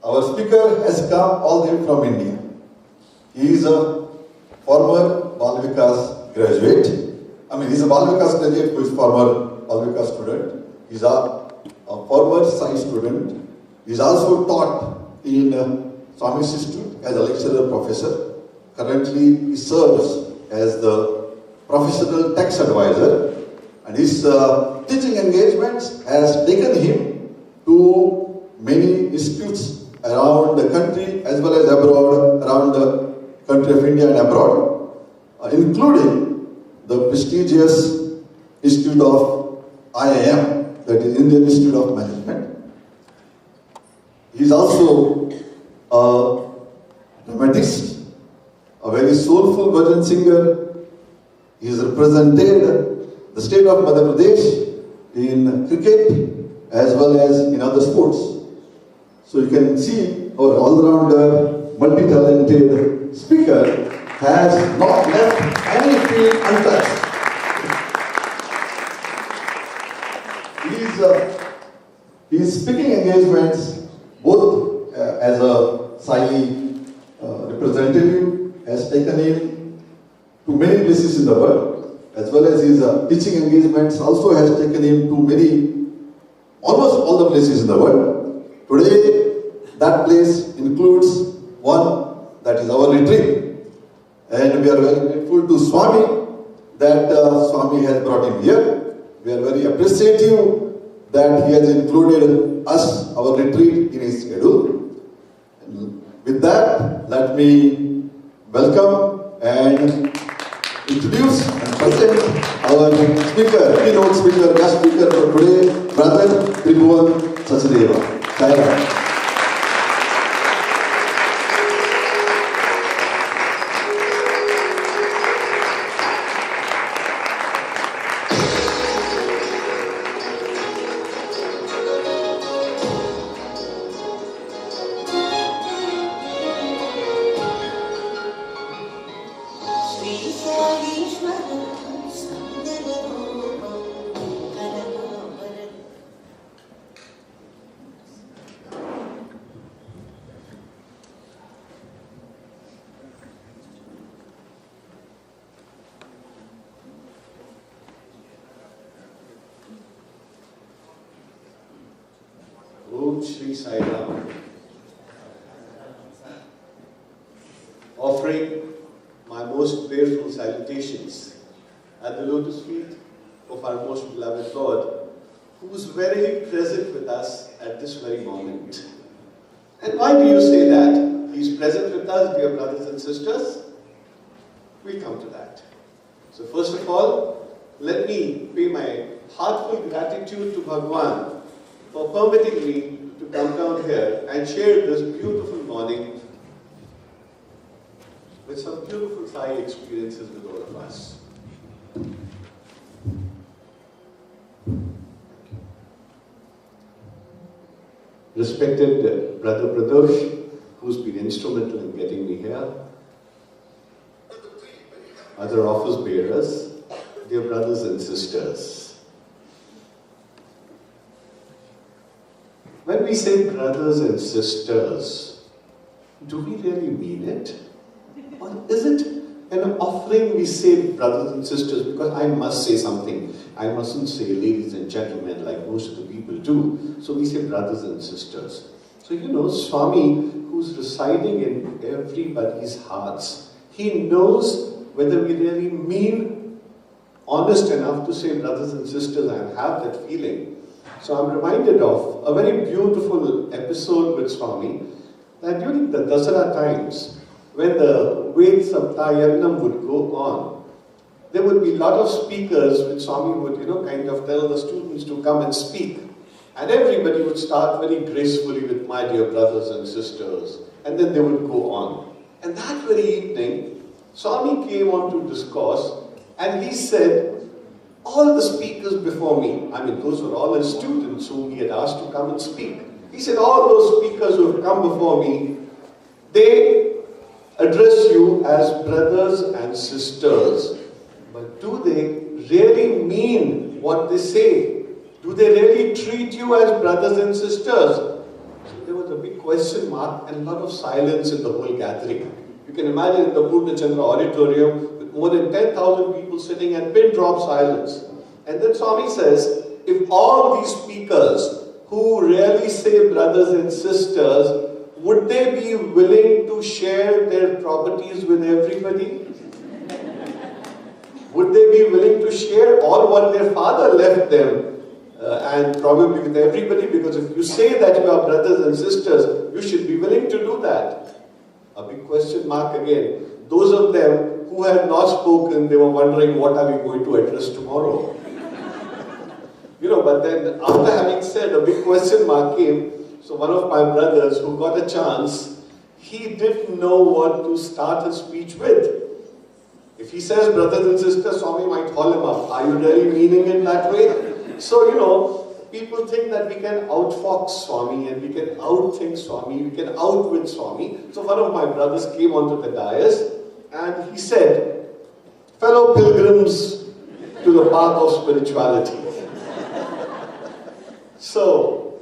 Our speaker has come all the way from India. He is a former Bal Vikas graduate. He's a Bal Vikas graduate who is former Bal Vikas student. He's a former science student. He's also taught in Swami's Institute as a lecturer professor. Currently, he serves as the professional tax advisor, and his teaching engagements has taken him to many institutes around the country as well as abroad, around the country of India and abroad, including the prestigious Institute of IIM, that is Indian Institute of Management. He is also a dramatist, a very soulful bhajan singer. He has represented the state of Madhya Pradesh in cricket as well as in other sports. So you can see our all-rounder, multi-talented speaker has not left any field untouched. His speaking engagements, both as a Sai representative, has taken him to many places in the world, as well as his teaching engagements also has taken him to almost all the places in the world. Today, that place includes one, that is our retreat. And we are very grateful to Swami that Swami has brought him here. We are very appreciative that he has included us, our retreat, in his schedule. And with that, let me welcome and introduce and present our speaker, keynote speaker, guest speaker for today, Brother Tribhuvan Sachdeva. Jai. Shri Sai Ram, offering my most prayerful salutations at the lotus feet of our most beloved Lord, who is very present with us at this very moment. And why do you say that? He is present with us, dear brothers and sisters. We'll come to that. So first of all, let me pay my heartfelt gratitude to Bhagwan for permitting me to come down here and share this beautiful morning with some beautiful Sai experiences with all of us. Respected Brother Pradosh, who's been instrumental in getting me here, other office bearers, dear brothers and sisters. When we say brothers and sisters, do we really mean it? Or is it an offering we say brothers and sisters? Because I must say something. I mustn't say ladies and gentlemen like most of the people do. So we say brothers and sisters. So you know, Swami, who's residing in everybody's hearts, he knows whether we really mean honest enough to say brothers and sisters and have that feeling. So I'm reminded of a very beautiful episode with Swami that during the Dasara times, when the Ved Saptayagnam would go on, there would be a lot of speakers which Swami would, kind of tell the students to come and speak. And everybody would start very gracefully with my dear brothers and sisters. And then they would go on. And that very evening, Swami came on to discourse and he said, all the speakers before me, those were all his students whom he had asked to come and speak. He said, all those speakers who have come before me, they address you as brothers and sisters. But do they really mean what they say? Do they really treat you as brothers and sisters? So there were was a big question mark and a lot of silence in the whole gathering. You can imagine in the Purnachandra auditorium with more than 10,000 people sitting and pin drop silence. And then Swami says, if all these speakers who really say brothers and sisters, would they be willing to share their properties with everybody? Would they be willing to share all what their father left them? And probably with everybody, because if you say that you are brothers and sisters, you should be willing to do that. A big question mark again. Those of them who had not spoken, they were wondering, what are we going to address tomorrow? But then after having said, a big question mark came. So one of my brothers who got a chance, he didn't know what to start his speech with. If he says brothers and sisters, Swami might call him up. Are you really meaning it that way? So, people think that we can outfox Swami and we can outthink Swami, we can outwit Swami. So one of my brothers came onto the dais and he said, fellow pilgrims to the path of spirituality. So,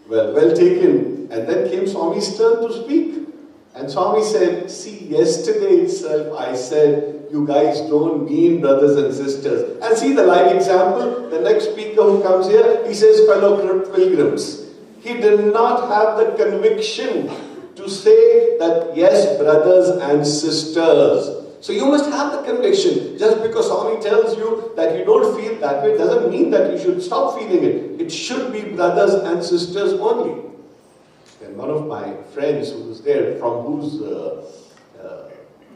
well taken. And then came Swami's turn to speak. And Swami said, see, yesterday itself I said, you guys don't mean brothers and sisters. And see the live example, the next speaker who comes here, he says fellow pilgrims. He did not have the conviction to say that yes, brothers and sisters. So you must have the conviction. Just because Swami tells you that you don't feel that way, doesn't mean that you should stop feeling it. It should be brothers and sisters only. And one of my friends who was there, from whose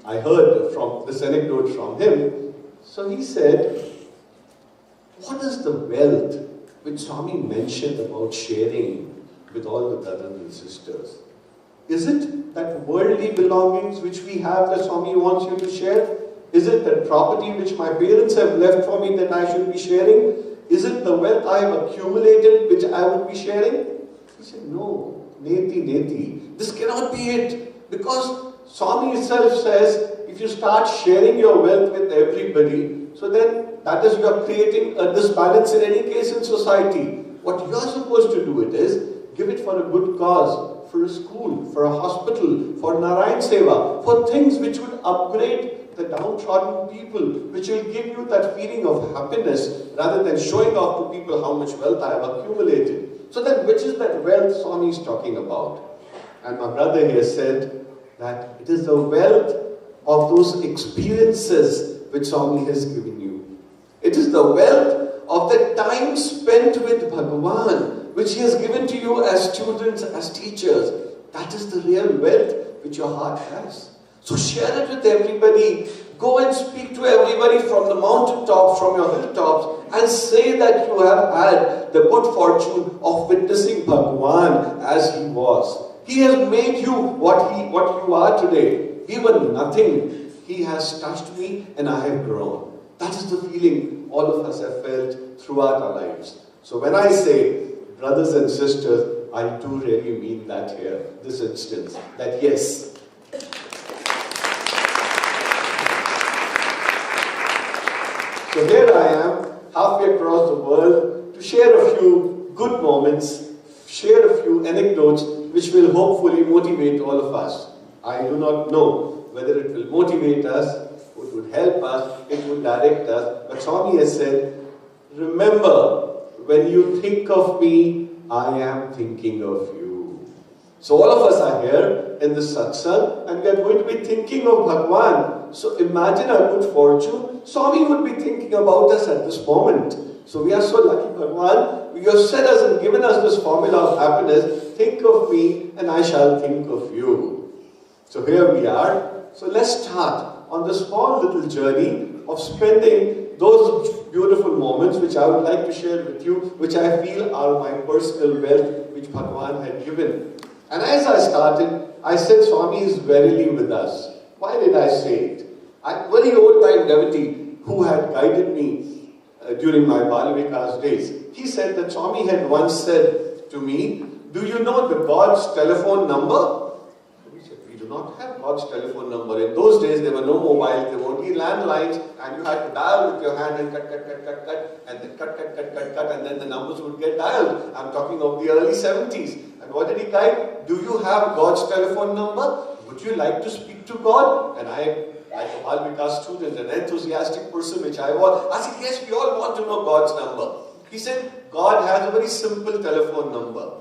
I heard from this anecdote from him. So he said, what is the wealth which Swami mentioned about sharing with all the brothers and sisters? Is it that worldly belongings which we have that Swami wants you to share? Is it that property which my parents have left for me that I should be sharing? Is it the wealth I have accumulated which I would be sharing? He said, no, neti. This cannot be it. Because Swami itself says, if you start sharing your wealth with everybody, so then that is, you are creating a disbalance in any case in society. What you are supposed to do is, give it for a good cause, for a school, for a hospital, for Narayan Seva, for things which would upgrade the downtrodden people, which will give you that feeling of happiness, rather than showing off to people how much wealth I have accumulated. So then, which is that wealth Swami is talking about? And my brother here said that it is the wealth of those experiences which Swami has given you. It is the wealth of the time spent with Bhagavan, which he has given to you as students, as teachers. That is the real wealth which your heart has. So share it with everybody. Go and speak to everybody from the mountaintops, from your hilltops, and say that you have had the good fortune of witnessing Bhagavan as he was. He has made you what you are today. We were nothing. He has touched me and I have grown. That is the feeling all of us have felt throughout our lives. So when I say brothers and sisters, I do really mean that here, this instance, that yes. So here I am, halfway across the world, to share a few good moments, share a few anecdotes which will hopefully motivate all of us. I do not know whether it will motivate us, it would help us, it would direct us, but Swami has said, remember, when you think of me, I am thinking of you. So all of us are here in this satsang and we are going to be thinking of Bhagavan. So imagine our good fortune, Swami would be thinking about us at this moment. So we are so lucky, Bhagavan, you have said us and given us this formula of happiness, think of me and I shall think of you. So here we are. So let's start on this small little journey of spending those beautiful moments which I would like to share with you, which I feel are my personal wealth which Bhagavan had given. And as I started, I said Swami is verily with us. Why did I say it? A very old-time devotee who had guided me during my Bal Vikas days, he said that Swami had once said to me, do you know the God's telephone number? We said, we do not have God's telephone number. In those days, there were no mobiles, there were only landlines, and you had to dial with your hand and cut, and then cut, and then the numbers would get dialed. I'm talking of the early 70s. And what did he write? Do you have God's telephone number? Would you like to speak to God? And I, like a Balvikas student, an enthusiastic person which I was, I said, yes, we all want to know God's number. He said, God has a very simple telephone number.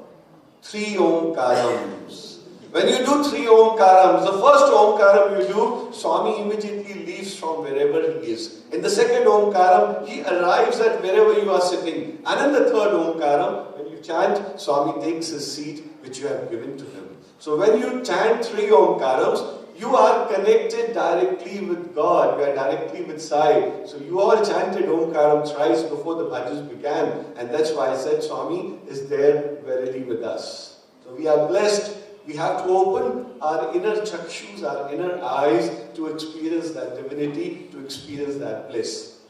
3 Omkarams. When you do 3 Omkarams, the first Omkaram you do, Swami immediately leaves from wherever he is. In the second Omkaram, he arrives at wherever you are sitting. And in the third Omkaram, when you chant, Swami takes his seat which you have given to him. So when you chant 3 Omkarams, you are connected directly with God, you are directly with Sai. So you all chanted Omkaram thrice before the bhajans began. And that's why I said Swami is there verily with us. So we are blessed. We have to open our inner chakshus, our inner eyes to experience that divinity, to experience that bliss.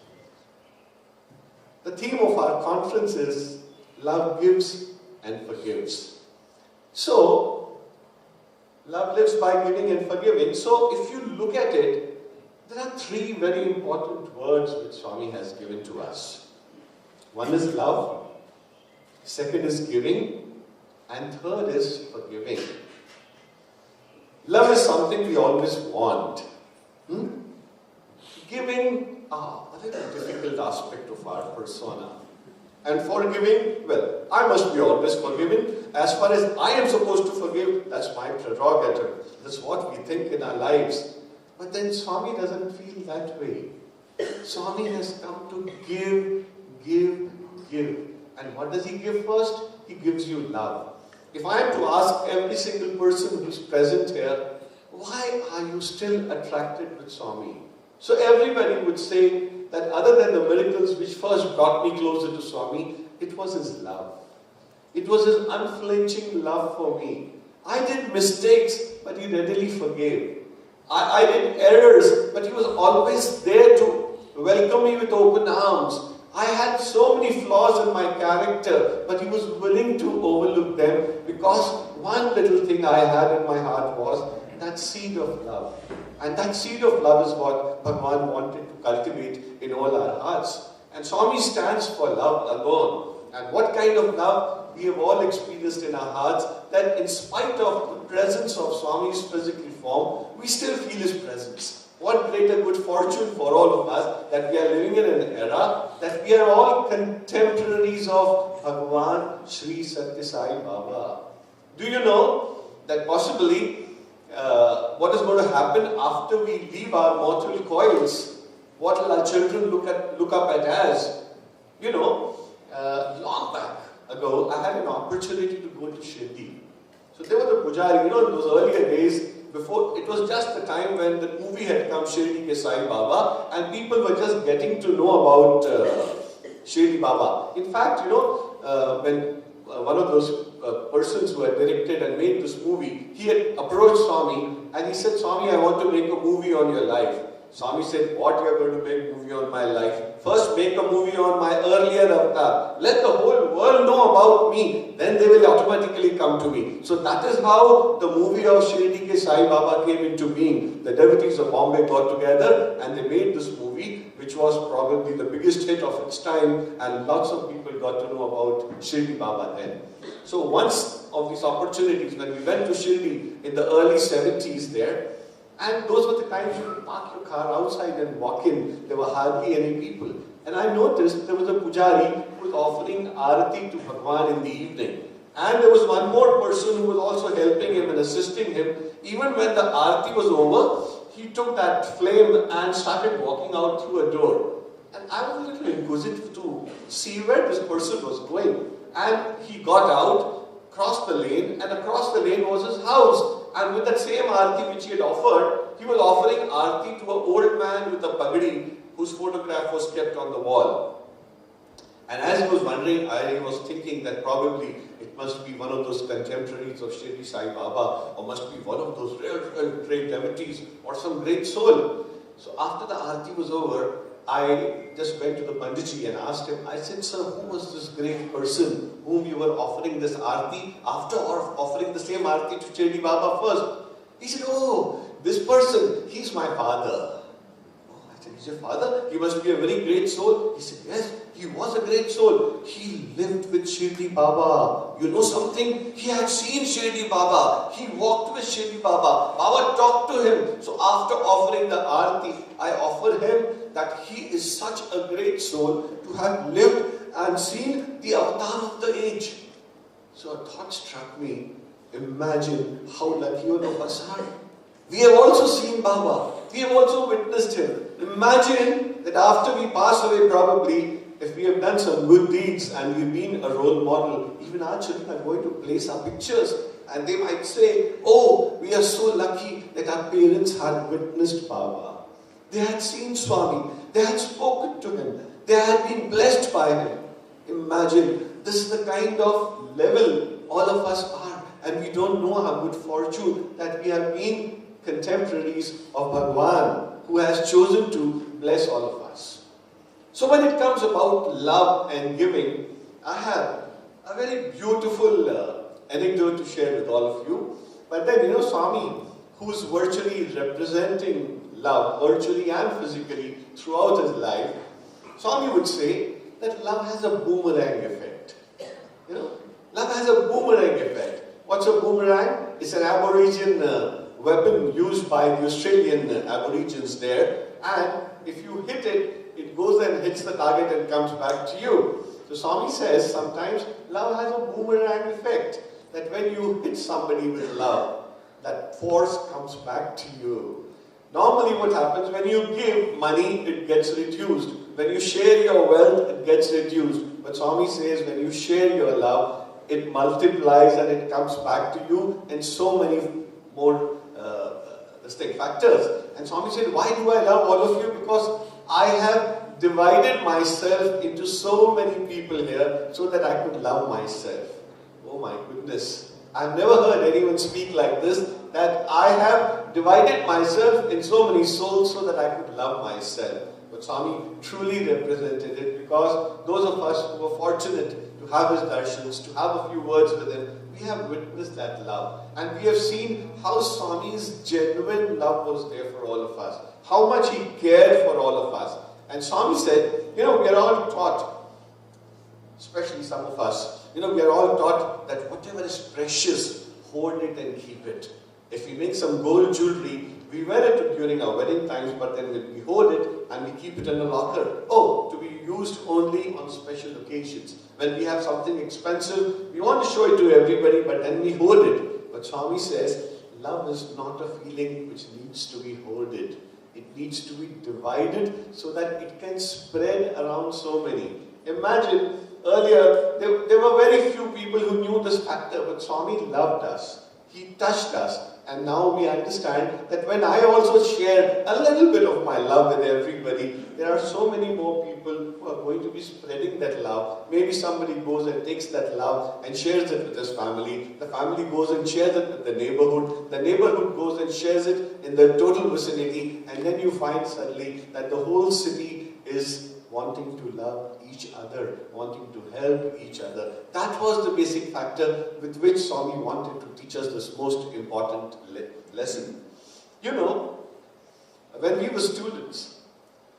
The theme of our conference is love gives and forgives. So, love lives by giving and forgiving. So, if you look at it, there are 3 very important words which Swami has given to us. One is love, second is giving, and third is forgiving. Love is something we always want. Giving, a little difficult aspect of our persona. And forgiving, well, I must be always forgiving. As far as I am supposed to forgive, that's my prerogative. That's what we think in our lives. But then Swami doesn't feel that way. Swami has come to give, give, give. And what does he give first? He gives you love. If I am to ask every single person who is present here, why are you still attracted with Swami? So everybody would say that other than the miracles which first brought me closer to Swami, it was his love. It was his unflinching love for me. I did mistakes, but he readily forgave. I did errors, but he was always there to welcome me with open arms. I had so many flaws in my character, but he was willing to overlook them because one little thing I had in my heart was that seed of love. And that seed of love is what Bhagavan wanted to cultivate in all our hearts. And Swami stands for love alone. And what kind of love we have all experienced in our hearts, that in spite of the presence of Swami's physical form, we still feel his presence. What greater good fortune for all of us that we are living in an era that we are all contemporaries of Bhagavan Sri Satya Sai Baba. Do you know that possibly what is going to happen after we leave our mortal coils? What will our children look up at as? You know, long back ago, I had an opportunity to go to Shirdi. So there was a pujari, you know, in those earlier days, before, it was just the time when the movie had come, Shirdi Ke Sai Baba, and people were just getting to know about Shirdi Baba. In fact, you know, when one of those persons who had directed and made this movie, he had approached Swami and he said, Swami, I want to make a movie on your life. Swami said, what you are going to make a movie on my life? First make a movie on my earlier avatar. Let the whole world know about me. Then they will automatically come to me. So that is how the movie of Shirdi Ke Sai Baba came into being. The devotees of Bombay got together and they made this movie, which was probably the biggest hit of its time, and lots of people got to know about Shirdi Baba then. So once of these opportunities, when we went to Shirdi in the early 70s there, and those were the times you could park your car outside and walk in. There were hardly any people. And I noticed there was a pujari who was offering arati to Bhagavan in the evening. And there was one more person who was also helping him and assisting him. Even when the arati was over, he took that flame and started walking out through a door. And I was a little inquisitive to see where this person was going. And he got out, crossed the lane, and across the lane was his house. And with that same arati which he had offered, he was offering arati to an old man with a pagadi whose photograph was kept on the wall. And as he was wondering, I was thinking that probably it must be one of those contemporaries of Shirdi Sai Baba, or must be one of those real great devotees, or some great soul. So after the arati was over, I just went to the Panditji and asked him, I said, sir, who was this great person whom you were offering this arati after, or offering the same arati to Shirdi Baba first? He said, oh, this person, he's my father. Oh, I said, he's your father? He must be a very great soul. He said, yes. He He was a great soul. He lived with Shirdi Baba. You know something? He had seen Shirdi Baba. He walked with Shirdi Baba. Baba talked to him. So after offering the Aarti, I offer him that he is such a great soul to have lived and seen the avatar of the age. So a thought struck me. Imagine how lucky all of us are. We have also seen Baba. We have also witnessed him. Imagine that after we pass away, probably, if we have done some good deeds and we've been a role model, even our children are going to place our pictures and they might say, oh, we are so lucky that our parents had witnessed Baba. They had seen Swami. They had spoken to him. They had been blessed by him. Imagine, this is the kind of level all of us are, and we don't know our good fortune that we have been contemporaries of Bhagwan, who has chosen to bless all of us. So when it comes about love and giving, I have a very beautiful anecdote to share with all of you. But then, you know, Swami, who's virtually representing love, virtually and physically, throughout his life, Swami would say that love has a boomerang effect. You know, love has a boomerang effect. What's a boomerang? It's an Aborigine weapon used by the Australian Aborigines there, and if you hit it, it goes and hits the target and comes back to you. So Swami says sometimes love has a boomerang effect, that when you hit somebody with love, that force comes back to you. Normally what happens, when you give money, it gets reduced. When you share your wealth, it gets reduced. But Swami says when you share your love, it multiplies and it comes back to you, and so many more distinct factors. And Swami said, why do I love all of you? Because I have divided myself into so many people here so that I could love myself. Oh my goodness. I've never heard anyone speak like this, that I have divided myself in so many souls so that I could love myself. But Swami truly represented it, because those of us who were fortunate to have his darshans, to have a few words with him, we have witnessed that love. And we have seen how Swami's genuine love was there for all of us. How much he cared for all of us. And Swami said, you know, we are all taught, especially some of us, you know, we are all taught that whatever is precious, hold it and keep it. If we make some gold jewelry, we wear it during our wedding times, but then we hold it and we keep it in a locker. Oh, to be used only on special occasions. When we have something expensive, we want to show it to everybody, but then we hold it. But Swami says, love is not a feeling which needs to be hoarded. It needs to be divided so that it can spread around so many. Imagine, earlier, there were very few people who knew this factor, but Swami loved us. He touched us. And now we understand that when I also share a little bit of my love with everybody, there are so many more people who are going to be spreading that love. Maybe somebody goes and takes that love and shares it with his family. The family goes and shares it with the neighborhood. The neighborhood goes and shares it in the total vicinity. And then you find suddenly that the whole city is wanting to love each other, wanting to help each other. That was the basic factor with which Swami wanted to teach us this most important lesson. You know, when we were students,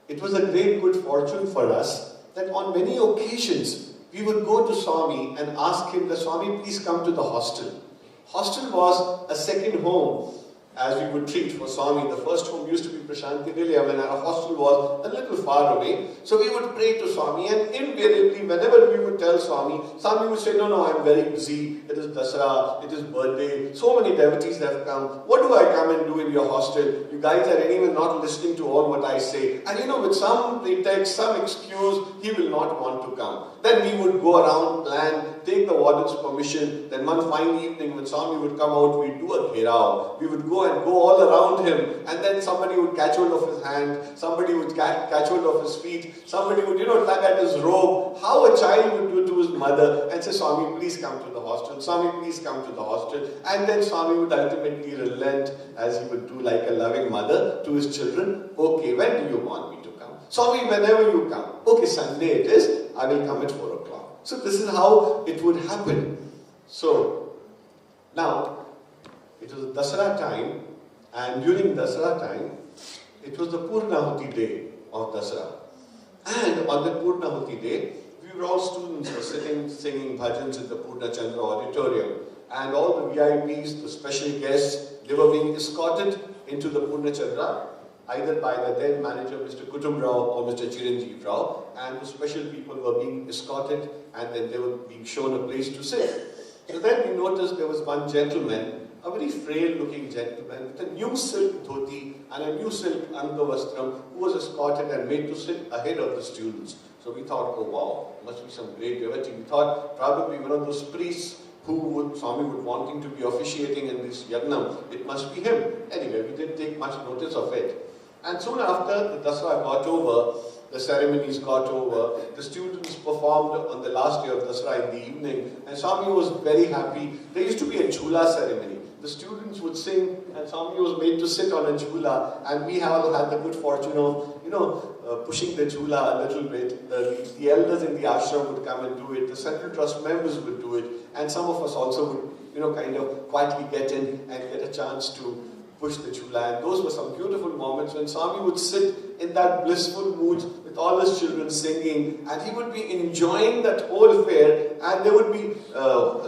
it was a great good fortune for us that on many occasions we would go to Swami and ask him that, Swami, please come to the hostel. Hostel was a second home, as we would treat for Swami. The first home used to be Prashanti Nilayam, and our hostel was a little far away. So we would pray to Swami, and invariably, whenever we would tell Swami, Swami would say, no, I'm very busy. It is Dasara, it is birthday. So many devotees have come. What do I come and do in your hostel? You guys are even not listening to all what I say. And you know, with some pretext, some excuse, he will not want to come. Then we would go around, plan, take the warden's permission. Then one fine evening when Swami would come out, we'd do a gherao. We would go and go all around him, and then somebody would catch hold of his hand, somebody would catch hold of his feet, somebody would, tug at his robe. How a child would do to his mother and say, Swami, please come to the hostel. Swami, please come to the hostel. And then Swami would ultimately relent, as he would do like a loving mother to his children. Okay, when do you want me to come? Swami, whenever you come. Okay, Sunday it is. I will come at 4 o'clock. So this is how it would happen. So, now, it was Dasara time, and during Dasara time, it was the Purnahuti day of Dasara. And on the Purnahuti day, we were all students were sitting singing bhajans in the Purna Chandra auditorium. And all the VIPs, the special guests, they were being escorted into the Purna Chandra, either by the then manager, Mr. Kutum Rao or Mr. Chiranjeev Rao, and the special people were being escorted and then they were being shown a place to sit. So then we noticed there was one gentleman, a very frail looking gentleman with a new silk dhoti and a new silk angavastram, who was escorted and made to sit ahead of the students. So we thought, oh wow, must be some great devotee. We thought probably one of those priests who Swami would wanting to be officiating in this yagnam. It must be him. Anyway, we didn't take much notice of it. And soon after the Dasara got over, the ceremonies got over, the students performed on the last day of Dasara in the evening, and Swami was very happy. There used to be a chula ceremony. The students would sing, and Swami was made to sit on a chula, and we all had the good fortune of, pushing the chula a little bit. The elders in the ashram would come and do it, the central trust members would do it, and some of us also would, kind of quietly get in and get a chance to push the chula. And those were some beautiful moments when Swami would sit in that blissful mood with all his children singing, and he would be enjoying that whole fair, and there would be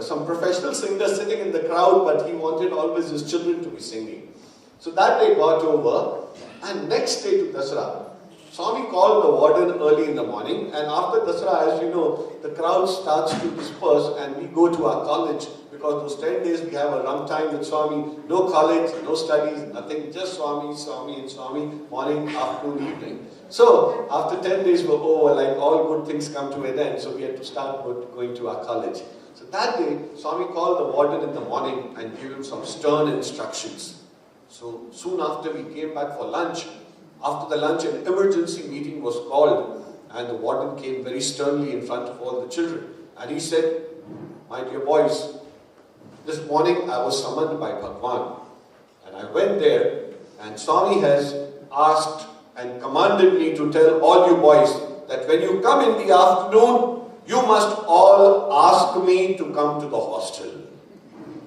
some professional singers sitting in the crowd, but he wanted always his children to be singing. So that day got over, and next day to Dasara, Swami called the warden early in the morning, and after Dasara, as you know, the crowd starts to disperse and we go to our college, because those 10 days we have a rum time with Swami, no college, no studies, nothing, just Swami, Swami and Swami, morning, afternoon, evening. So after 10 days were over, like all good things come to an end, so we had to start going to our college. So that day, Swami called the warden in the morning and gave him some stern instructions. So soon after we came back for lunch. After the lunch, an emergency meeting was called, and the warden came very sternly in front of all the children. And he said, my dear boys, this morning I was summoned by Bhagwan, and I went there, and Swami has asked and commanded me to tell all you boys that when you come in the afternoon, you must all ask me to come to the hostel.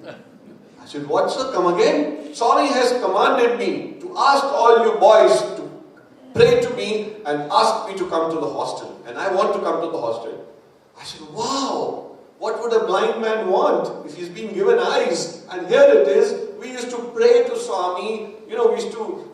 I said, what, sir? Come again? Swami has commanded me to ask all you boys to pray to me and ask me to come to the hostel. And I want to come to the hostel. I said, wow, what would a blind man want if he's been given eyes? And here it is, we used to pray to Swami, we used to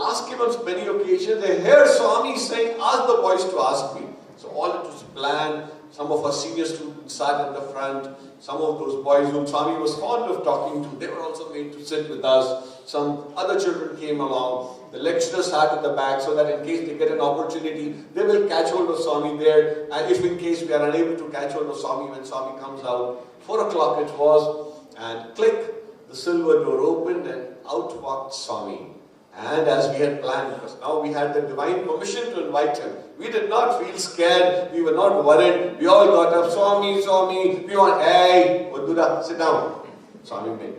ask him on many occasions. And here Swami is saying, ask the boys to ask me. So all it was planned. Some of our senior students sat in the front. Some of those boys whom Swami was fond of talking to, they were also made to sit with us. Some other children came along. The lecturers sat at the back so that in case they get an opportunity, they will catch hold of Swami there. And if in case we are unable to catch hold of Swami when Swami comes out, 4 o'clock it was, and click, the silver door opened and out walked Swami. And as we had planned, because now we had the divine permission to invite him. We did not feel scared, we were not worried. We all got up, Swami, Swami, we want, hey, Vadura, sit down. Swami made.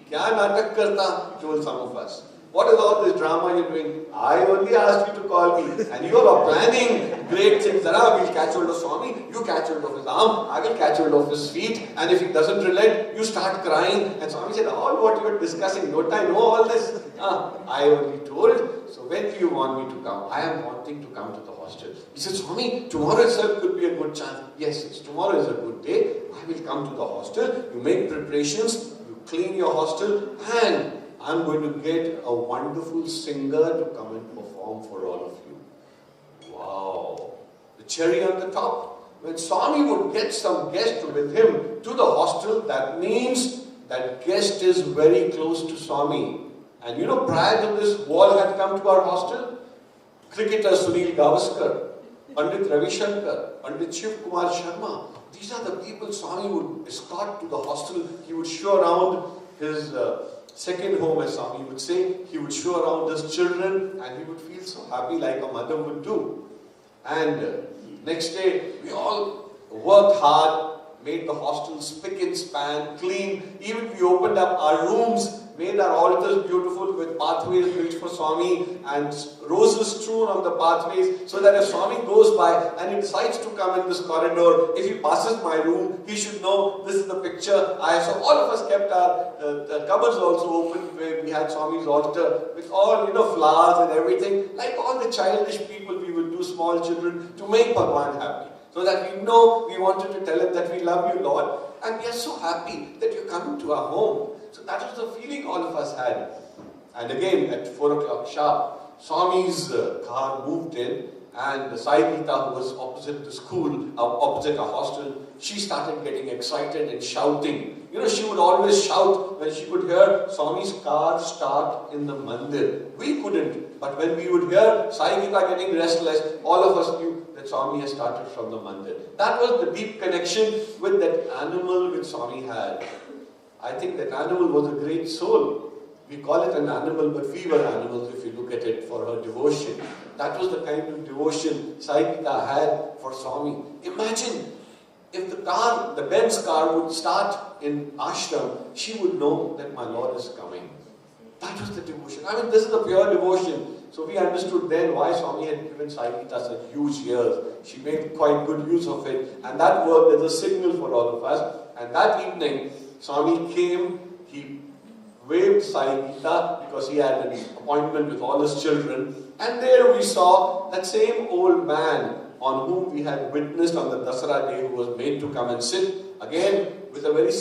Kya natak karta? Told some of us. What is all this drama you're doing? I only asked you to call me. And you all are planning great things. Zara, we'll catch hold of Swami, you catch hold of his arm, I will catch hold of his feet. And if he doesn't relent, you start crying. And Swami said, all what you are discussing, don't I know all this? I only told. So when do you want me to come? I am wanting to come to the hostel. He said, Swami, tomorrow itself could be a good chance. Yes, tomorrow is a good day. I will come to the hostel. You make preparations, you clean your hostel, and I'm going to get a wonderful singer to come and perform for all of you. Wow. The cherry on the top. When Swami would get some guest with him to the hostel, that means that guest is very close to Swami. And prior to this, who all had come to our hostel? Cricketer Sunil Gavaskar, Pandit Ravi Shankar, Pandit Shiv Kumar Sharma. These are the people Swami would escort to the hostel. He would show around his second home, as Swami would say. He would show around his children, and he would feel so happy like a mother would do. And next day, we all worked hard, made the hostel spick and span, clean. Even we opened up our rooms, made our altars beautiful with pathways built for Swami and roses strewn on the pathways, so that if Swami goes by and he decides to come in this corridor, if he passes my room, he should know this is the picture. So all of us kept our cupboards also open, where we had Swami's altar with all flowers and everything, like all the childish people we would do two small children to make Bhagwan happy. So that we know we wanted to tell him that we love you, Lord, and we are so happy that you're coming to our home. So that was the feeling all of us had. And again, at 4 o'clock sharp, Swami's car moved in, and the Sai Gita, who was opposite the school, opposite our hostel, she started getting excited and shouting. You know, she would always shout when she could hear Swami's car start in the mandir. We couldn't, but when we would hear Sai Gita getting restless, all of us knew that Swami has started from the mandir. That was the deep connection with that animal which Swami had. I think that animal was a great soul. We call it an animal, but we were animals if you look at it for her devotion. That was the kind of devotion Sai Gita had for Swami. Imagine if the Benz car would start in ashram, she would know that my Lord is coming. That was the devotion. I mean, this is the pure devotion. So we understood then why Swami had given Sai Gita such huge ears. She made quite good use of it, and that worked as a signal for all of us. And that evening, Swami came, he waved Sai Gita because he had an appointment with all his children, and there we saw that same old man on whom we had witnessed on the Dasara day, who was made to come and sit, again with a very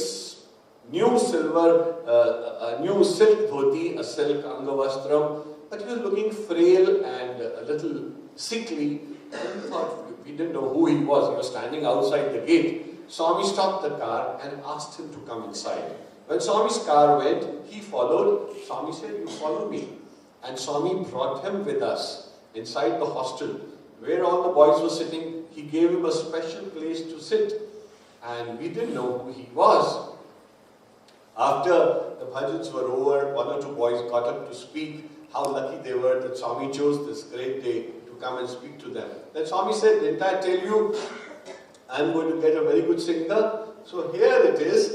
new silver, a new silk dhoti, a silk angavastram, but he was looking frail and a little sickly, and we thought, we didn't know who he was standing outside the gate. Swami stopped the car and asked him to come inside. When Swami's car went, he followed. Swami said, "You follow me." And Swami brought him with us inside the hostel, where all the boys were sitting. He gave him a special place to sit, and we didn't know who he was. After the bhajans were over, one or two boys got up to speak how lucky they were that Swami chose this great day to come and speak to them. Then Swami said, "Didn't I tell you I'm going to get a very good singer? So here it is.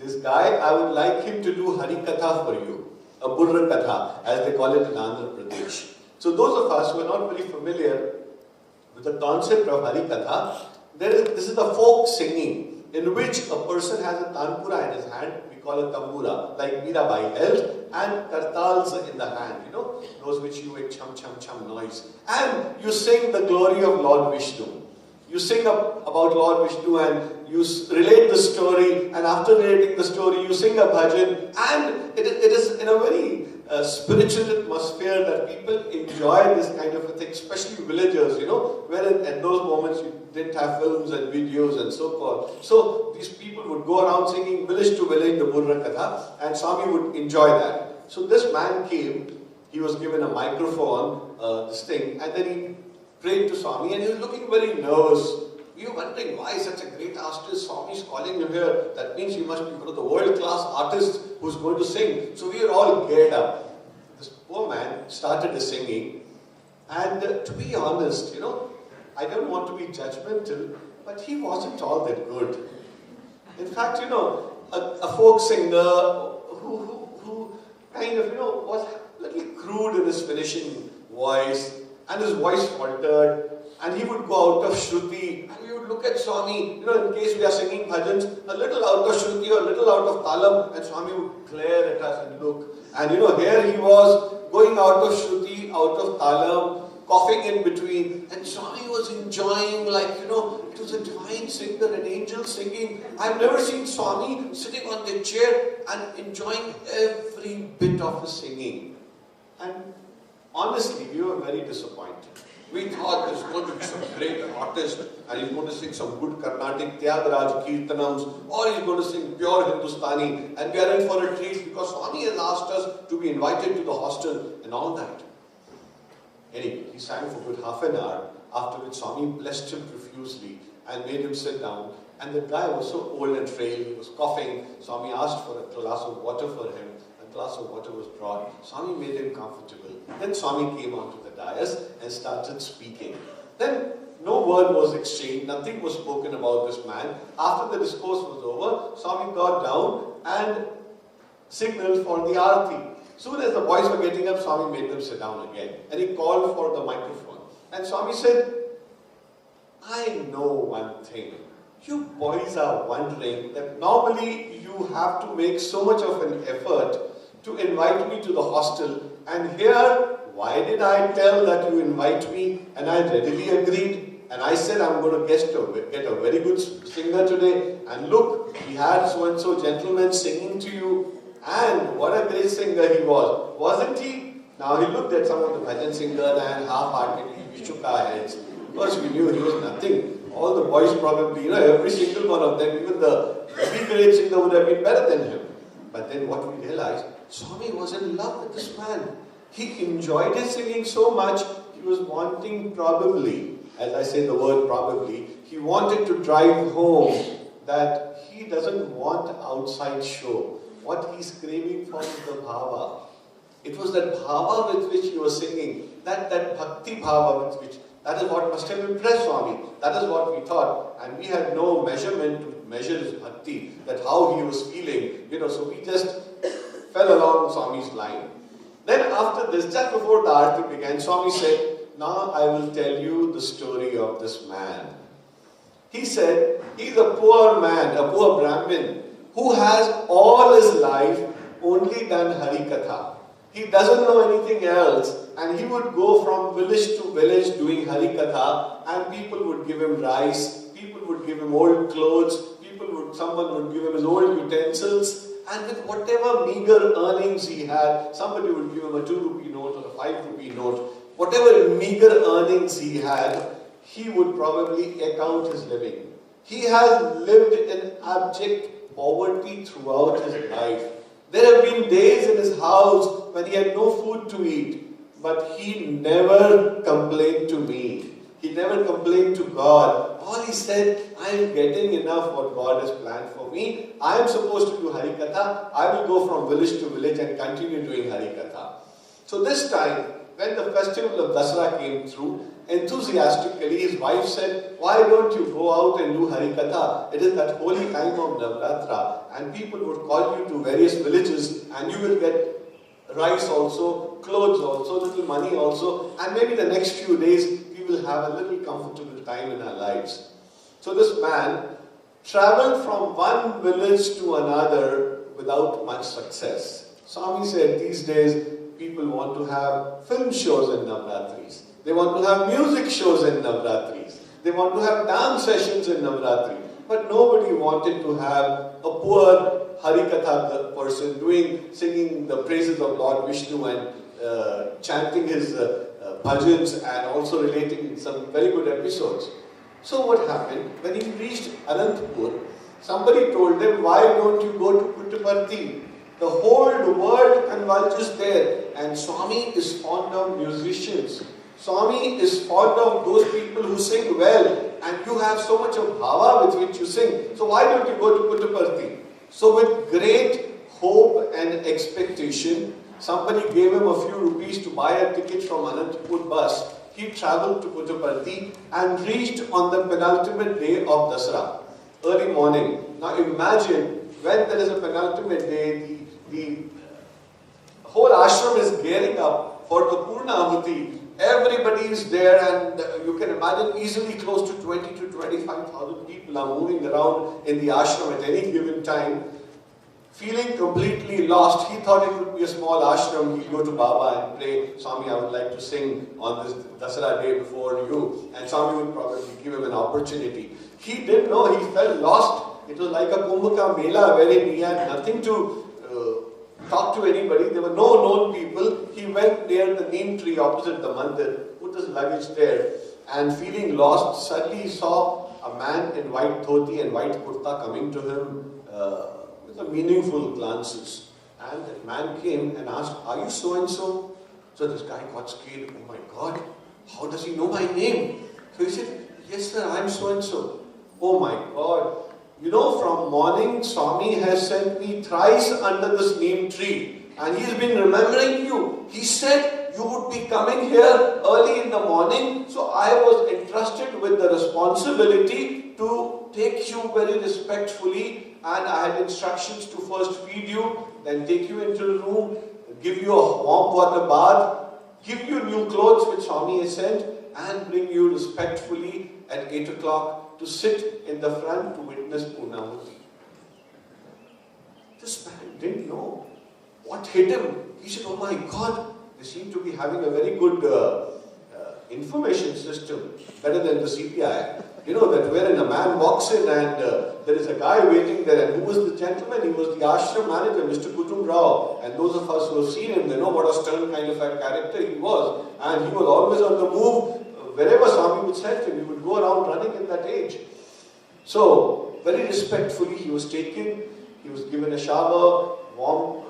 This guy, I would like him to do Hari Katha for you. A Burra Katha, as they call it in Andhra Pradesh." So those of us who are not very familiar with the concept of Hari Katha, this is the folk singing in which a person has a tanpura in his hand, we call it tambura, like Mirabai held, and kartals in the hand, you know, those which you make chum chum chum noise. And you sing the glory of Lord Vishnu. You sing about Lord Vishnu and you relate the story, and after relating the story, you sing a bhajan, and it is in a very spiritual atmosphere that people enjoy this kind of a thing, especially villagers, you know, where at those moments you didn't have films and videos and so forth. So these people would go around singing village to village the Burra Katha, and Swami would enjoy that. So this man came, he was given a microphone, this thing, and then he prayed to Swami, and he was looking very nervous. We were wondering why such a great artist, Swami is calling him here. That means he must be one of the world-class artists who's going to sing. So we were all geared up. This poor man started singing, and to be honest, you know, I don't want to be judgmental, but he wasn't all that good. In fact, you know, a folk singer who kind of, you know, was a little crude in his finishing voice, and his voice faltered, and he would go out of Shruti, and we would look at Swami, you know, in case we are singing bhajans, a little out of Shruti or a little out of Talam, and Swami would glare at us and look. And you know, here he was going out of Shruti, out of Talam, coughing in between, and Swami was enjoying, like, you know, it was a divine singer, an angel singing. I've never seen Swami sitting on the chair and enjoying every bit of his singing. And honestly, we were very disappointed. We thought there's going to be some great artist, and he's going to sing some good Carnatic Tyagaraj Kirtanams, or he's going to sing pure Hindustani, and we are in for a treat because Swami has asked us to be invited to the hostel and all that. Anyway, he sang for a good half an hour, after which Swami blessed him profusely and made him sit down. And the guy was so old and frail, he was coughing. Swami asked for a glass of water for him. A glass of water was brought. Swami made him comfortable. Then Swami came onto the dais and started speaking. Then no word was exchanged, nothing was spoken about this man. After the discourse was over, Swami got down and signaled for the arati. Soon as the boys were getting up, Swami made them sit down again. And he called for the microphone. And Swami said, "I know one thing. You boys are wondering that normally you have to make so much of an effort to invite me to the hostel. And here, why did I tell that you invite me? And I readily agreed. And I said, I'm going to get a very good singer today. And look, we had so-and-so gentleman singing to you. And what a great singer he was. Wasn't he? Now he looked at some of the bhajan singers and half-heartedly we shook our heads. Because we knew he was nothing. All the boys probably, every single one of them, even the very great singer would have been better than him. But then what we realized, Swami was in love with this man. He enjoyed his singing so much, he was wanting probably, as I say the word probably, he wanted to drive home that he doesn't want outside show. What he's craving for is the bhava. It was that bhava with which he was singing, that bhakti bhava with which, that is what must have impressed Swami. That is what we thought. And we had no measurement to measure his bhakti, that how he was feeling. So we just fell along Swami's line. Then after this, just before the arati began, Swami said, now I will tell you the story of this man. He said, he's a poor man, a poor Brahmin, who has all his life only done Hari Katha. He doesn't know anything else, and he would go from village to village doing Hari Katha, and people would give him rice, people would give him old clothes, someone would give him his old utensils, and with whatever meager earnings he had, somebody would give him a 2 rupee note or a 5 rupee note, whatever meager earnings he had, he would probably account his living. He has lived in abject poverty throughout his life. There have been days in his house when he had no food to eat, but he never complained to me. He never complained to God. All he said, I am getting enough what God has planned for me. I am supposed to do Hari Katha. I will go from village to village and continue doing Hari Katha. So this time, when the festival of Dasara came through, enthusiastically his wife said, why don't you go out and do Hari Katha? It is that holy time of Navratra, and people would call you to various villages and you will get rice also, clothes also, little money also, and maybe the next few days we will have a little comfortable time in our lives. So this man traveled from one village to another without much success. Swami said these days people want to have film shows in Navratris. They want to have music shows in Navratris. They want to have dance sessions in Navratri. But nobody wanted to have a poor Harikatha person singing the praises of Lord Vishnu and chanting his bhajans and also relating some very good episodes. So what happened? When he reached Anantapur, somebody told him, why don't you go to Puttaparthi? The whole world converges there, and Swami is fond of musicians. Swami is fond of those people who sing well, and you have so much of bhava with which you sing. So why don't you go to Puttaparthi? So with great hope and expectation, somebody gave him a few rupees to buy a ticket from Anantapur bus. He travelled to Puttaparthi and reached on the penultimate day of Dasara, early morning. Now imagine, when there is a penultimate day, the whole ashram is gearing up for the Purna Ahuti. Everybody is there, and you can imagine easily close to 20 to 25,000 people are moving around in the ashram at any given time. Feeling completely lost, he thought it would be a small ashram. He'd go to Baba and pray, Swami, I would like to sing on this Dasara day before you. And Swami would probably give him an opportunity. He didn't know, he felt lost. It was like a Kumbhaka Mela wherein he had nothing to talk to anybody. There were no known people. He went near the neem tree opposite the mandir, put his luggage there, and feeling lost, suddenly he saw a man in white dhoti and white kurta coming to him with a meaningful glances. And that man came and asked, are you so-and-so? So this guy got scared. Oh my God, how does he know my name? So he said, yes sir, I'm so-and-so. Oh my God. You know, from morning, Swami has sent me thrice under this neem tree, and he's been remembering you. He said you would be coming here early in the morning, so I was entrusted with the responsibility to take you very respectfully, and I had instructions to first feed you, then take you into the room, give you a warm water bath, give you new clothes which Swami has sent, and bring you respectfully at 8 o'clock to sit in the front to witness Purnahuti. This man didn't know what hit him. He said, oh my God, They seem to be having a very good information system, better than the CPI. You know, that wherein a man walks in and there is a guy waiting there, and who was the gentleman? He was the ashram manager, Mr. Kutum Rao. And those of us who have seen him, they know what a stern kind of a character he was. And he was always on the move. Wherever Swami would send him, he would go around running in that age. So, very respectfully, he was taken, he was given a shower, warm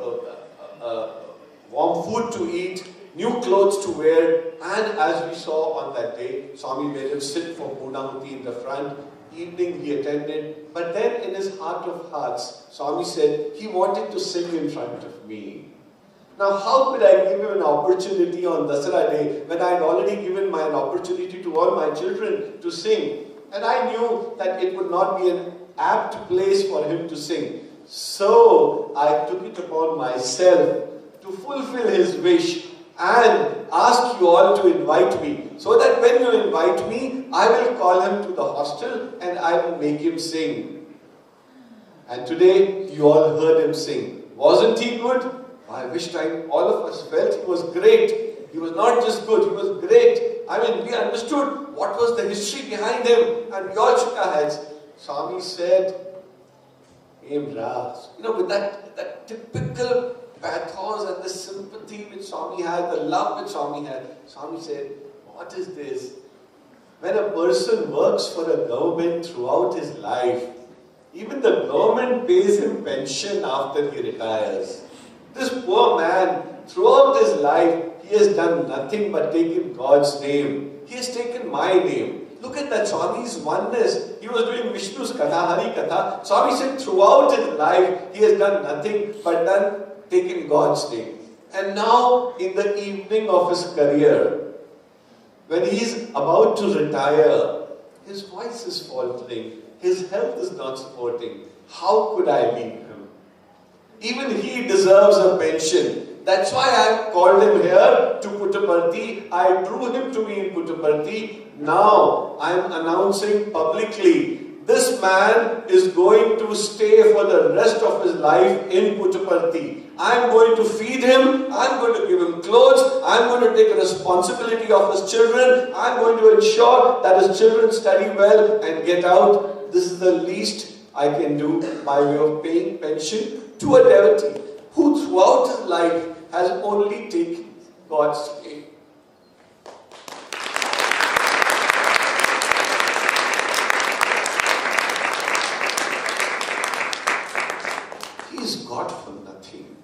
food to eat, new clothes to wear, and as we saw on that day, Swami made him sit for Purnamati in the front. Evening he attended, but then in his heart of hearts, Swami said he wanted to sing in front of me. Now, how could I give him an opportunity on Dasara day when I had already given an opportunity to all my children to sing? And I knew that it would not be an apt place for him to sing. So, I took it upon myself to fulfill his wish and ask you all to invite me. So that when you invite me, I will call him to the hostel and I will make him sing. And today, you all heard him sing. Wasn't he good? I wish all of us felt he was great. He was not just good, he was great. I mean, we understood what was the history behind him, and we all shook our heads. Swami said, Aim Ras. You know, with that typical pathos and the sympathy which Swami had, the love which Swami had, Swami said, what is this? When a person works for a government throughout his life, even the government pays him pension after he retires. This poor man, throughout his life, he has done nothing but taken God's name. He has taken my name. Look at that, Swami's oneness. He was doing Vishnu's Katha, Hari Katha. Swami said throughout his life, he has done nothing but taken God's name. And now, in the evening of his career, when he is about to retire, his voice is faltering. His health is not supporting. How could I leave him? Even he deserves a pension. That's why I called him here to Puttaparthi. I drew him to me in Puttaparthi. Now I am announcing publicly, this man is going to stay for the rest of his life in Puttaparthi. I am going to feed him. I am going to give him clothes. I am going to take responsibility of his children. I am going to ensure that his children study well and get out. This is the least I can do by way of paying pension to a devotee who throughout his life has only taken God's name. He is God for nothing.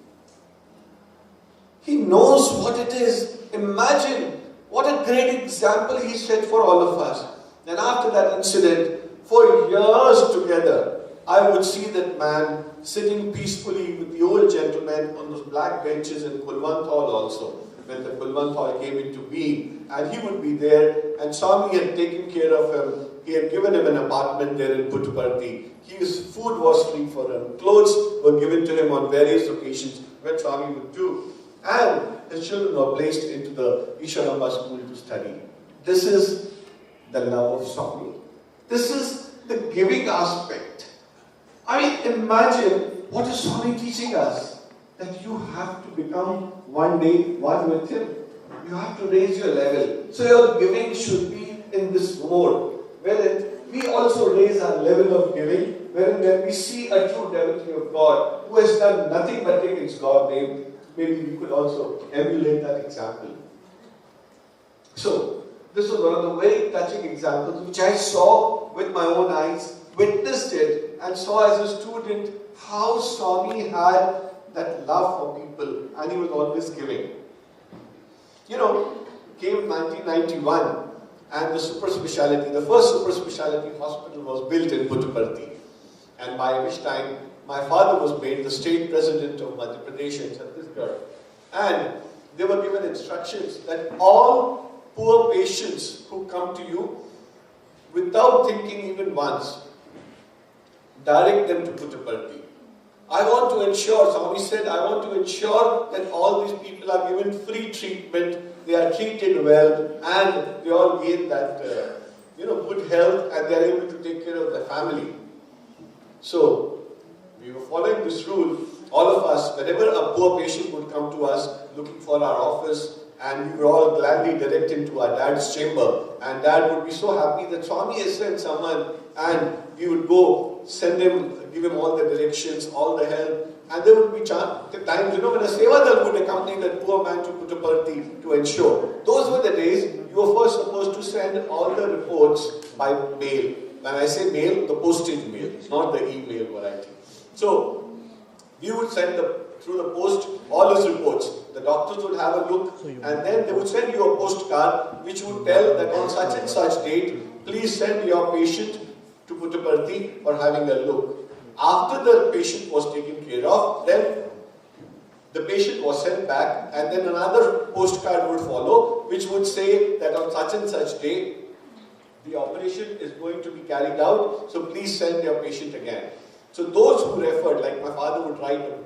He knows what it is. Imagine what a great example he set for all of us. And after that incident, for years together, I would see that man sitting peacefully with the old gentleman on those black benches in Kulwant Hall also, when the Kulwant Hall came into being, and he would be there, and Swami had taken care of him. He had given him an apartment there in Puttaparthi. His food was free for him. Clothes were given to him on various occasions when Swami would do. And his children were placed into the Isharamba school to study. This is the love of Swami. This is the giving aspect. I mean, imagine what is Swami teaching us? That you have to become one day one with him. You have to raise your level. So your giving should be in this mode, wherein we also raise our level of giving, wherein when we see a true devotee of God who has done nothing but take his God's name, maybe we could also emulate that example. So, this was one of the very touching examples which I saw with my own eyes, witnessed it, and saw as a student how Swami had that love for people, and he was always giving. You know, came 1991, and the super speciality, the first super speciality hospital was built in Puttaparthi, and by which time my father was made the state president of Madhya Pradesh and Chhattisgarh, and they were given instructions that all poor patients who come to you, without thinking even once, direct them to Puttaparthi. I want to ensure, Swami said, I want to ensure that all these people are given free treatment, they are treated well, and they all gain that, good health, and they are able to take care of their family. So, we were following this rule, all of us, whenever a poor patient would come to us looking for our office, and we would all gladly direct him to our dad's chamber, and dad would be so happy that Swami has sent someone, and we would go send him, give him all the directions, all the help, and there would be times, when a Sevadal would accompany that poor man to Puttaparthi to ensure. Those were the days you were first supposed to send all the reports by mail. When I say mail, the postage mail, not the email variety. So, we would send through the post all his reports. The doctors would have a look, and then they would send you a postcard which would tell that on such and such date, please send your patient to Puttaparthi for having a look. After the patient was taken care of, then the patient was sent back, and then another postcard would follow which would say that on such and such day, the operation is going to be carried out, so please send your patient again. So those who referred, like my father would write a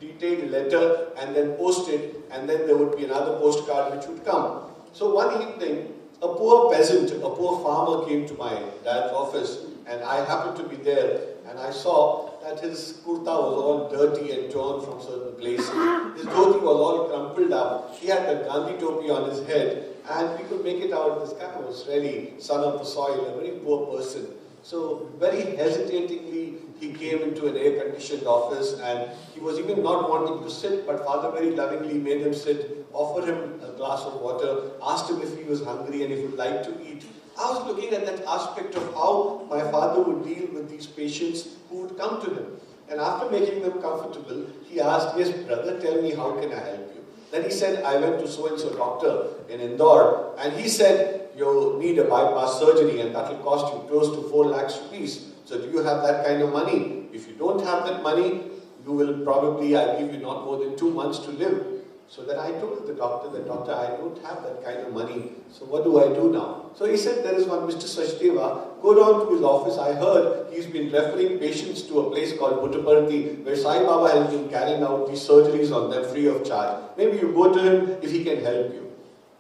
detailed letter and then post it, and then there would be another postcard which would come. So one evening, a poor peasant, a poor farmer came to my dad's office, and I happened to be there, and I saw that his kurta was all dirty and torn from certain places. His dhoti was all crumpled up. He had the Gandhi topi on his head, and we could make it out this guy was really son of the soil, a very poor person. So very hesitatingly, he came into an air-conditioned office, and he was even not wanting to sit, but father very lovingly made him sit, offered him a glass of water, asked him if he was hungry and if he would like to eat. I was looking at that aspect of how my father would deal with these patients who would come to him. And after making them comfortable, he asked, yes, brother, tell me, how can I help you? Then he said, I went to so-and-so doctor in Indore, and he said, you need a bypass surgery, and that will cost you close to 4 lakhs rupees. So do you have that kind of money? If you don't have that money, you will probably, I'll give you not more than 2 months to live. So then I told the doctor, I don't have that kind of money, so what do I do now? So he said, there is one Mr. Sachdeva, go down to his office. I heard he's been referring patients to a place called Puttaparthi, where Sai Baba has been carrying out these surgeries on them free of charge. Maybe you go to him if he can help you.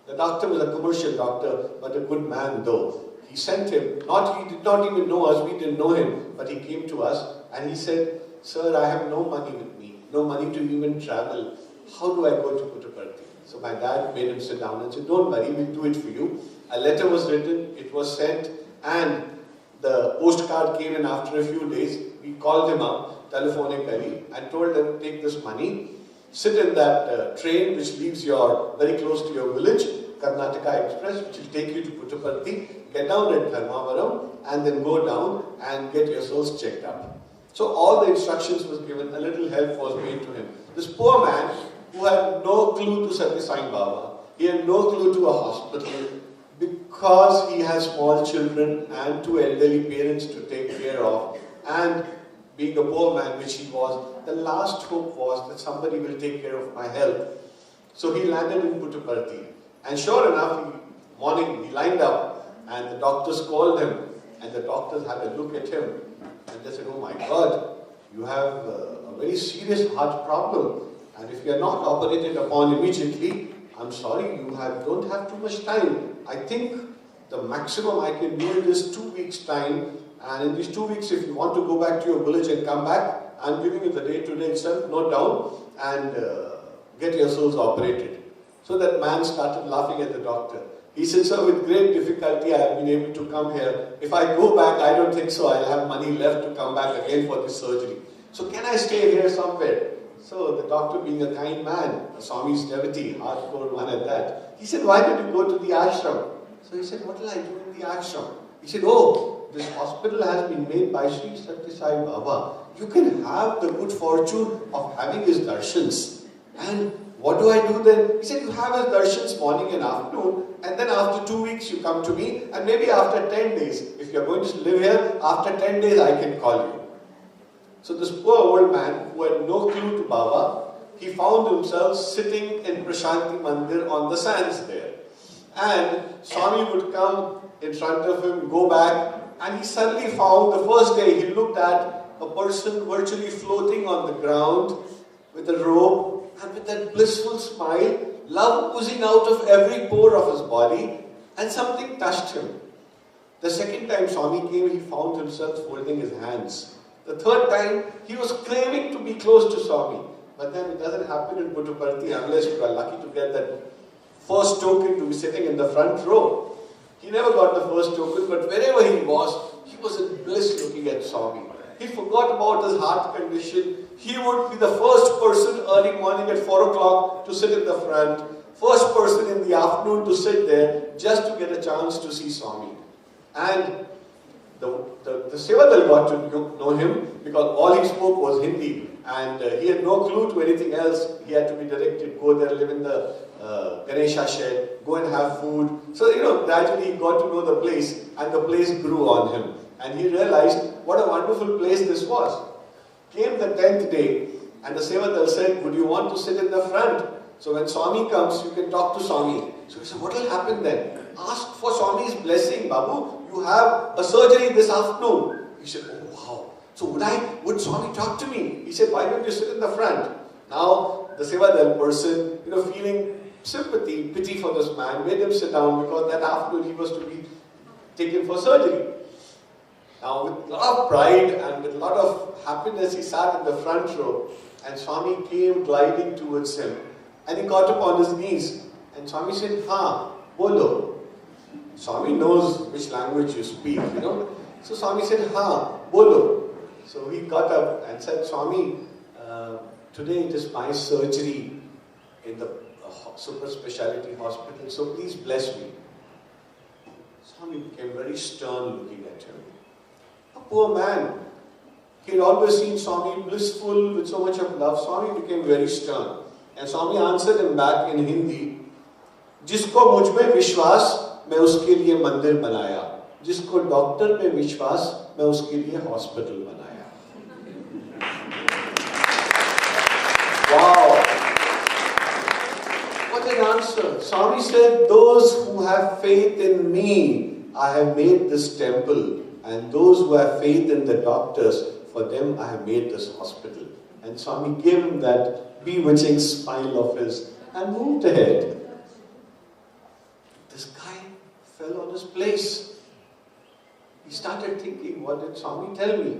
The doctor was a commercial doctor, but a good man though. He sent him, he did not even know us, we didn't know him, but he came to us and he said, sir, I have no money with me, no money to even travel. How do I go to Puttaparthi? So my dad made him sit down and said, don't worry, we'll do it for you. A letter was written, it was sent, and the postcard came in after a few days. We called him up, telephonically, and told him, take this money, sit in that train which leaves very close to your village, Karnataka Express, which will take you to Puttaparthi, get down at Dharmavaram, and then go down and get yourselves checked up. So all the instructions was given, a little help was made to him. This poor man, who had no clue to Satya Sai Baba, he had no clue to a hospital, because he has small children and 2 elderly parents to take care of, and being a poor man, which he was, the last hope was that somebody will take care of my health. So he landed in Puttaparthi, and sure enough, morning he lined up, and the doctors called him, and the doctors had a look at him, and they said, oh my God, you have a very serious heart problem, and if you are not operated upon immediately, I'm sorry, you don't have too much time. I think the maximum I can do it is 2 weeks' time, and in these 2 weeks, if you want to go back to your village and come back, I'm giving you the day today itself, note down, and get yourselves operated. So that man started laughing at the doctor. He said, sir, with great difficulty I have been able to come here. If I go back, I don't think so I'll have money left to come back again for this surgery. So can I stay here somewhere? So the doctor, being a kind man, a Swami's devotee, hardcore one at that, he said, why don't you go to the ashram? So he said, what will I do in the ashram? He said, oh, this hospital has been made by Sri Satya Sai Baba. You can have the good fortune of having his darshans. And what do I do then? He said, you have his darshans morning and afternoon, and then after 2 weeks you come to me, and maybe after 10 days, if you are going to live here, after 10 days I can call you. So this poor old man, who had no clue to Baba, he found himself sitting in Prashanti Mandir on the sands there. And Swami would come in front of him, go back, and he suddenly found, the first day he looked at a person virtually floating on the ground with a robe, and with that blissful smile, love oozing out of every pore of his body, and something touched him. The second time Swami came, he found himself folding his hands. The The third time, he was craving to be close to Swami. But then it doesn't happen in Puttaparthi unless you are lucky to get that first token to be sitting in the front row. He never got the first token, but wherever he was in bliss looking at Swami. He forgot about his heart condition. He would be the first person early morning at 4 o'clock to sit in the front, first person in the afternoon to sit there just to get a chance to see Swami. And the Sevadal got to know him because all he spoke was Hindi and he had no clue to anything else. He had to be directed, go there, live in the Ganesha shed, go and have food. So, gradually he got to know the place and the place grew on him. And he realized what a wonderful place this was. Came the 10th day and the Sevadal said, would you want to sit in the front? So when Swami comes, you can talk to Swami. So he said, what will happen then? Ask for Swami's blessing, Babu. You have a surgery this afternoon. He said, oh wow. So would Swami talk to me? He said, why don't you sit in the front? Now the Sevadal person, feeling sympathy, pity for this man, made him sit down because that afternoon he was to be taken for surgery. Now with a lot of pride and with a lot of happiness, he sat in the front row and Swami came gliding towards him and he got upon his knees and Swami said, "Ha, bolo." Swami knows which language you speak, So Swami said, "Ha, bolo." So he got up and said, "Swami, today it is my surgery in the super speciality hospital, so please bless me." Swami became very stern looking at him. A poor man. He had always seen Swami blissful with so much of love. Swami became very stern. And Swami answered him back in Hindi, "जिसको मुझ में विश्वास मैं उसके लिए मंदिर बनाया, जिसको डॉक्टर में विश्वास मैं उसके लिए हॉस्पिटल बनाया." Wow! What an answer! Swami said, "Those who have faith in me, I have made this temple, and those who have faith in the doctors, for them I have made this hospital." And Swami gave him that bewitching smile of his and moved ahead. This guy fell on his place. He started thinking, what did Swami tell me?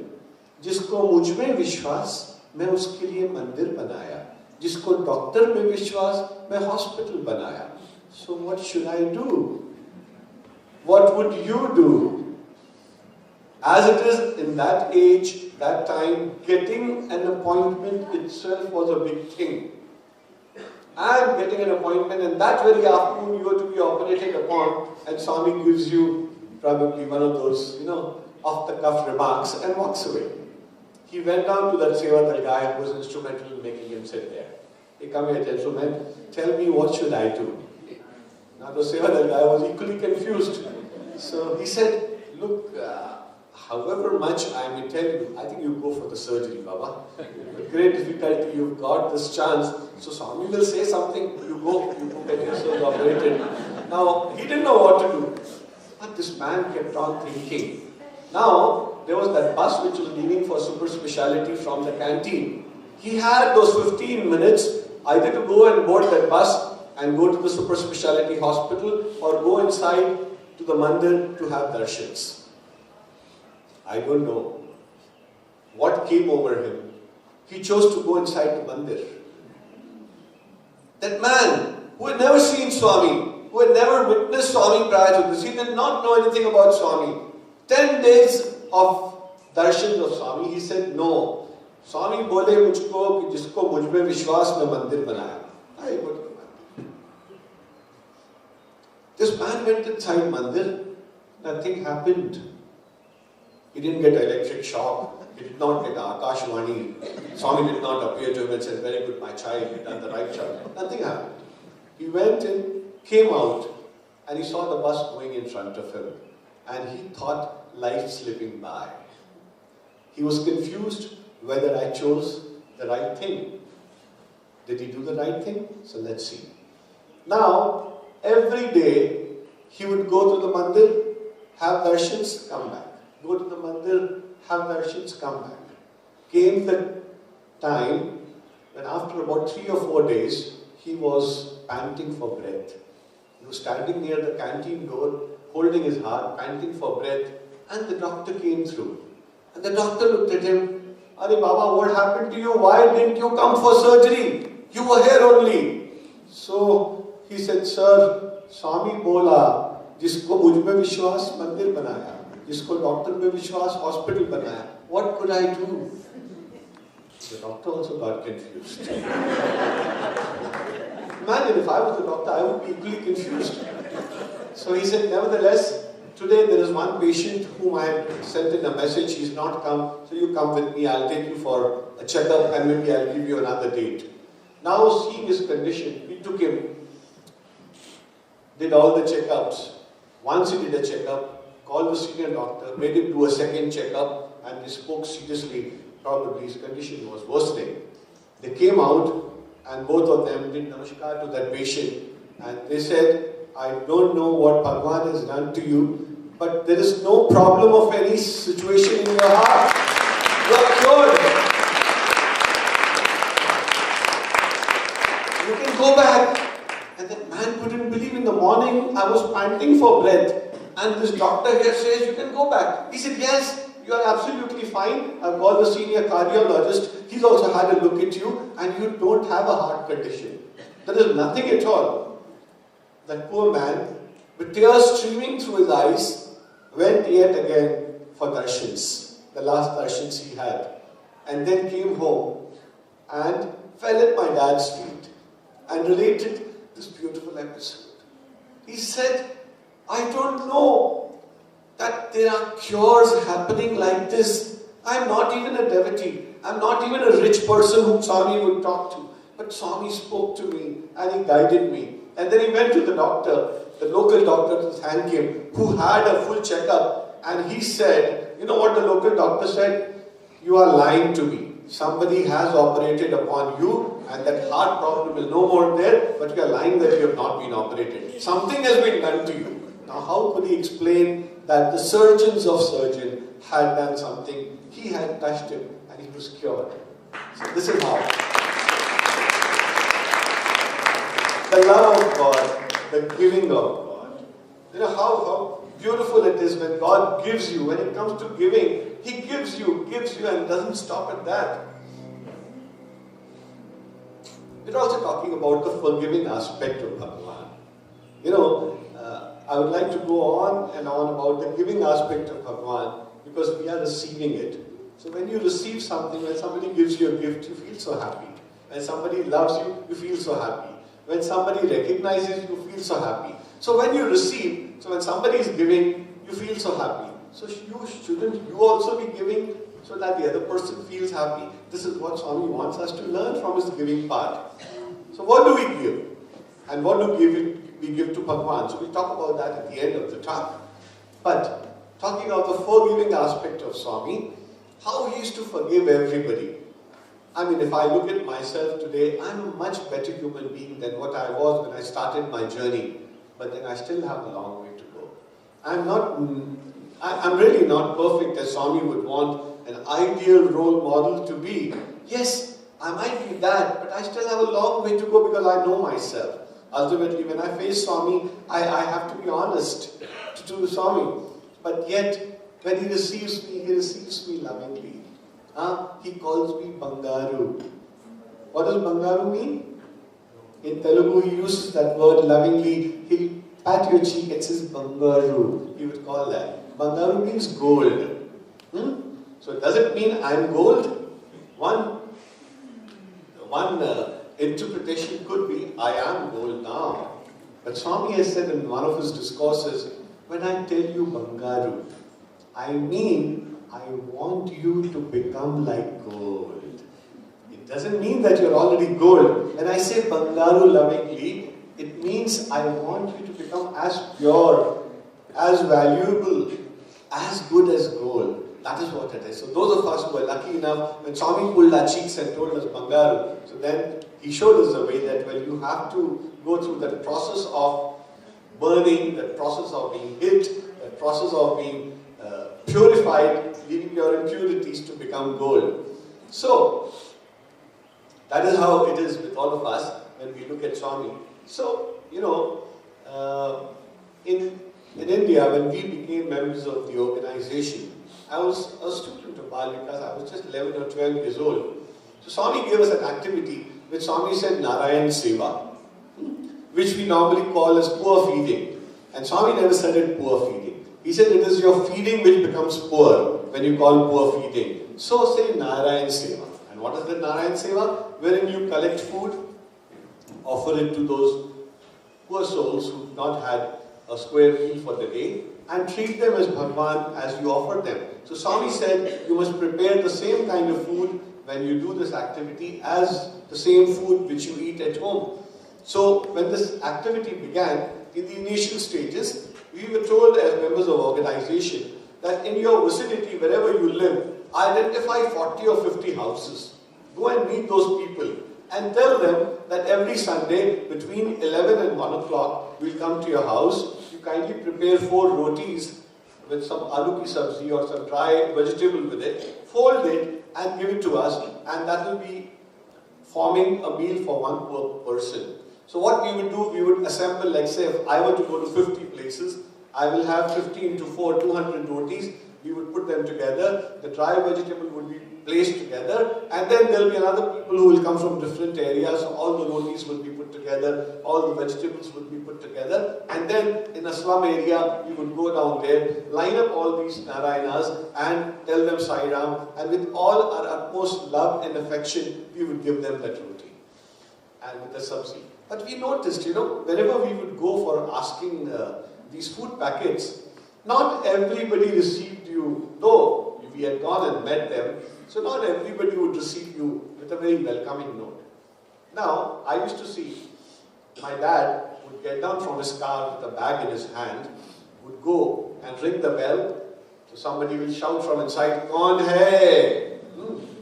जिसको मुझ में विश्वास मैं उसके लिए मंदिर बनाया, जिसको डॉक्टर में विश्वास मैं हॉस्पिटल बनाया. So what should I do? What would you do? As it is in that age, that time, getting an appointment itself was a big thing. And getting an appointment, and that very afternoon you are to be operated upon, and Swami gives you probably one of those, off-the-cuff remarks and walks away. He went down to that Sevadal guy who was instrumental in making him sit there. He come here, gentlemen, tell me what should I do? Now the Sevadal guy was equally confused. So he said, look, however much I may tell you, I think you go for the surgery, Baba. With great difficulty, you've got this chance. So Swami will say something, you go get yourself operated. Now, he didn't know what to do. But this man kept on thinking. Now, there was that bus which was leaving for super speciality from the canteen. He had those 15 minutes either to go and board that bus and go to the super speciality hospital or go inside to the mandir to have darshans. I don't know what came over him. He chose to go inside the mandir. That man who had never seen Swami, who had never witnessed Swami prior to this, he did not know anything about Swami. 10 days of darshan of Swami, he said, no. Swami bole mujhko ki jisko mujh mein vishwas mein mandir banaya. I go to the mandir. This man went inside mandir, nothing happened. He didn't get electric shock. He did not get Akashvani. Swami did not appear to him and said, very good, my child, you've done the right job. Nothing happened. He went in, came out, and he saw the bus going in front of him. And he thought life slipping by. He was confused whether I chose the right thing. Did he do the right thing? So let's see. Now, every day, he would go to the mandir, have darshans, come back. Go to the mandir, have darshans, come back. Came the time when after about 3 or 4 days, he was panting for breath. He was standing near the canteen door, holding his heart, panting for breath, and the doctor came through. And the doctor looked at him Are Baba, what happened to you? Why didn't you come for surgery? You were here only. So he said, Sir, Swami bola, जिसको मुझ में विश्वास मंदिर बनाया, जिसको doctor में विश्वास hospital बनाया. What could I do? The doctor also got confused. Imagine if I was the doctor, I would be equally confused. So he said, nevertheless, today there is one patient whom I had sent in a message, he's not come, so you come with me, I'll take you for a checkup and maybe I'll give you another date. Now seeing his condition, we took him, did all the checkups. Once he did a checkup, called the senior doctor, made him do a second checkup, and they spoke seriously. Probably his condition was worsening. They came out and both of them did namaskar to that patient, and they said, I don't know what Bhagwan has done to you, but there is no problem of any situation in your heart. You are cured. You can go back. And that man couldn't believe. In the morning I was panting for breath, and this doctor here says you can go back. He said, yes, you are absolutely fine. I've called the senior cardiologist. He's also had a look at you, and you don't have a heart condition. There is nothing at all. That poor man, with tears streaming through his eyes, went yet again for darshans, the last darshans he had, and then came home and fell at my dad's feet and related this beautiful episode. He said, I don't know that there are cures happening like this. I'm not even a devotee. I'm not even a rich person whom Swami would talk to. But Swami spoke to me and he guided me. And then he went to the doctor, the local doctor to thank him, who had a full checkup. And he said, you know what the local doctor said? You are lying to me. Somebody has operated upon you and that heart problem is no more there, but you are lying that you have not been operated. Something has been done to you. Now how could he explain that the surgeons of surgeons had done something? He had touched him and he was cured. So this is how. The love of God, the giving of God. You know how beautiful it is when God gives you. When it comes to giving, He gives you and doesn't stop at that. We're also talking about the forgiving aspect of Bhagavan. You know, I would like to go on and on about the giving aspect of Bhagavan because we are receiving it. So when you receive something, when somebody gives you a gift, you feel so happy. When somebody loves you, you feel so happy. When somebody recognizes you, feel so happy. So when you receive, so when somebody is giving, you feel so happy. So shouldn't you also be giving so that the other person feels happy? This is what Swami wants us to learn from his giving part. So what do we give? And what do we give to Bhagwan? So we'll talk about that at the end of the talk. But talking of the forgiving aspect of Swami, how he used to forgive everybody. I mean, if I look at myself today, I'm a much better human being than what I was when I started my journey. But then I still have a long way to go. I'm really not perfect as Swami would want an ideal role model to be. Yes, I might be that, but I still have a long way to go because I know myself. Ultimately, when I face Swami, I have to be honest to Swami. But yet, when he receives me lovingly. He calls me Bangaru. What does Bangaru mean? In Telugu, he uses that word lovingly. He'll pat your cheek and says Bangaru. He would call that. Bangaru means gold. So does it mean I'm gold? One interpretation could be I am gold now. But Swami has said in one of his discourses, when I tell you Bangaru, I mean I want you to become like gold. It doesn't mean that you're already gold. When I say Bangaru lovingly, it means I want you to become as pure, as valuable, as good as gold. That is what it is. So those of us who are lucky enough, when Swami pulled our cheeks and told us Bangaru, so then he showed us the way that you have to go through that process of burning, that process of being hit, that process of being purified, leaving your impurities to become gold. So, that is how it is with all of us when we look at Swami. So, you know, in India, when we became members of the organization, I was a student of Bal Vikas. I was just 11 or 12 years old. So Swami gave us an activity which Swami said Narayan Seva, which we normally call as poor feeding. And Swami never said it poor feeding. He said it is your feeding which becomes poor when you call poor feeding. So say Narayan Seva. And what is the Narayan Seva? Wherein you collect food, offer it to those poor souls who have not had a square meal for the day, and treat them as Bhagwan as you offer them. So Swami said you must prepare the same kind of food when you do this activity as the same food which you eat at home. So when this activity began, in the initial stages, we were told as members of organization that in your vicinity, wherever you live, identify 40 or 50 houses. Go and meet those people and tell them that every Sunday between 11 and 1 o'clock, we'll come to your house. You kindly prepare 4 rotis with some aloo ki sabzi or some dry vegetable with it, fold it and give it to us, and that will be forming a meal for one poor person. So what we would do, we would assemble, like say if I were to go to 50 places, I will have 50 into 4, 200 rotis. We would put them together, the dry vegetable would be placed together, and then there will be another people who will come from different areas, so all the rotis will be put together, all the vegetables will be put together, and then in a slum area, we would go down there, line up all these Narayanas and tell them Sai Ram, and with all our utmost love and affection, we would give them that roti and with the sabzi. But we noticed, whenever we would go for asking these food packets, not everybody received you, though we had gone and met them, so not everybody would receive you with a very welcoming note. Now, I used to see my dad would get down from his car with a bag in his hand, would go and ring the bell, so somebody will shout from inside, "Kaun hai?"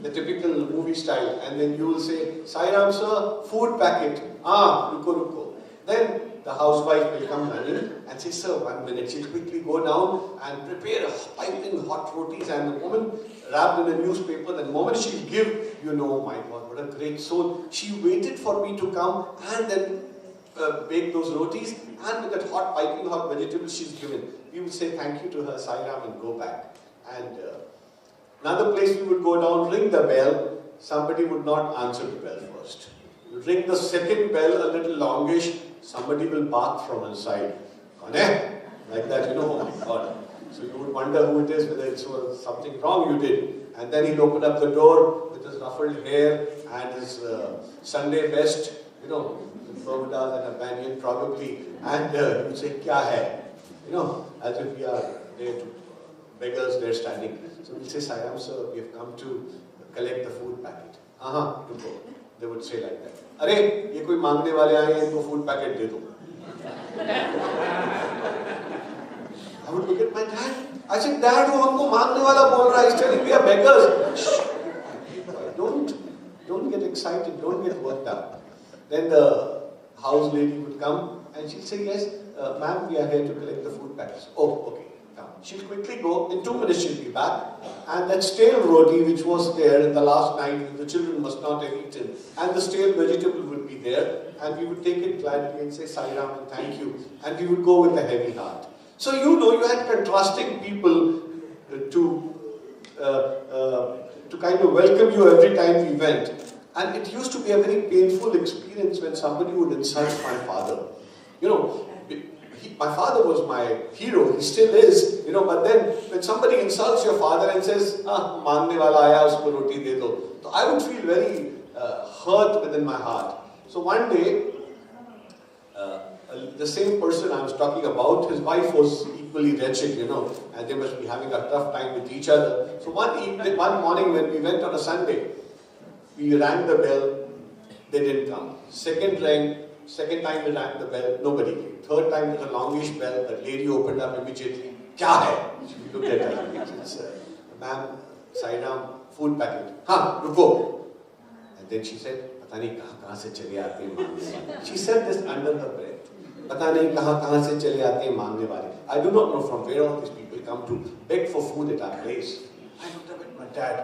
The typical movie style, and then you will say, "Sai Ram sir, food packet." "Ah, ruko ruko." Then the housewife will come running and say, "Sir, 1 minute." She'll quickly go down and prepare a piping hot rotis, and the woman wrapped in a newspaper, the moment she'll give, my God, what a great soul. She waited for me to come and then bake those rotis, and with that hot piping hot vegetables she's given. We would say thank you to her, Sai Ram, and go back. And another place we would go down, ring the bell, somebody would not answer the bell first. You ring the second bell a little longish, somebody will bark from inside. "Kaun hai?" Like that, oh my God. So you would wonder who it is, whether it was something wrong you did. And then he'll open up the door with his ruffled hair and his Sunday vest, with Bermudas and a banyan probably. And he would say, "Kya hai?" As if we are there to beggars there standing. So we'll say, "Sai Ram sir, we have come to collect the food packet." Ruko. They would say like that. "Arey, ye koi मांगने वाले आए हैं, इनको food packet दे दो." I would look at my dad. I said, "Dad, वो हमको मांगने वाला बोल रहा है. He's telling we are beggars." Shh. Don't get excited. Don't get worked up. Then the house lady would come and she'll say, "Yes, ma'am, we are here to collect the food packets." "Oh, okay. She'll quickly go, in 2 minutes she'll be back, and that stale roti which was there in the last night, the children must not have eaten, and the stale vegetable would be there, and we would take it gladly and say, "Sai Ram, and thank you," and we would go with a heavy heart. So you had contrasting people to kind of welcome you every time we went, and it used to be a very painful experience when somebody would insult my father. My father was my hero, he still is, but then when somebody insults your father and says, "Maangne wala aaya, usko roti de do," so I would feel very hurt within my heart. So one day, the same person I was talking about, his wife was equally wretched, and they must be having a tough time with each other. So one morning when we went on a Sunday, we rang the bell, they didn't come. Second time we rang the bell, nobody came. Third time with a longish bell, the lady opened up immediately. "Kya hai?" We looked at her. It's "Ma'am, Sai Ram, food packet." "Ruko." And then she said, "Pata nahi kahan se chale aate hain maangne wale." She said this under her breath. "Pata nahi kahan se chale aate hain maangne wale." I do not know from where all these people come to beg for food at our place. I looked up at my dad.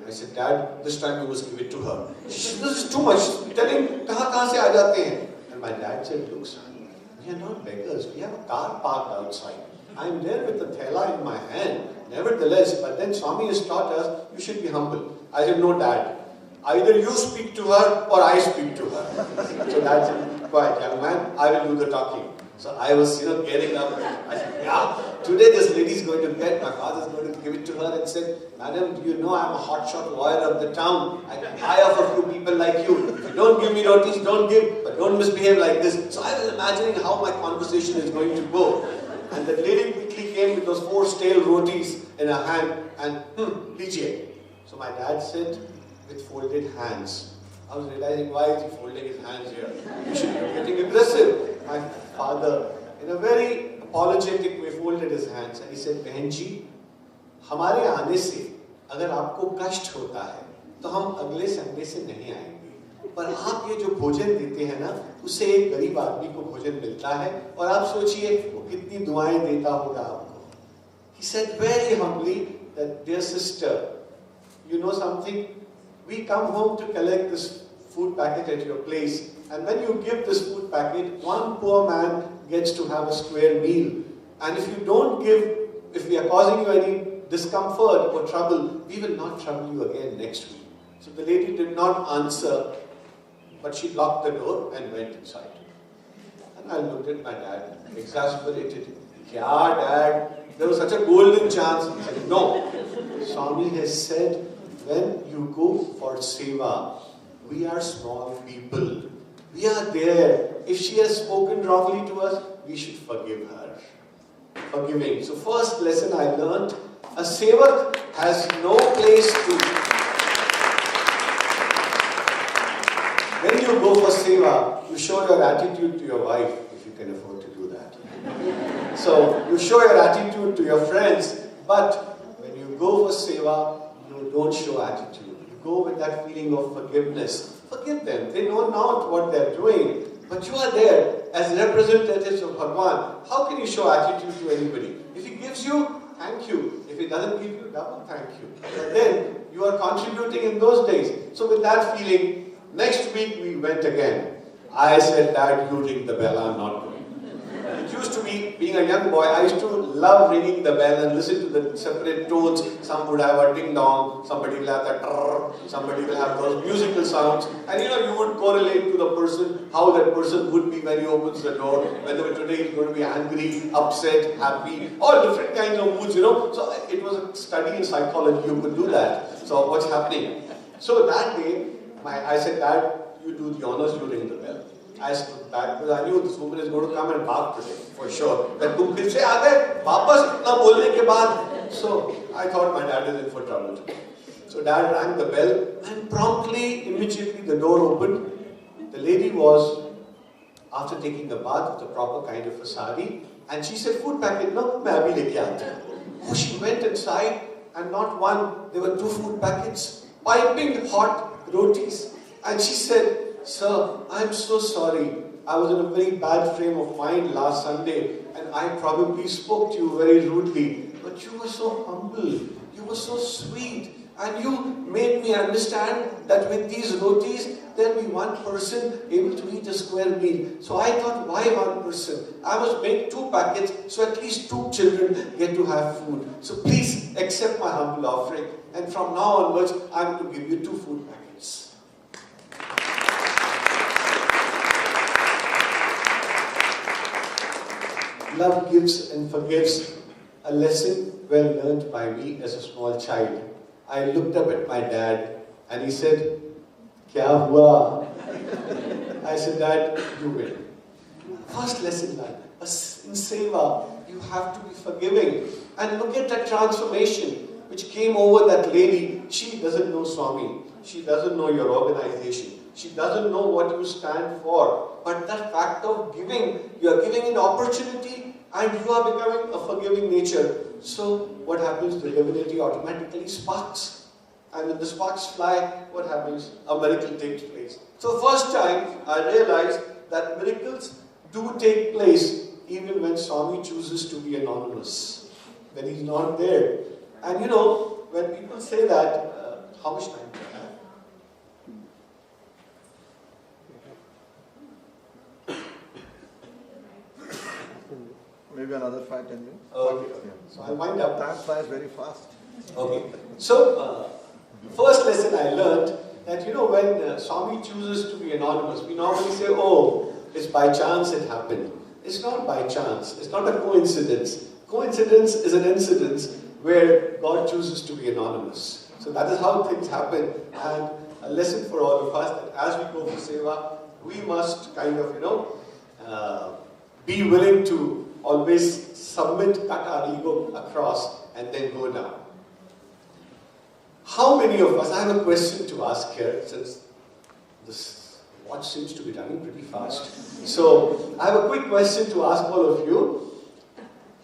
I said, "Dad, this time you must give it to her." She said, "This is too much. Tell him, kahan se aa jate hain?" And my dad said, "Look, son, we are not beggars. We have a car parked outside. I am there with the thela in my hand. nevertheless, but then Swami has taught us, you should be humble. I said, no, Dad. Either you speak to her or I speak to her. So Dad said, quiet, young man, I will do the talking. So I was, getting up. I said, yeah, today this lady is going to get, my father is going to give it to her and said, Madam, you know I'm a hotshot lawyer of the town. I can hire a few people like you. If you don't give me rotis, don't give, but don't misbehave like this. So I was imagining how my conversation is going to go. And the lady quickly came with those 4 stale rotis in her hand and, lijiye. So my dad said, with folded hands. I was realizing, why is he folding his hands here? He should be getting aggressive. My father, in a very apologetic way, folded his hands and he said, Behan ji, हमारे आने से अगर आपको कष्ट होता है, तो हम अगले संडे से नहीं आएंगे। पर आप ये जो भोजन देते हैं ना, उससे एक गरीब आदमी को भोजन मिलता है और आप सोचिए वो कितनी दुआएं देता होगा आपको। He said very humbly that, dear sister, you know something? We come home to collect this food packet at your place, and when you give this food packet, one poor man gets to have a square meal. And if you don't give, if we are causing you any discomfort or trouble, we will not trouble you again next week. So the lady did not answer, but she locked the door and went inside. And I looked at my dad, exasperated. Kya, Dad? There was such a golden chance. He said, no. Swami has said, when you go for seva, we are small people. We are there. If she has spoken wrongly to us, we should forgive her. Forgiving. So first lesson I learned, a sevak has no place to. When you go for seva, you show your attitude to your wife, if you can afford to do that. So you show your attitude to your friends, but when you go for seva, you don't show attitude. You go with that feeling of forgiveness. Forgive them. They know not what they're doing. But you are there as representatives of Bhagwan. How can you show attitude to anybody? If he gives you, thank you. If he doesn't give you, double thank you. But then you are contributing in those days. So with that feeling, next week we went again. I said, Dad, you ring the bell, I'm not going. It used to be, being a young boy, I used to love ringing the bell and listen to the separate tones. Some would have a ding-dong, somebody will have that trrr, somebody will have those musical sounds. And you would correlate to the person, how that person would be when he opens the door. Whether today he's going to be angry, upset, happy, all different kinds of moods, So it was a study in psychology, you could do that. So what's happening? So that day, I said, Dad, you do the honors, you ring the bell. I stood back because I knew this woman is going to come and bark today, for sure. That tum phir se aa gaye, वापस इतना बोलने के बाद. So I thought my dad is in for trouble today. So Dad rang the bell and promptly, immediately the door opened. The lady was, after taking a bath with a proper kind of a sari, and she said, food packet, no, main abhi leke aati hu. Oh, she went inside and not one, there were 2 food packets, piping hot rotis. And she said, Sir, I'm so sorry. I was in a very bad frame of mind last Sunday and I probably spoke to you very rudely. But you were so humble, you were so sweet, and you made me understand that with these rotis, there'll be one person able to eat a square meal. So I thought, why one person? I must make 2 packets so at least 2 children get to have food. So please accept my humble offering. And from now onwards, I'm to give you 2 food packets. Love gives and forgives, a lesson well learned by me as a small child. I looked up at my dad and he said, Kya hua? I said, Dad, you win. First lesson learned. In seva, you have to be forgiving. And look at that transformation which came over that lady. She doesn't know Swami. She doesn't know your organization. She doesn't know what you stand for. But the fact of giving, you are giving an opportunity and you are becoming a forgiving nature. So what happens? The divinity automatically sparks. And when the sparks fly, what happens? A miracle takes place. So first time I realized that miracles do take place even when Swami chooses to be anonymous. When he's not there. And when people say that, how much time do I have? maybe another 5-10 minutes. Okay. Yeah. So I'll wind up. Time flies very fast. Okay. So, first lesson I learned that, when Swami chooses to be anonymous, we normally say, oh, it's by chance it happened. It's not by chance. It's not a coincidence. Coincidence is an incidence where God chooses to be anonymous. So that is how things happen. And a lesson for all of us that as we go for seva, we must kind of, be willing to always submit, cut our ego across, and then go down. How many of us, I have a question to ask here, since this watch seems to be running pretty fast. So, I have a quick question to ask all of you.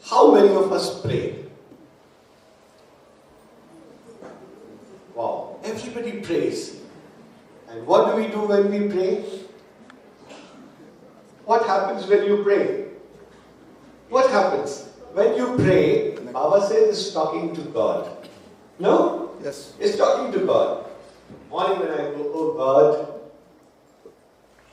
How many of us pray? Wow, everybody prays. And what do we do when we pray? What happens when you pray? What happens? When you pray, Baba says it's talking to God. No? Yes. It's talking to God. Morning when I go, oh God,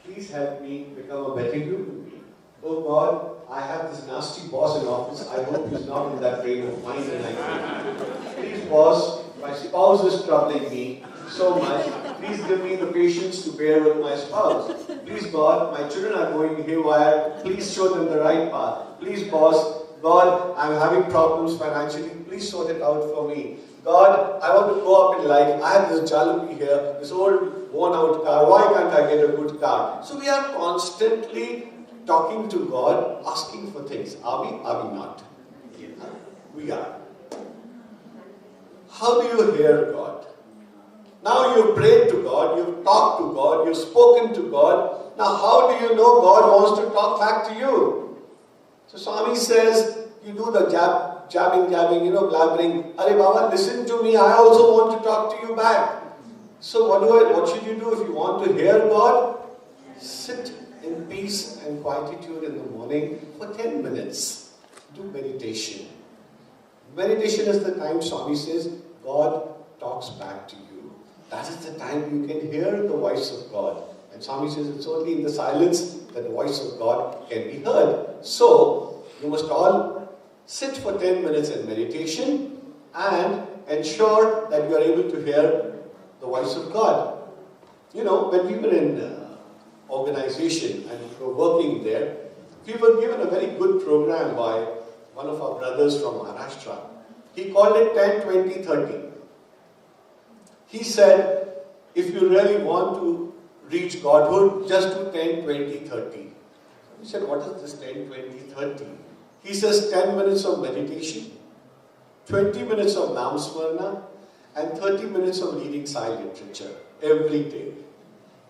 please help me become a better human being. Oh God, I have this nasty boss in office. I hope he's not in that frame of mind and I can. Please boss, my spouse is troubling me so much. Please give me the patience to bear with my spouse. Please God, my children are going haywire. Please show them the right path. Please boss, God, I'm having problems financially. Please sort it out for me. God, I want to go up in life. I have this jalopy here, this old worn out car. Why can't I get a good car? So we are constantly talking to God, asking for things. Are we? Are we not? Yeah, we are. How do you hear God? Now you've prayed to God, you've talked to God, you've spoken to God. Now how do you know God wants to talk back to you? So Swami says, you do the jabbing, blabbering. Arey Baba, listen to me, I also want to talk to you back. So what should you do if you want to hear God? Sit in peace and quietude in the morning for 10 minutes. Do meditation. Meditation is the time Swami says God talks back to you. That is the time you can hear the voice of God. And Swami says it's only in the silence that the voice of God can be heard. So, you must all sit for 10 minutes in meditation and ensure that you are able to hear the voice of God. When we were in organization and we were working there, we were given a very good program by one of our brothers from Maharashtra. He called it 10, 20, 30. He said, if you really want to reach Godhood, just do 10, 20, 30. We said, what is this 10, 20, 30? He says 10 minutes of meditation, 20 minutes of Nam Smarna, and 30 minutes of reading Sai literature every day.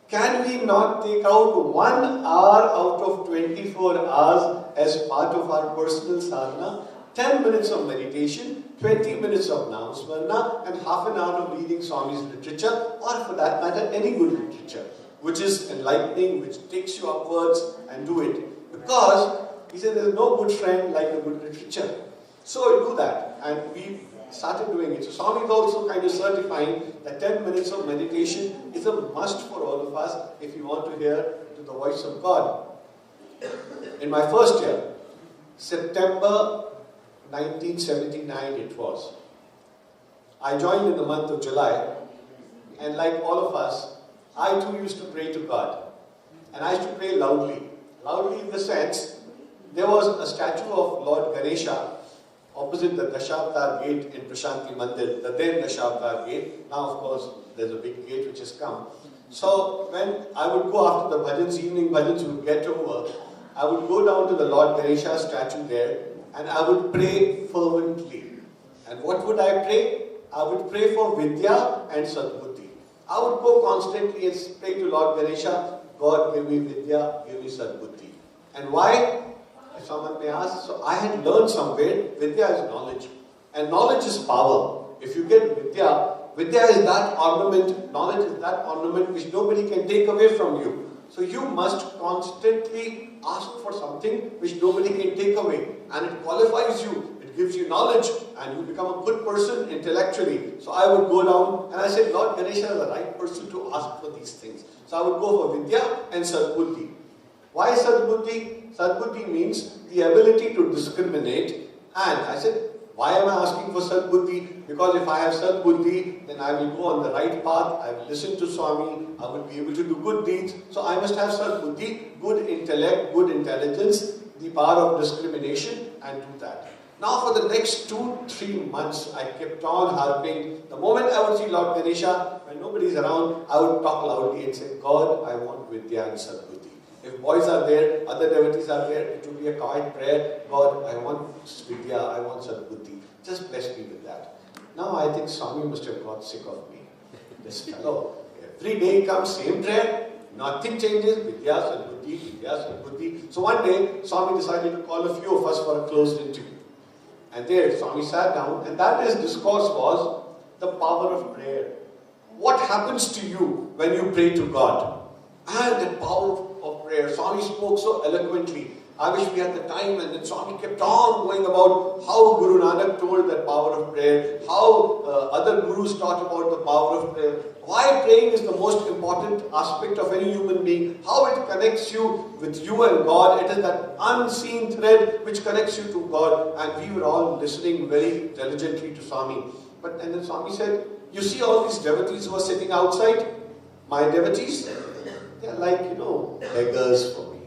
Can we not take out 1 hour out of 24 hours as part of our personal sadhana? 10 minutes of meditation, 20 minutes of Nam Smarna, and half an hour of reading Swami's literature, or for that matter, any good literature, which is enlightening, which takes you upwards, and do it. Because, he said, there is no good friend like a good literature. So we do that, and we started doing it. So Swami is also kind of certifying that 10 minutes of meditation is a must for all of us if you want to hear the voice of God. In my first year, September 1979 it was. I joined in the month of July, and like all of us, I too used to pray to God. And I used to pray loudly. Loudly in the sense, there was a statue of Lord Ganesha opposite the Dashavtar gate in Prashanti Mandir, the then Dashavtar gate. Now, of course, there's a big gate which has come. So, when I would go after the bhajans, evening bhajans would get over, I would go down to the Lord Ganesha statue there and I would pray fervently. And what would I pray? I would pray for Vidya and Sadbuddhi. I would go constantly and pray to Lord Ganesha, God give me Vidya, give me Sadbuddhi. And why? If someone may ask, so I had learned somewhere, Vidya is knowledge. And knowledge is power. If you get Vidya, Vidya is that ornament, knowledge is that ornament which nobody can take away from you. So you must constantly ask for something which nobody can take away. And it qualifies you, it gives you knowledge, and you become a good person intellectually. So I would go down and I said, Lord Ganesha is the right person to ask for these things. So I would go for Vidya and Sadbuddhi. Why Sadbuddhi? Sadbuddhi means the ability to discriminate. And I said, why am I asking for Sadbuddhi? Because if I have Sadbuddhi, then I will go on the right path, I will listen to Swami, I will be able to do good deeds. So I must have Sadbuddhi, good intellect, good intelligence, the power of discrimination, and do that. Now for the next 2-3 months, I kept on harping. The moment I would see Lord Ganesha, when nobody is around, I would talk loudly and say, God, I want Vidya and Sadbuddhi. If boys are there, other devotees are there, it will be a quiet prayer. God, I want Vidya, I want Sadbuddhi. Just bless me with that. Now I think Swami must have got sick of me. This fellow, every day comes, same prayer, nothing changes, Vidya, Sadbuddhi, Vidya, Sadbuddhi. So one day, Swami decided to call a few of us for a closed interview. And there, Swami sat down, and that his discourse was the power of prayer. What happens to you when you pray to God? And the power of prayer. Swami spoke so eloquently. I wish we had the time, and then Swami kept on going about how Guru Nanak told that power of prayer, how other gurus taught about the power of prayer, why praying is the most important aspect of any human being, how it connects you with you and God. It is that unseen thread which connects you to God, and we were all listening very diligently to Swami. And then Swami said, you see all these devotees who are sitting outside? My devotees? They are like, beggars for me.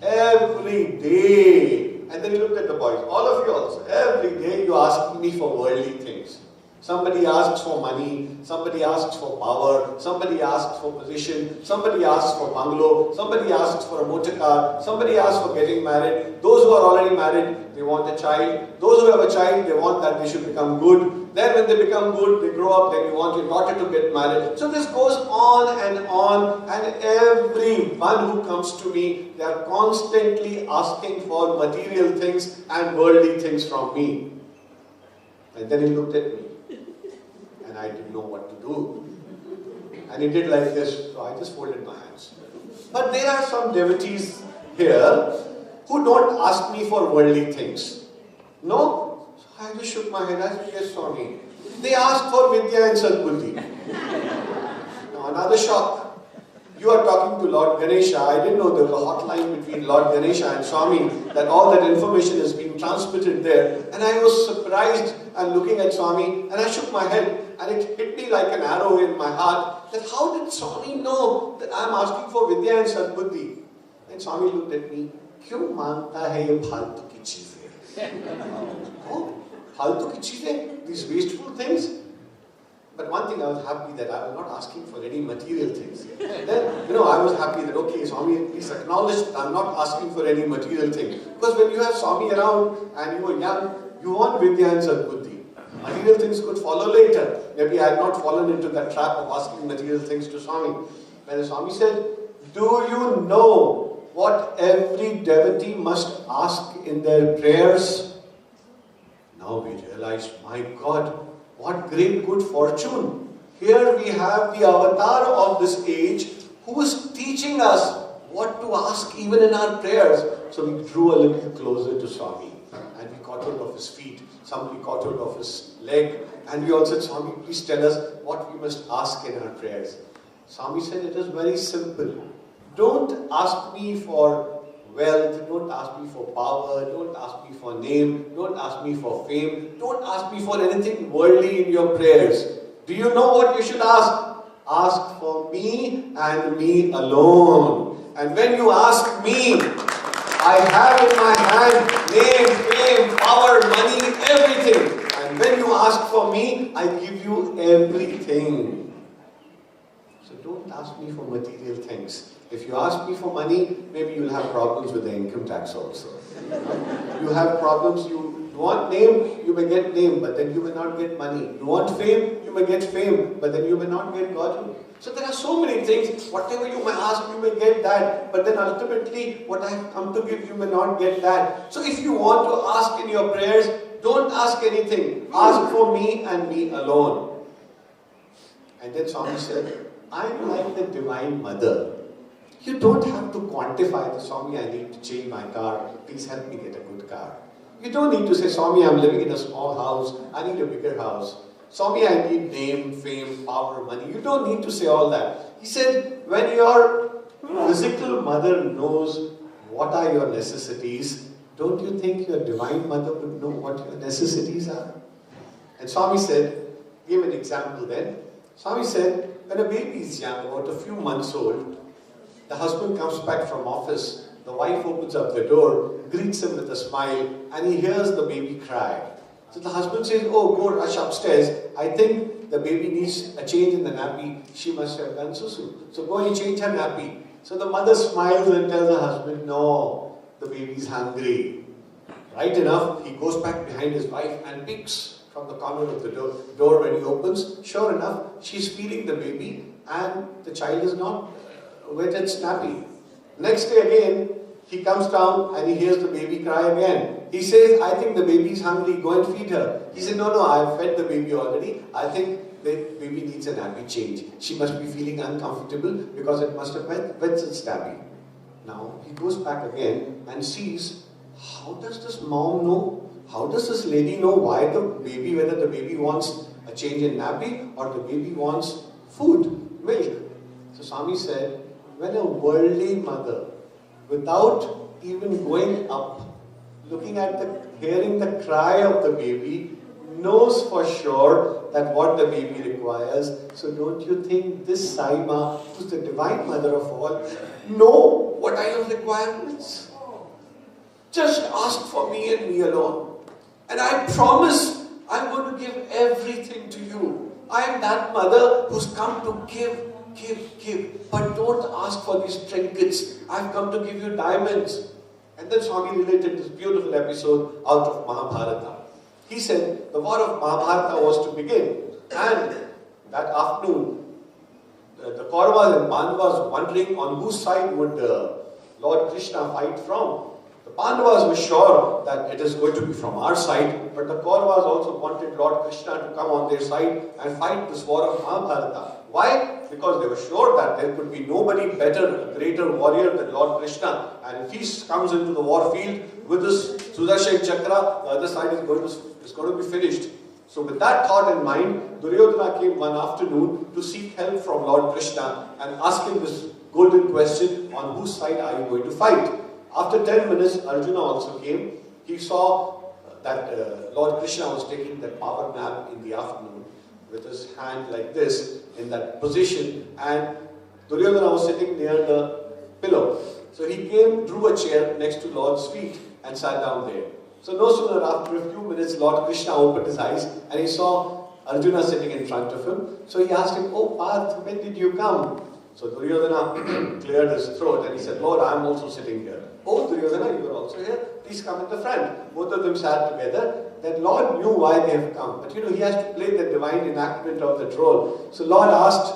Every day. And then he looked at the boys. All of you also. Every day you are asking me for worldly things. Somebody asks for money. Somebody asks for power. Somebody asks for position. Somebody asks for bungalow. Somebody asks for a motor car. Somebody asks for getting married. Those who are already married, they want a child. Those who have a child, they want that they should become good. Then when they become good, they grow up, then you want your daughter to get married. So this goes on, and everyone who comes to me, they are constantly asking for material things and worldly things from me. And then he looked at me, and I didn't know what to do. And he did like this, so I just folded my hands. But there are some devotees here who don't ask me for worldly things. No? I just shook my head. I said, yes, Swami. They asked for Vidya and Sadbuddhi. Now another shock. You are talking to Lord Ganesha. I didn't know there was a hotline between Lord Ganesha and Swami, that all that information is being transmitted there. And I was surprised and looking at Swami, and I shook my head, and it hit me like an arrow in my heart, that how did Swami know that I am asking for Vidya and Sadbuddhi? And Swami looked at me, "Kyun mangta hai ye phaltu ki cheezein?" Oh, phaltu ki cheezein? These wasteful things? But one thing I was happy that I was not asking for any material things. Then, I was happy that, okay, Swami, please acknowledge that I'm not asking for any material thing. Because when you have Swami around and you were young, you want Vidya and Sadbuddhi. Material things could follow later. Maybe I had not fallen into that trap of asking material things to Swami. When the Swami said, do you know what every devotee must ask in their prayers? Now we realize, my God, what great good fortune. Here we have the avatar of this age who is teaching us what to ask even in our prayers. So we drew a little closer to Swami and we caught hold of his feet. Somebody caught hold of his leg, and we all said, Swami, please tell us what we must ask in our prayers. Swami said, it is very simple. Don't ask me for wealth, don't ask me for power, don't ask me for name, don't ask me for fame, don't ask me for anything worldly in your prayers. Do you know what you should ask? Ask for me and me alone. And when you ask me, I have in my hand name, fame, power, money, everything. And when you ask for me, I give you everything. So don't ask me for material things. If you ask me for money, maybe you'll have problems with the income tax also. You have problems, you want name, you may get name, but then you may not get money. You want fame, you may get fame, but then you may not get godly. So there are so many things, whatever you may ask, you may get that, but then ultimately, what I have come to give, you may not get that. So if you want to ask in your prayers, don't ask anything. Ask for me and me alone. And then Swami said, I'm like the Divine Mother. You don't have to quantify the Swami, I need to change my car, please help me get a good car. You don't need to say, Swami, I'm living in a small house, I need a bigger house. Swami, I need name, fame, power, money. You don't need to say all that. He said, when your physical mother knows what are your necessities, don't you think your divine mother would know what your necessities are? And Swami said, gave an example then. Swami said, when a baby is young, about a few months old, the husband comes back from office, the wife opens up the door, greets him with a smile, and he hears the baby cry. So the husband says, oh, go rush upstairs. I think the baby needs a change in the nappy. She must have done susu. So go and change her nappy. So the mother smiles and tells her husband, no, the baby's hungry. Right enough, he goes back behind his wife and peeks from the corner of the door when he opens. Sure enough, she's feeding the baby and the child is not wet and snappy. Next day again, he comes down and he hears the baby cry again. He says, I think the baby's hungry, go and feed her. He said, no, I've fed the baby already. I think the baby needs a nappy change. She must be feeling uncomfortable because it must have wet its nappy. Now, he goes back again and sees, how does this mom know? How does this lady know why the baby, whether the baby wants a change in nappy or the baby wants food, milk? So Swami said, when a worldly mother, without even going up, looking at hearing the cry of the baby, knows for sure that what the baby requires. So don't you think this Sai Ma, who's the divine mother of all, know what are your requirements? Just ask for me and me alone. And I promise I'm going to give everything to you. I am that mother who's come to give. But don't ask for these trinkets. I've come to give you diamonds. And then Swami related this beautiful episode out of Mahabharata. He said the war of Mahabharata was to begin. And that afternoon, the Kauravas and Pandavas wondering on whose side would Lord Krishna fight from. The Pandavas were sure that it is going to be from our side, but the Kauravas also wanted Lord Krishna to come on their side and fight this war of Mahabharata. Why? Because they were sure that there could be nobody better, a greater warrior than Lord Krishna. And if he comes into the war field with his Sudarshan Chakra, the other side is going to be finished. So with that thought in mind, Duryodhana came one afternoon to seek help from Lord Krishna and ask him this golden question, on whose side are you going to fight? After 10 minutes, Arjuna also came. He saw that Lord Krishna was taking that power nap in the afternoon with his hand like this in that position, and Duryodhana was sitting near the pillow. So he came, drew a chair next to Lord's feet and sat down there. So no sooner after a few minutes, Lord Krishna opened his eyes and he saw Arjuna sitting in front of him. So he asked him, oh Parth, when did you come? So Duryodhana cleared his throat and he said, Lord, I am also sitting here. Oh Duryodhana, you are also here? Please come in the front. Both of them sat together. Then Lord knew why they have come. But he has to play the divine enactment of that role. So Lord asked,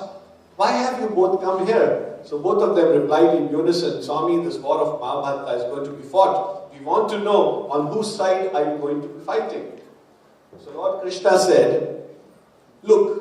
why have you both come here? So both of them replied in unison, Swami, this war of Mahabharata is going to be fought. We want to know on whose side are you going to be fighting. So Lord Krishna said, look,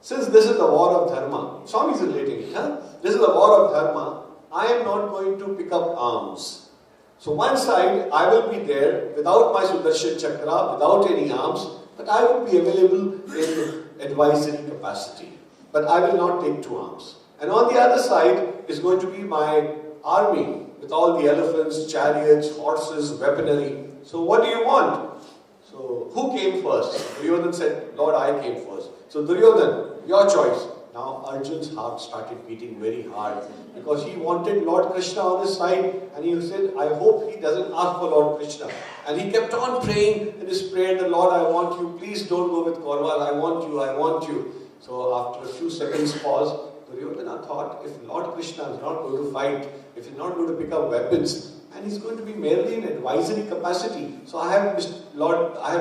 since this is the war of Dharma, Swami is relating it, this is the war of Dharma, I am not going to pick up arms. So one side, I will be there without my Sudarshan Chakra, without any arms, but I will be available in advisory capacity. But I will not take two arms. And on the other side is going to be my army with all the elephants, chariots, horses, weaponry. So what do you want? So who came first? Duryodhana said, Lord, I came first. So Duryodhana, your choice. Now Arjun's heart started beating very hard because he wanted Lord Krishna on his side, and he said, I hope he doesn't ask for Lord Krishna. And he kept on praying in his prayer, the Lord, I want you, please don't go with Kauravas, I want you, I want you. So after a few seconds pause, Duryodhana thought, if Lord Krishna is not going to fight, if he's not going to pick up weapons, and he's going to be merely in advisory capacity. So I have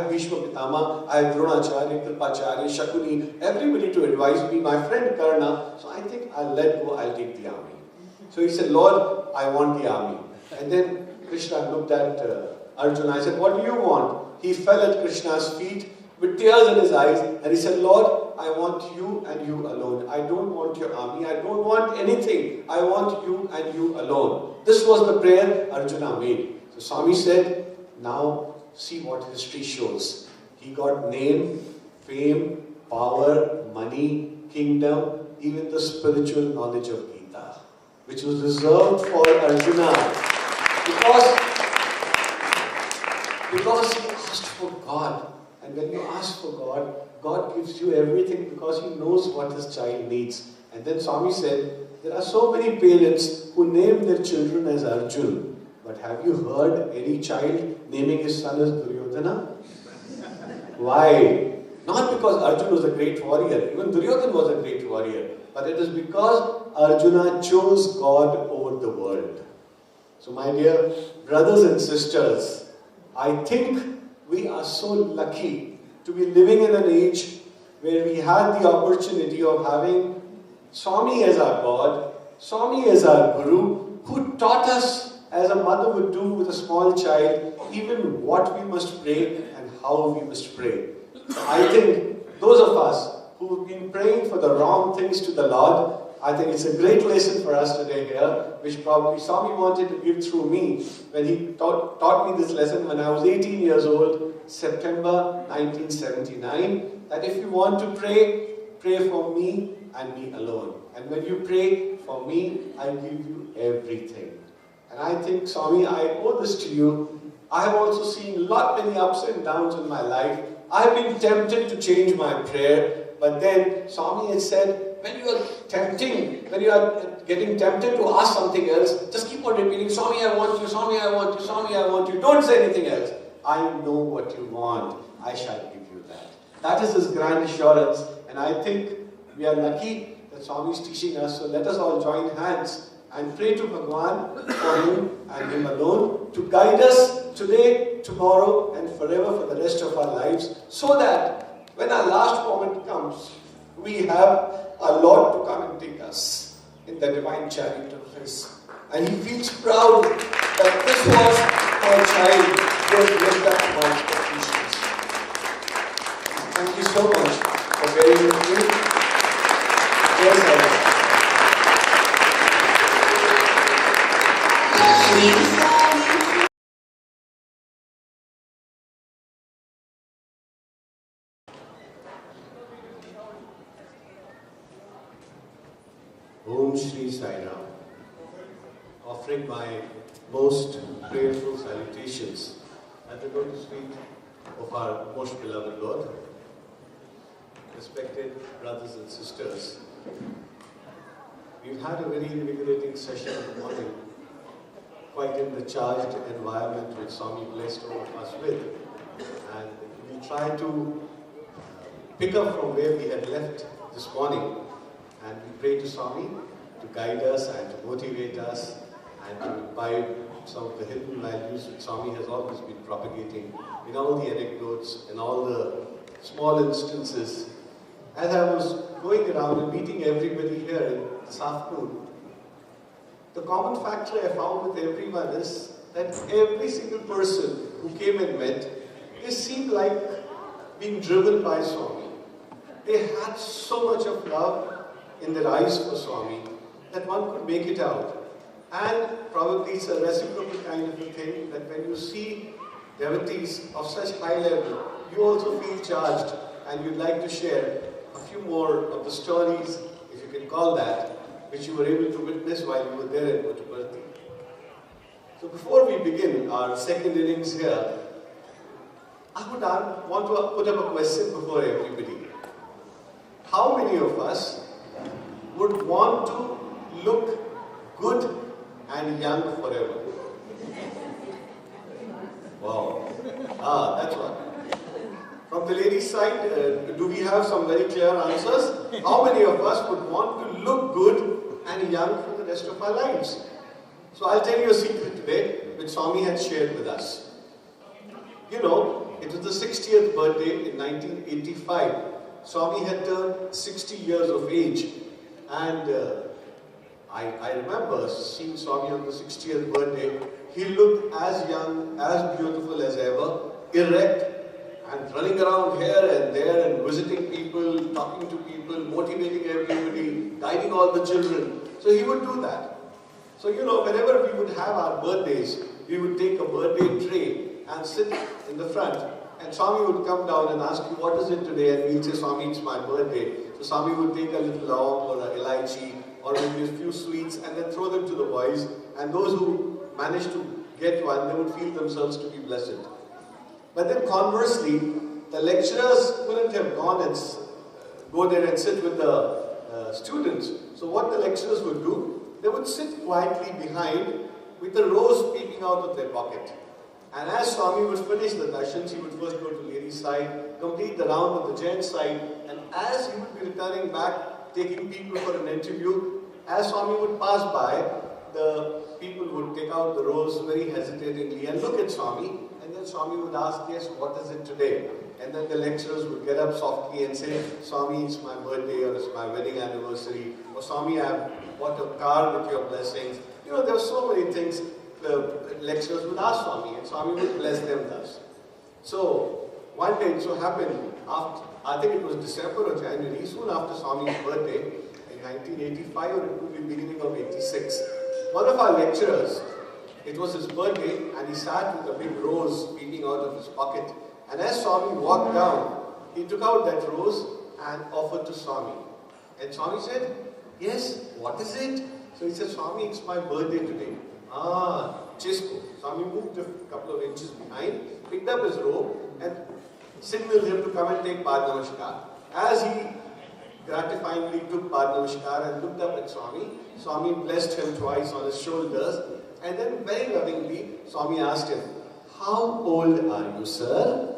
Bhishma Pitama, I have Dronacharya, Kripacharya, Shakuni, everybody to advise me, my friend Karna. So I think I'll let go, I'll take the army. So he said, Lord, I want the army. And then Krishna looked at Arjuna. I said, what do you want? He fell at Krishna's feet with tears in his eyes, and he said, Lord, I want you and you alone. I don't want your army. I don't want anything. I want you and you alone. This was the prayer Arjuna made. So Swami said, now see what history shows. He got name, fame, power, money, kingdom, even the spiritual knowledge of Gita. which was reserved for Arjuna, because he asked for God. And when you ask for God, God gives you everything because He knows what His child needs. And then Swami said, there are so many parents who name their children as Arjun. But have you heard any child naming his son as Duryodhana? Why? Not because Arjun was a great warrior, even Duryodhana was a great warrior, but it is because Arjuna chose God over the world. So my dear brothers and sisters, I think we are so lucky to be living in an age where we had the opportunity of having Swami as our God, Swami as our Guru, who taught us as a mother would do with a small child, even what we must pray and how we must pray. I think those of us who've been praying for the wrong things to the Lord, I think it's a great lesson for us today here, which probably Swami wanted to give through me when he taught me this lesson when I was 18 years old, September 1979, that if you want to pray, pray for me and me alone. And when you pray for me, I give you everything. And I think, Swami, I owe this to you. I have also seen many ups and downs in my life. I have been tempted to change my prayer, but then Swami has said, when you are getting tempted to ask something else, just keep on repeating, Swami, I want you, Swami, I want you, Swami, I want you. Don't say anything else. I know what you want. I shall give you that. That is His grand assurance, and I think we are lucky that Swami is teaching us. So let us all join hands and pray to Bhagwan for Him and Him alone to guide us today, tomorrow, and forever for the rest of our lives, so that when our last moment comes, we have our Lord to come and take us in the divine chariot of His. And He feels proud that this was our child who has lived up to my expectations. Thank you so much for bearing with me. Jai Sai. Om Shri Sai Ram. Offering my most prayerful salutations at the lotus feet of our most beloved Lord. Respected brothers and sisters, we've had a very invigorating session this morning, quite in the charged environment which Swami blessed all of us with. And we'll try to pick up from where we had left this morning, and we pray to Swami to guide us and to motivate us and to imbibe some of the hidden values which Swami has always been propagating in all the anecdotes and all the small instances. As I was going around and meeting everybody here this afternoon, the common factor I found with everyone is that every single person who came and met, they seemed like being driven by Swami. They had so much of love in their eyes for Swami that one could make it out. And probably it's a reciprocal kind of a thing that when you see devotees of such high level, you also feel charged and you'd like to share a few more of the stories, if you can call that, which you were able to witness while you were there at Puttaparthi. So before we begin our second innings here, I would want to put up a question before everybody. How many of us would want to look good and young forever? Wow. That's one. From the ladies' side, do we have some very clear answers? How many of us would want to look good and young for the rest of our lives? So I'll tell you a secret today, which Swami had shared with us. You know, it was the 60th birthday in 1985. Swami had turned 60 years of age. And I remember seeing Swami on the 60th birthday. He looked as young, as beautiful as ever, erect, and running around here and there and visiting people, talking to people, motivating everybody, guiding all the children. So he would do that. So, you know, whenever we would have our birthdays, we would take a birthday tray and sit in the front. And Swami would come down and ask you, what is it today? And we'll say, Swami, it's my birthday. So Swami would take a little log or a elaichi or maybe a few sweets and then throw them to the boys, and those who managed to get one, they would feel themselves to be blessed. But then conversely, the lecturers couldn't have gone and go there and sit with the students. So what the lecturers would do, they would sit quietly behind with the rose peeping out of their pocket. And as Swami would finish the darshans, he would first go to ladies' side, complete the round of the gents' side, and as he would be returning back, taking people for an interview, as Swami would pass by, the people would take out the rose very hesitatingly and look at Swami, and then Swami would ask, yes, what is it today? And then the lecturers would get up softly and say, Swami, it's my birthday, or it's my wedding anniversary, or Swami, I have bought a car with your blessings. You know, there were so many things the lecturers would ask Swami, and Swami would bless them thus. So, one day it so happened, after, I think it was December or January, soon after Swami's birthday, in 1985 or it could be beginning of 86, one of our lecturers, it was his birthday, and he sat with a big rose peeping out of his pocket. And as Swami walked down, he took out that rose and offered to Swami. And Swami said, yes, what is it? So he said, Swami, it's my birthday today. Ah, Chisko. Swami moved a couple of inches behind, picked up his robe and signaled him to come and take Pad Namaskar. As he gratifyingly took Pad Namaskar and looked up at Swami, Swami blessed him twice on his shoulders, and then very lovingly, Swami asked him, how old are you, sir?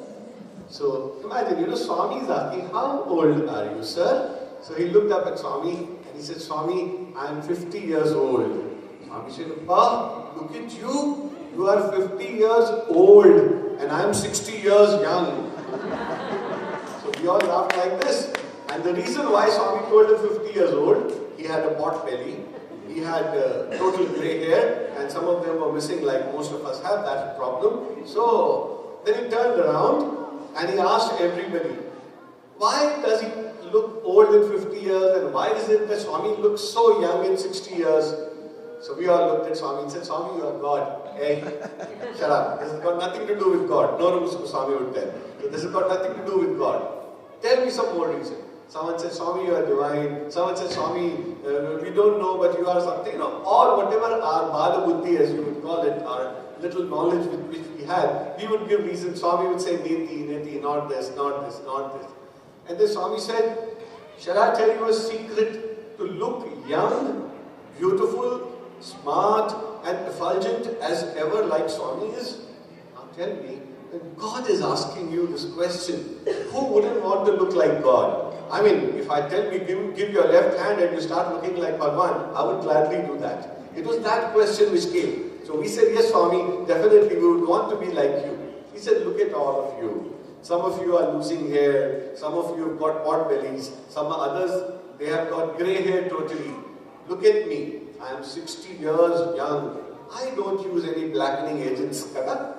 So imagine, you know, Swami is asking, how old are you, sir? So he looked up at Swami and he said, Swami, I am 50 years old. Swami said, ah, look at you, you are 50 years old and I am 60 years young. So we all laughed like this. And the reason why Swami told him 50 years old, he had a pot belly, he had total grey hair, and some of them were missing like most of us have that problem. So then he turned around and he asked everybody, why does he look old in 50 years and why is it that Swami looks so young in 60 years? So we all looked at Swami and said, Swami, you are God. Hey, shut up. This has got nothing to do with God. No, Swami would tell. So this has got nothing to do with God. Tell me some more reason. Someone said, Swami, you are divine. Someone said, Swami, we don't know, but you are something. You know, or whatever our Bala Buddhi, as you would call it, our little knowledge which we had, we would give reasons. Swami would say, Neti, Neti, not this, not this, not this. And then Swami said, shall I tell you a secret to look young, beautiful, smart and effulgent as ever like Swami is? Now tell me, when God is asking you this question, who wouldn't want to look like God? I mean, if I tell you, give your left hand and you start looking like Bhagwan, I would gladly do that. It was that question which came. So we said, yes Swami, definitely we would want to be like you. He said, look at all of you. Some of you are losing hair, some of you have got pot bellies, some others, they have got grey hair totally. Look at me. I am 60 years young. I don't use any blackening agents.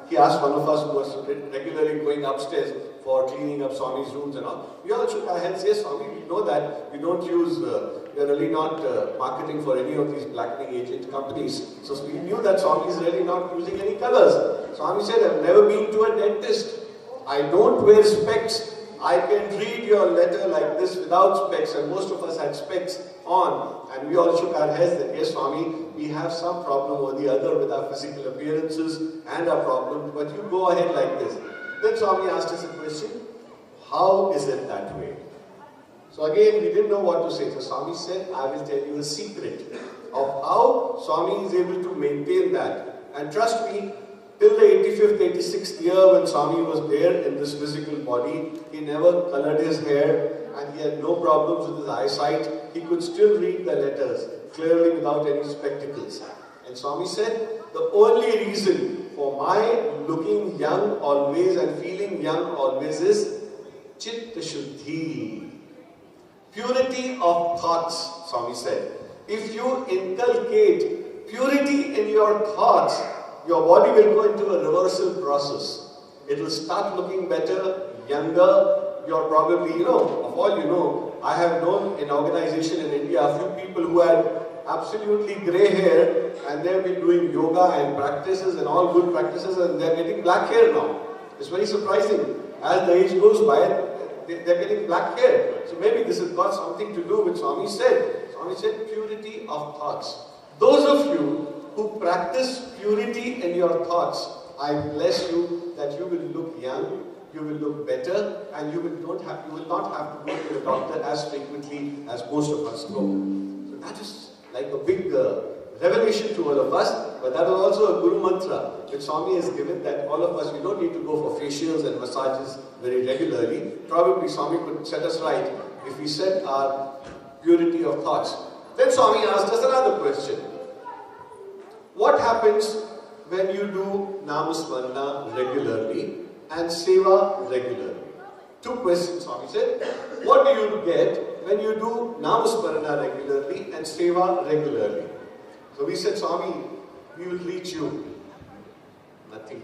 He asked one of us who was regularly going upstairs for cleaning up Swami's rooms and all. We all shook our heads, yes Swami, we know that. We don't use, we are really not marketing for any of these blackening agent companies. So we knew that Swami is really not using any colors. Swami said, I've never been to a dentist. I don't wear specs. I can read your letter like this without specs, and most of us had specs on, and we all shook our heads that yes Swami, we have some problem or the other with our physical appearances and our problems, but you go ahead like this. Then Swami asked us a question, how is it that way? So again, we didn't know what to say. So Swami said, I will tell you a secret of how Swami is able to maintain that. And trust me, till the 85th, 86th year when Swami was there in this physical body, he never colored his hair and he had no problems with his eyesight. He could still read the letters clearly without any spectacles. And Swami said, the only reason for my looking young always and feeling young always is Chitta Shuddhi. Purity of thoughts, Swami said. If you inculcate purity in your thoughts, your body will go into a reversal process. It will start looking better, younger. You're probably, of all you know, I have known in organization in India a few people who had absolutely grey hair and they've been doing yoga and practices and all good practices and they're getting black hair now. It's very surprising. As the age goes by, they're getting black hair. So maybe this has got something to do with Swami said. Swami said purity of thoughts. Those of you who practice purity in your thoughts, I bless you that you will look young, you will look better, and you will not have to go to the doctor as frequently as most of us go. So that is like a big revelation to all of us, but that is also a Guru Mantra which Swami has given, that all of us, we don't need to go for facials and massages very regularly. Probably Swami could set us right if we set our purity of thoughts. Then Swami asked us another question. What happens when you do Namasmarana regularly and Seva regularly? Two questions, Swami said. What do you get when you do Namasmarana regularly and Seva regularly? So we said, Swami, we will reach you. Nothing.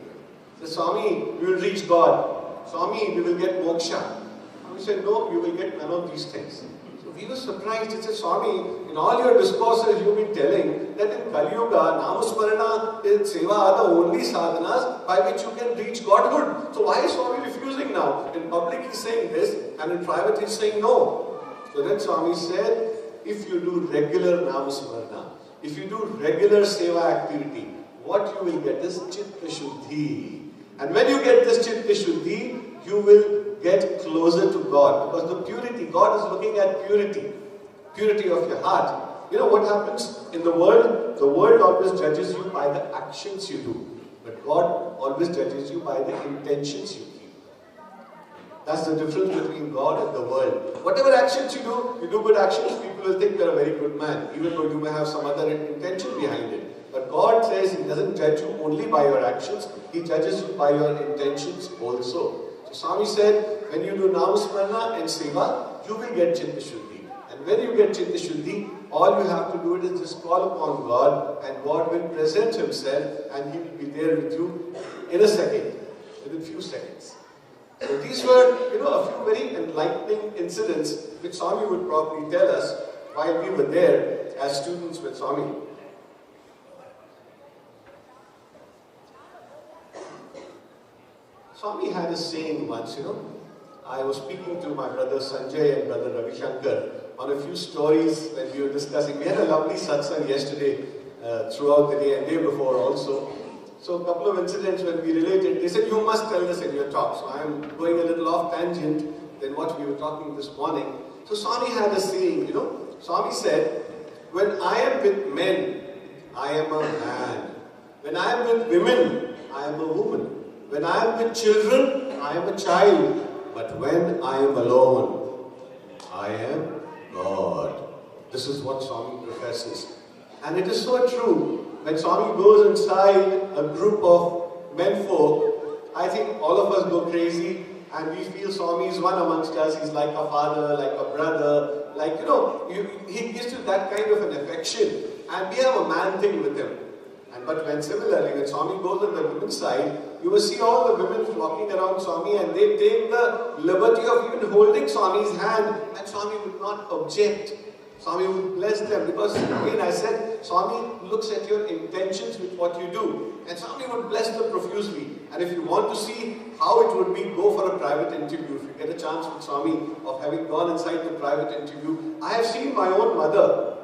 So Swami, we will reach God. Swami, we will get moksha. Swami said, no, you will get none of these things. So we were surprised. He said, Swami, in all your discourses you've been telling that in Kali Yuga, Namasmarana and Seva are the only sadhanas by which you can reach Godhood. So why is Swami refusing now? In public he's saying this and in private he's saying no. So then Swami said, if you do regular Namasmarana, if you do regular Seva activity, what you will get is Chitta Shuddhi. And when you get this Chitta Shuddhi, you will get closer to God. Because the purity, God is looking at purity. Purity of your heart. You know what happens in the world? The world always judges you by the actions you do. But God always judges you by the intentions you keep. That's the difference between God and the world. Whatever actions you do good actions, people will think you're a very good man, even though you may have some other intention behind it. But God says He doesn't judge you only by your actions, He judges you by your intentions also. So Swami said, when you do Namasmarana and Seva, you will get Chitta Shuddhi. And when you get Chitta Shuddhi, all you have to do is just call upon God, and God will present Himself and He will be there with you in a second, within a few seconds. So these were, a few very enlightening incidents which Swami would probably tell us while we were there as students with Swami. Swami had a saying once, I was speaking to my brother Sanjay and brother Ravi Shankar on a few stories when we were discussing. We had a lovely satsang yesterday throughout the day and day before also. So a couple of incidents when we related, they said, you must tell this in your talk. So I am going a little off tangent than what we were talking this morning. So Swami had a saying, Swami said, when I am with men, I am a man. When I am with women, I am a woman. When I am with children, I am a child. But when I am alone, I am God. This is what Swami professes. And it is so true. When Swami goes inside a group of menfolk, I think all of us go crazy and we feel Swami is one amongst us. He's like a father, like a brother, he gives you that kind of an affection. And we have a man thing with him. But when similarly, when Swami goes on the women's side, you will see all the women flocking around Swami and they take the liberty of even holding Swami's hand, and Swami would not object. Swami would bless them because, again I said, Swami looks at your intentions with what you do. And Swami would bless them profusely. And if you want to see how it would be, go for a private interview. If you get a chance with Swami of having gone inside the private interview, I have seen my own mother,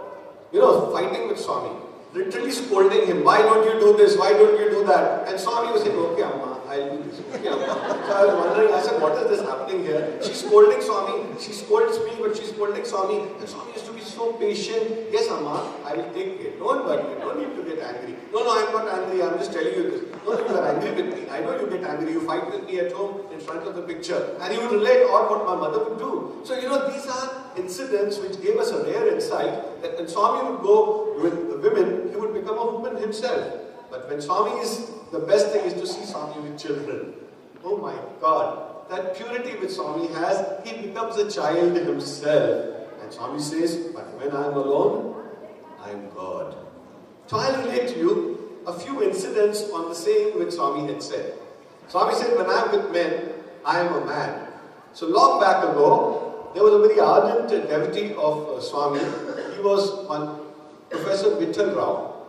fighting with Swami. Literally scolding him, why don't you do this, why don't you do that? And Swami was saying, okay Amma, I'll do this, okay Amma. So I was wondering, I said, what is this happening here? She's scolding Swami, she scolds me, but she's scolding Swami. And Swami used to be so patient. Yes Amma, I will take care. Don't worry, you don't need to get angry. No, I'm not angry, I'm just telling you this. No, you are angry with me. I know you get angry, you fight with me at home in front of the picture. And he would relate all what my mother would do. So these are incidents which gave us a rare insight that when Swami would go with the women, he would become a woman himself. But when Swami is, the best thing is to see Swami with children. Oh my God, that purity which Swami has, he becomes a child himself. And Swami says, but when I am alone, I am God. So I'll relate to you a few incidents on the saying which Swami had said. Swami said, when I am with men, I am a man. So long back ago, there was a very ardent devotee of Swami. He was one Professor Vittal Rao.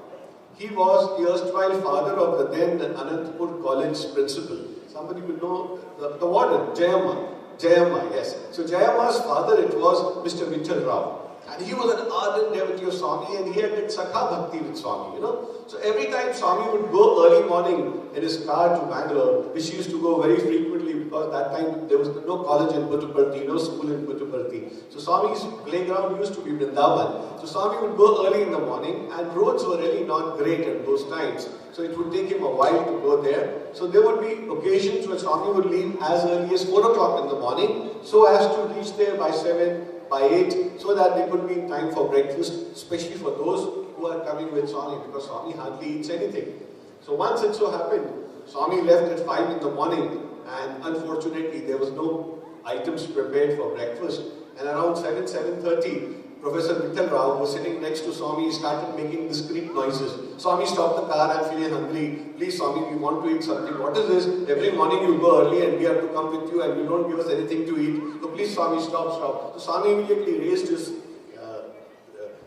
He was the erstwhile father of the then Anantapur College principal. Somebody will know the warden, Jayamma. Jayamma, yes. So Jayamma's father, it was Mr. Vittal Rao. And he was an ardent devotee of Swami, and he had that Sakha Bhakti with Swami, you know. So every time Swami would go early morning in his car to Bangalore, which he used to go very frequently because that time there was no college in Puttaparthi, no school in Puttaparthi. So Swami's playground used to be Vrindavan. So Swami would go early in the morning, and roads were really not great at those times. So it would take him a while to go there. So there would be occasions where Swami would leave as early as 4 o'clock in the morning, so as to reach there by 7, by 8, so that they could be in time for breakfast, especially for those who are coming with Swami, because Swami hardly eats anything. So once it so happened, Swami left at 5 in the morning, and unfortunately there was no items prepared for breakfast. And around 7:30, Professor Vittal Rao, who was sitting next to Swami, started making discreet noises. Swami stopped the car, "I'm feeling hungry. Please Swami, we want to eat something." "What is this? Every morning you go early and we have to come with you and you don't give us anything to eat. So please Swami, stop. So Swami immediately raised his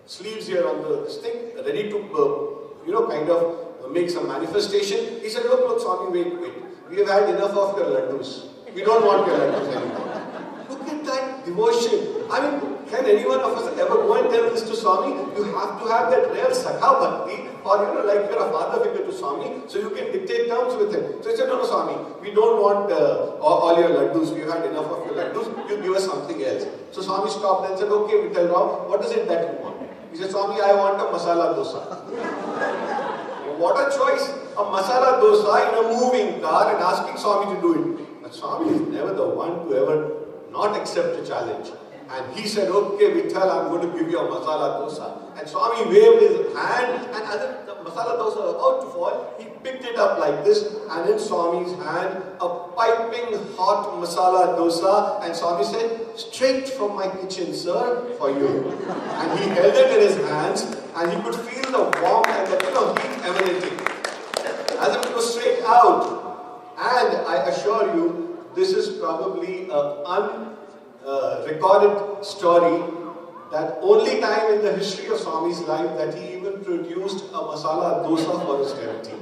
sleeves here on this thing, ready to, kind of make some manifestation. He said, look Swami, wait. We have had enough of your laddus. We don't want your laddus anymore." Look at that devotion. I mean, can any one of us ever go and tell this to Swami? You have to have that real Sakha Bhakti, or like you're a father figure to Swami, so you can dictate terms with him. So he said, "No, Swami, we don't want all your laddus. We've had enough of your laddus. You give us something else." So Swami stopped and said, "Okay, Vittal Rao, what is it that you want?" He said, "Swami, I want a masala dosa." What a choice! A masala dosa in a moving car and asking Swami to do it. But Swami is never the one to ever not accept a challenge. And he said, "Okay, Vittal, I'm going to give you a masala dosa." And Swami waved his hand, and as the masala dosa was about to fall, he picked it up like this, and in Swami's hand, a piping hot masala dosa. And Swami said, "Straight from my kitchen, sir, for you." And he held it in his hands, and he could feel the warmth and the heat emanating, as if it was straight out. And I assure you, this is probably an recorded story, that only time in the history of Swami's life that he even produced a masala dosa for his devotee.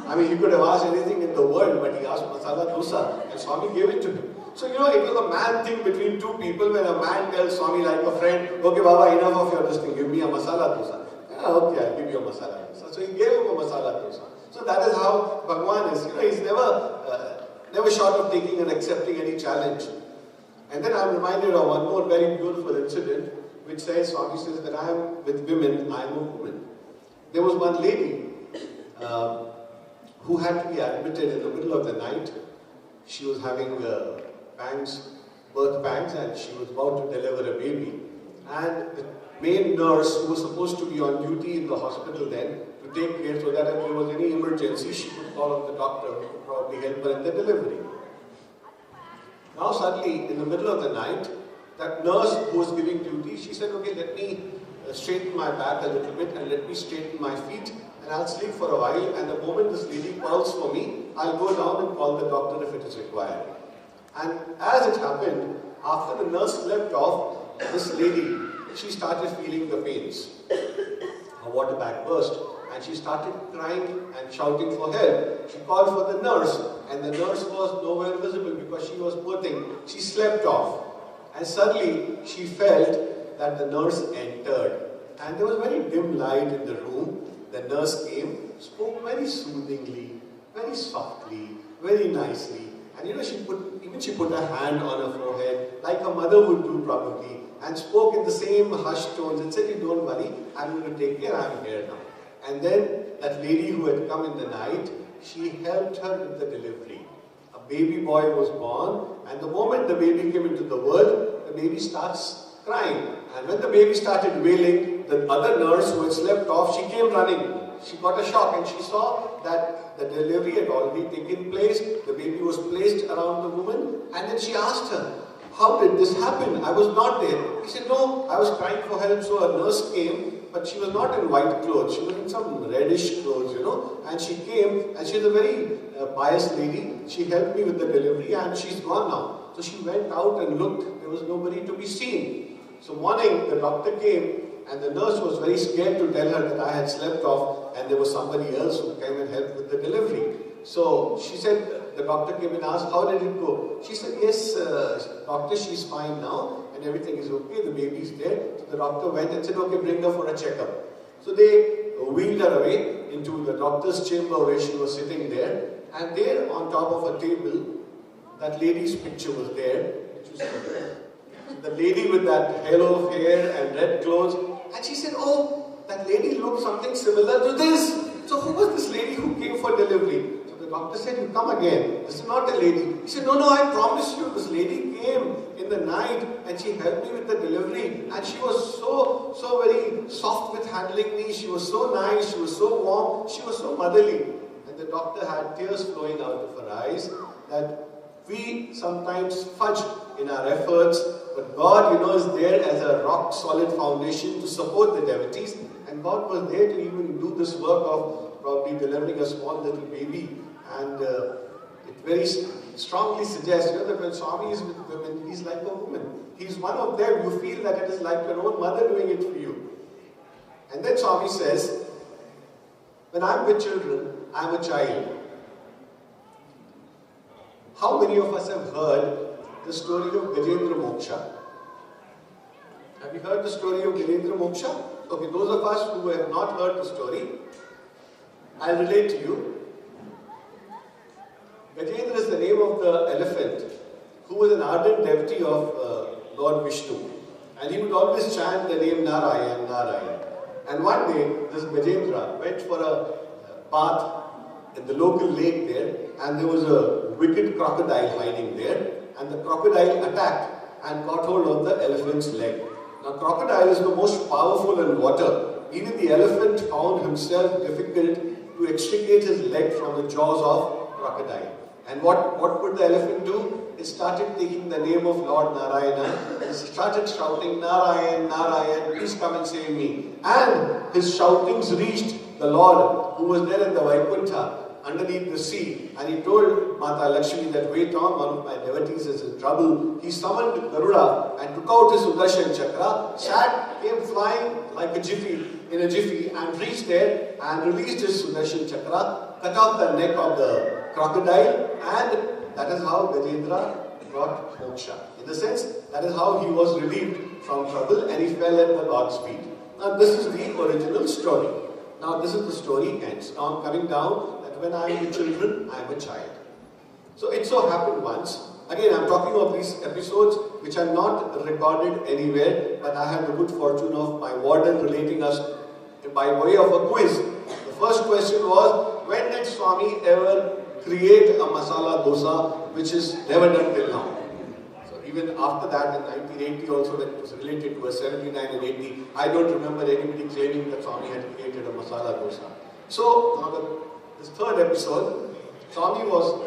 I mean, he could have asked anything in the world, but he asked masala dosa, and Swami gave it to him. So, it was a man thing between two people. When a man tells Swami like a friend, "Okay, Baba, enough of your this thing, give me a masala dosa." "Yeah, okay, I'll give you a masala dosa." So he gave him a masala dosa. So that is how Bhagwan is. He's never short of taking and accepting any challenge. And then I'm reminded of one more very beautiful incident, which says, Swami says that I am with women, I am a woman. There was one lady who had to be admitted in the middle of the night. She was having birth pangs, and she was about to deliver a baby. And the main nurse, who was supposed to be on duty in the hospital then, to take care so that if there was any emergency, she could call on the doctor who could probably help her in the delivery. Now suddenly, in the middle of the night, that nurse who was giving duty, she said, "Okay, let me straighten my back a little bit and let me straighten my feet, and I'll sleep for a while, and the moment this lady calls for me, I'll go down and call the doctor if it is required." And as it happened, after the nurse slept off, this lady, she started feeling the pains. Her water bag burst, and she started crying and shouting for help. She called for the nurse, and the nurse was nowhere visible because she was poor thing. She slept off, and suddenly she felt that the nurse entered, and there was very dim light in the room. The nurse came, spoke very soothingly, very softly, very nicely, and she put her hand on her forehead like a mother would do probably, and spoke in the same hushed tones and said, "You don't worry, I'm going to take care, I'm here now." And then that lady who had come in the night, she helped her with the delivery. A baby boy was born, and the moment the baby came into the world, the baby starts crying. And when the baby started wailing, the other nurse who had slept off, she came running. She got a shock, and she saw that the delivery had already taken place. The baby was placed around the woman, and then she asked her, "How did this happen? I was not there." He said, "No, I was crying for help, so a nurse came, but she was not in white clothes. She was in some reddish clothes, and she came, and she's a very pious lady. She helped me with the delivery, and she's gone now." So she went out and looked. There was nobody to be seen. So morning, the doctor came, and the nurse was very scared to tell her that I had slept off, and there was somebody else who came and helped with the delivery. So she said, the doctor came and asked, how did it go? She said, yes, doctor, she's fine now and everything is okay, the baby's there. So the doctor went and said, okay, bring her for a checkup. So they wheeled her away into the doctor's chamber where she was sitting there, and there on top of a table, that lady's picture was there. The lady with that halo of hair and red clothes, and she said, oh, that lady looked something similar to this. So who was this lady who came for delivery? So the doctor said, you come again. This is not a lady. He said, no, I promise you, this lady came in the night and she helped me with the delivery, and she was so very soft with handling me. She was so nice, she was so warm, she was so motherly. And the doctor had tears flowing out of her eyes that we sometimes fudge in our efforts, but God, is there as a rock-solid foundation to support the devotees, and God was there to even do this work of probably delivering a small little baby, and it very strongly suggests, that when Swami is with women, he's like a woman. He's one of them. You feel that it is like your own mother doing it for you. And then Swami says, when I'm with children, I'm a child. How many of us have heard the story of Gajendra Moksha? Have you heard the story of Gajendra Moksha? Okay, those of us who have not heard the story, I'll relate to you. Gajendra is the name of the elephant who was an ardent devotee of Lord Vishnu. And he would always chant the name Narayan, Narayan. And one day, this Gajendra went for a bath in the local lake there, and there was a wicked crocodile hiding there, and the crocodile attacked and got hold of the elephant's leg. Now, crocodile is the most powerful in water. Even the elephant found himself difficult to extricate his leg from the jaws of crocodile. And what would the elephant do? It started taking the name of Lord Narayana and started shouting, Narayan, Narayan, please come and save me. And his shoutings reached the Lord who was there in the Vaikuntha underneath the sea, and he told Mata Lakshmi that, wait on, one of my devotees is in trouble. He summoned Garuda and took out his Sudarshan Chakra, came flying like a jiffy, and reached there and released his Sudarshan Chakra, cut off the neck of the crocodile, and that is how Gajendra got moksha. In the sense, that is how he was relieved from trouble and he fell at the Lord's feet. Now this is the original story. Now this is the story ends. Now I'm coming down. When I am with children, I am a child. So it so happened once, again I'm talking of these episodes which are not recorded anywhere, but I had the good fortune of my warden relating us by way of a quiz. The first question was, when did Swami ever create a masala dosa which is never done till now? So even after that in 1980 also, when it was related to a 79 and 80, I don't remember anybody claiming that Swami had created a masala dosa. So now this third episode, Swami was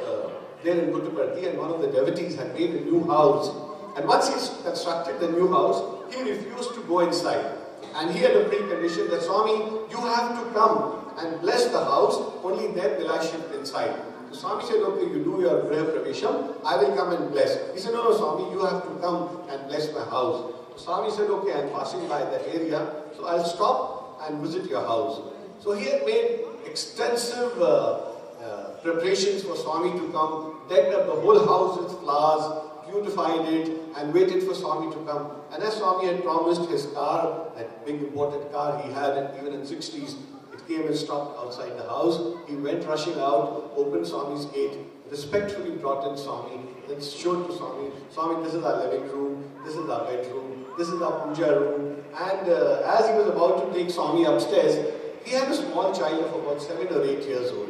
there in Puttaparthi, and one of the devotees had made a new house. And once he constructed the new house, he refused to go inside. And he had a precondition that, Swami, you have to come and bless the house, only then will I shift inside. So Swami said, okay, you do your Griha Pravesham, I will come and bless. He said, no, Swami, you have to come and bless my house. So Swami said, okay, I'm passing by that area, so I'll stop and visit your house. So he had made extensive preparations for Swami to come, decked up the whole house with flowers, beautified it, and waited for Swami to come. And as Swami had promised, his car, that big imported car he had, even in 60s, it came and stopped outside the house. He went rushing out, opened Swami's gate, respectfully brought in Swami, then showed to Swami, Swami, this is our living room, this is our bedroom, this is our puja room. And as he was about to take Swami upstairs, he had a small child of about 7 or 8 years old.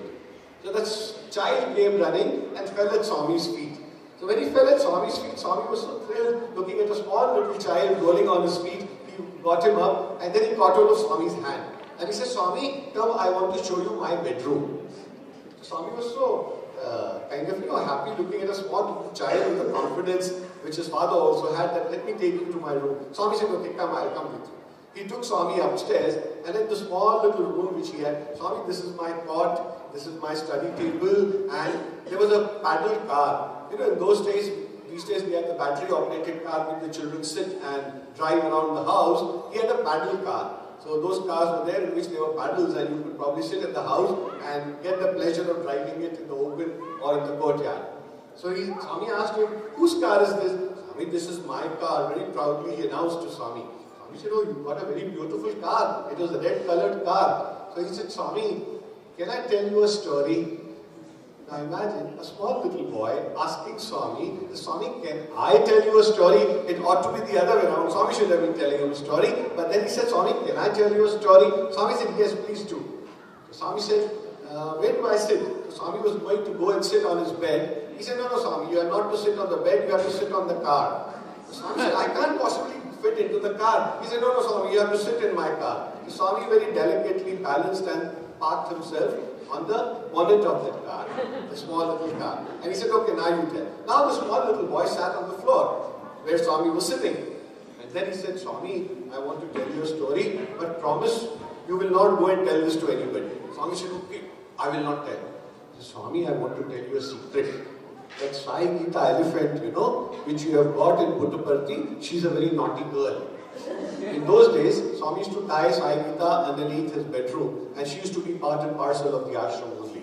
So that child came running and fell at Swami's feet. So when he fell at Swami's feet, Swami was so thrilled looking at a small little child rolling on his feet. He got him up and then he caught hold of Swami's hand. And he said, Swami, come, I want to show you my bedroom. So Swami was so kind of happy looking at a small little child with the confidence which his father also had, that let me take you to my room. Swami said, okay, come, I'll come with you. He took Swami upstairs, and in the small little room which he had, Swami, this is my cot, this is my study table, and there was a paddle car. In those days, these days we had the battery operated car where the children sit and drive around the house. He had a paddle car. So those cars were there in which there were paddles, and you could probably sit at the house and get the pleasure of driving it in the open or in the courtyard. So Swami asked him, whose car is this? Swami, this is my car. Very proudly he announced to Swami. Swami said, oh, you've got a very beautiful car. It was a red colored car. So he said, Swami, can I tell you a story? Now imagine a small little boy asking Swami, Swami, can I tell you a story? It ought to be the other way around. Swami should have been telling him a story. But then he said, Swami, can I tell you a story? Swami said, yes, please do. So Swami said, where do I sit? So Swami was going to go and sit on his bed. He said, no, Swami, you are not to sit on the bed, you have to sit on the car. So Swami said, I can't possibly fit into the car. He said, no, Swami, you have to sit in my car. So Swami very delicately balanced and parked himself on the bonnet of that car, the small little car. And he said, okay, now you tell. Now the small little boy sat on the floor where Swami was sitting. And then he said, Swami, I want to tell you a story, but promise you will not go and tell this to anybody. Swami said, okay, I will not tell. He said, Swami, I want to tell you a secret. That Sai Gita elephant, you know, which you have got in Puttaparthi, she's a very naughty girl. In those days, Swami used to tie Sai Gita underneath his bedroom, and she used to be part and parcel of the ashram only.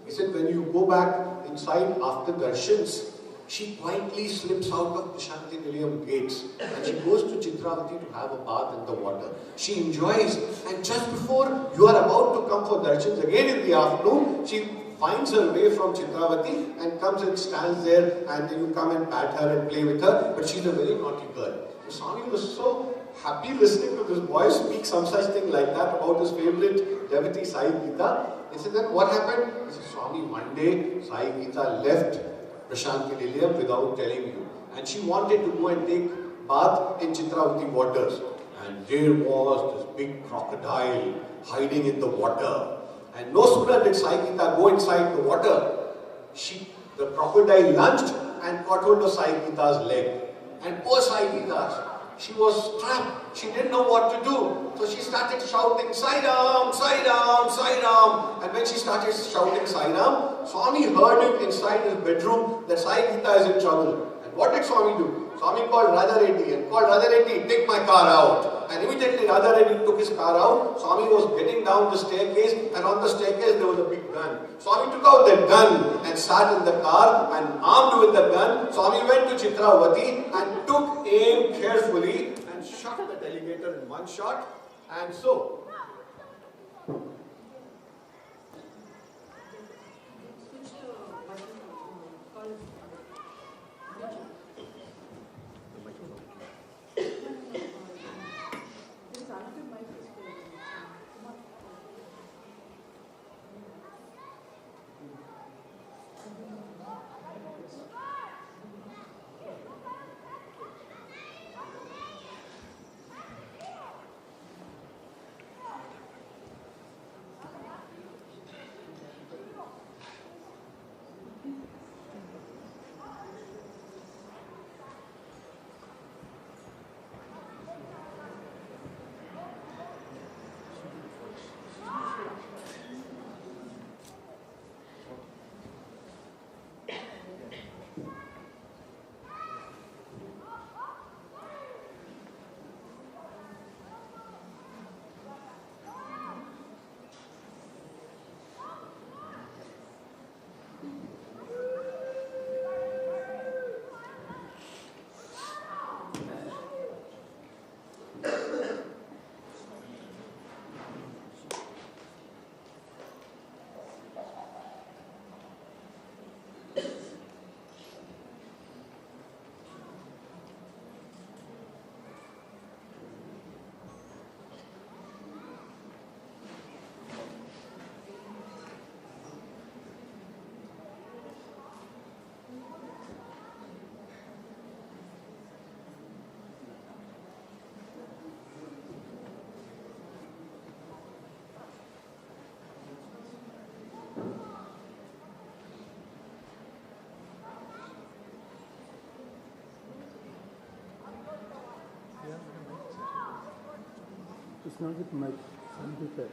He said, when you go back inside after darshans, she quietly slips out of Prashanti Nilayam gates and she goes to Chitravati to have a bath in the water. She enjoys, and just before you are about to come for darshans again in the afternoon, she finds her way from Chitravati and comes and stands there, and you come and pat her and play with her, but she's a very naughty girl. So Swami was so happy listening to this boy speak some such thing like that about his favorite devotee Sai Gita. He said, then what happened? He said, Swami, one day Sai Gita left Prashanti Nilayam without telling you, and she wanted to go and take bath in Chitravati waters, and there was this big crocodile hiding in the water. And no sooner did Sai Gita go inside the water, the crocodile lunged and caught hold of Sai Gita's leg. And poor Sai Gita, she was trapped. She didn't know what to do. So she started shouting, Sai Ram, Sai Ram, Sai Ram. And when she started shouting Sai Ram, Swami heard it inside his bedroom that Sai Gita is in trouble. And what did Swami do? Swami called Radha Reddy and called Radha Reddy, take my car out. And immediately Radha Reddy took his car out. Swami was getting down the staircase, and on the staircase there was a big gun. Swami took out that gun and sat in the car, and armed with the gun, Swami went to Chitravati and took aim carefully and shot the alligator in one shot. And so It's not with mic, computer.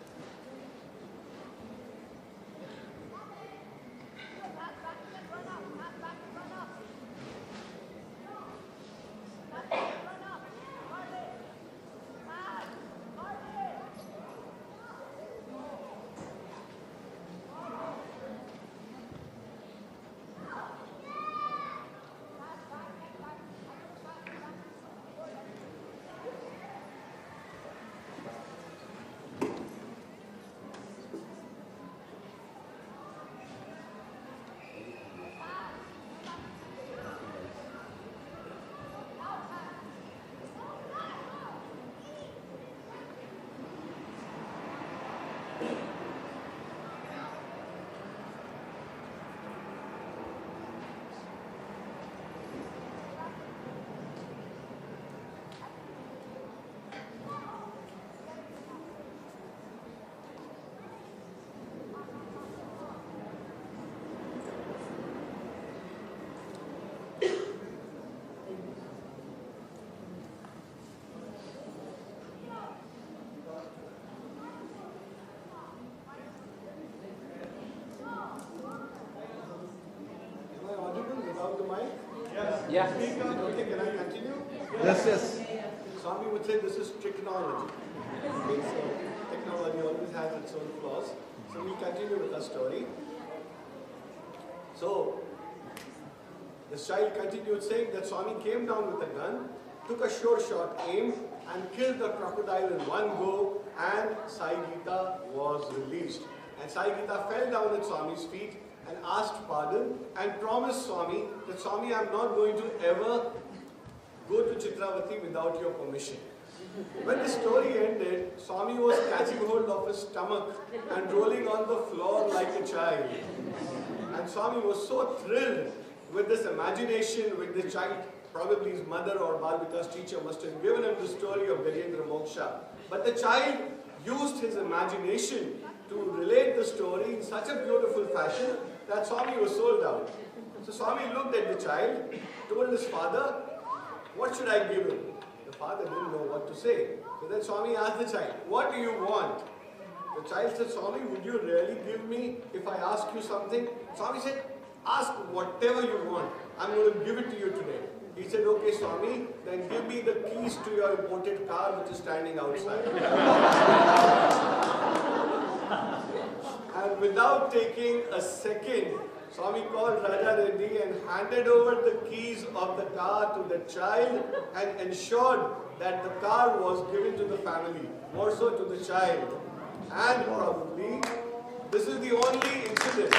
Yeah. Speak up. Okay, can I continue? Yes. Swami would say this is technology. Okay, so technology always has its own flaws. So we continue with our story. So this child continued saying that Swami came down with a gun, took a sure shot aim, and killed the crocodile in one go, and Sai Gita was released. And Sai Gita fell down at Swami's feet and asked pardon and promised Swami that Swami, I am not going to ever go to Chitravati without your permission. When the story ended, Swami was catching hold of his stomach and rolling on the floor like a child. And Swami was so thrilled with this imagination, with the child. Probably his mother or Balvika's teacher must have given him the story of Gajendra Moksha. But the child used his imagination to relate the story in such a beautiful fashion that Swami was sold out. So Swami looked at the child, told his father, what should I give him? The father didn't know what to say. So then Swami asked the child, what do you want? The child said, Swami, would you really give me if I ask you something? Swami said, ask whatever you want. I'm going to give it to you today. He said, okay, Swami, then give me the keys to your imported car which is standing outside. And without taking a second, Swami called Raja Reddy and handed over the keys of the car to the child and ensured that the car was given to the family, more so to the child. And probably, this is the only incident.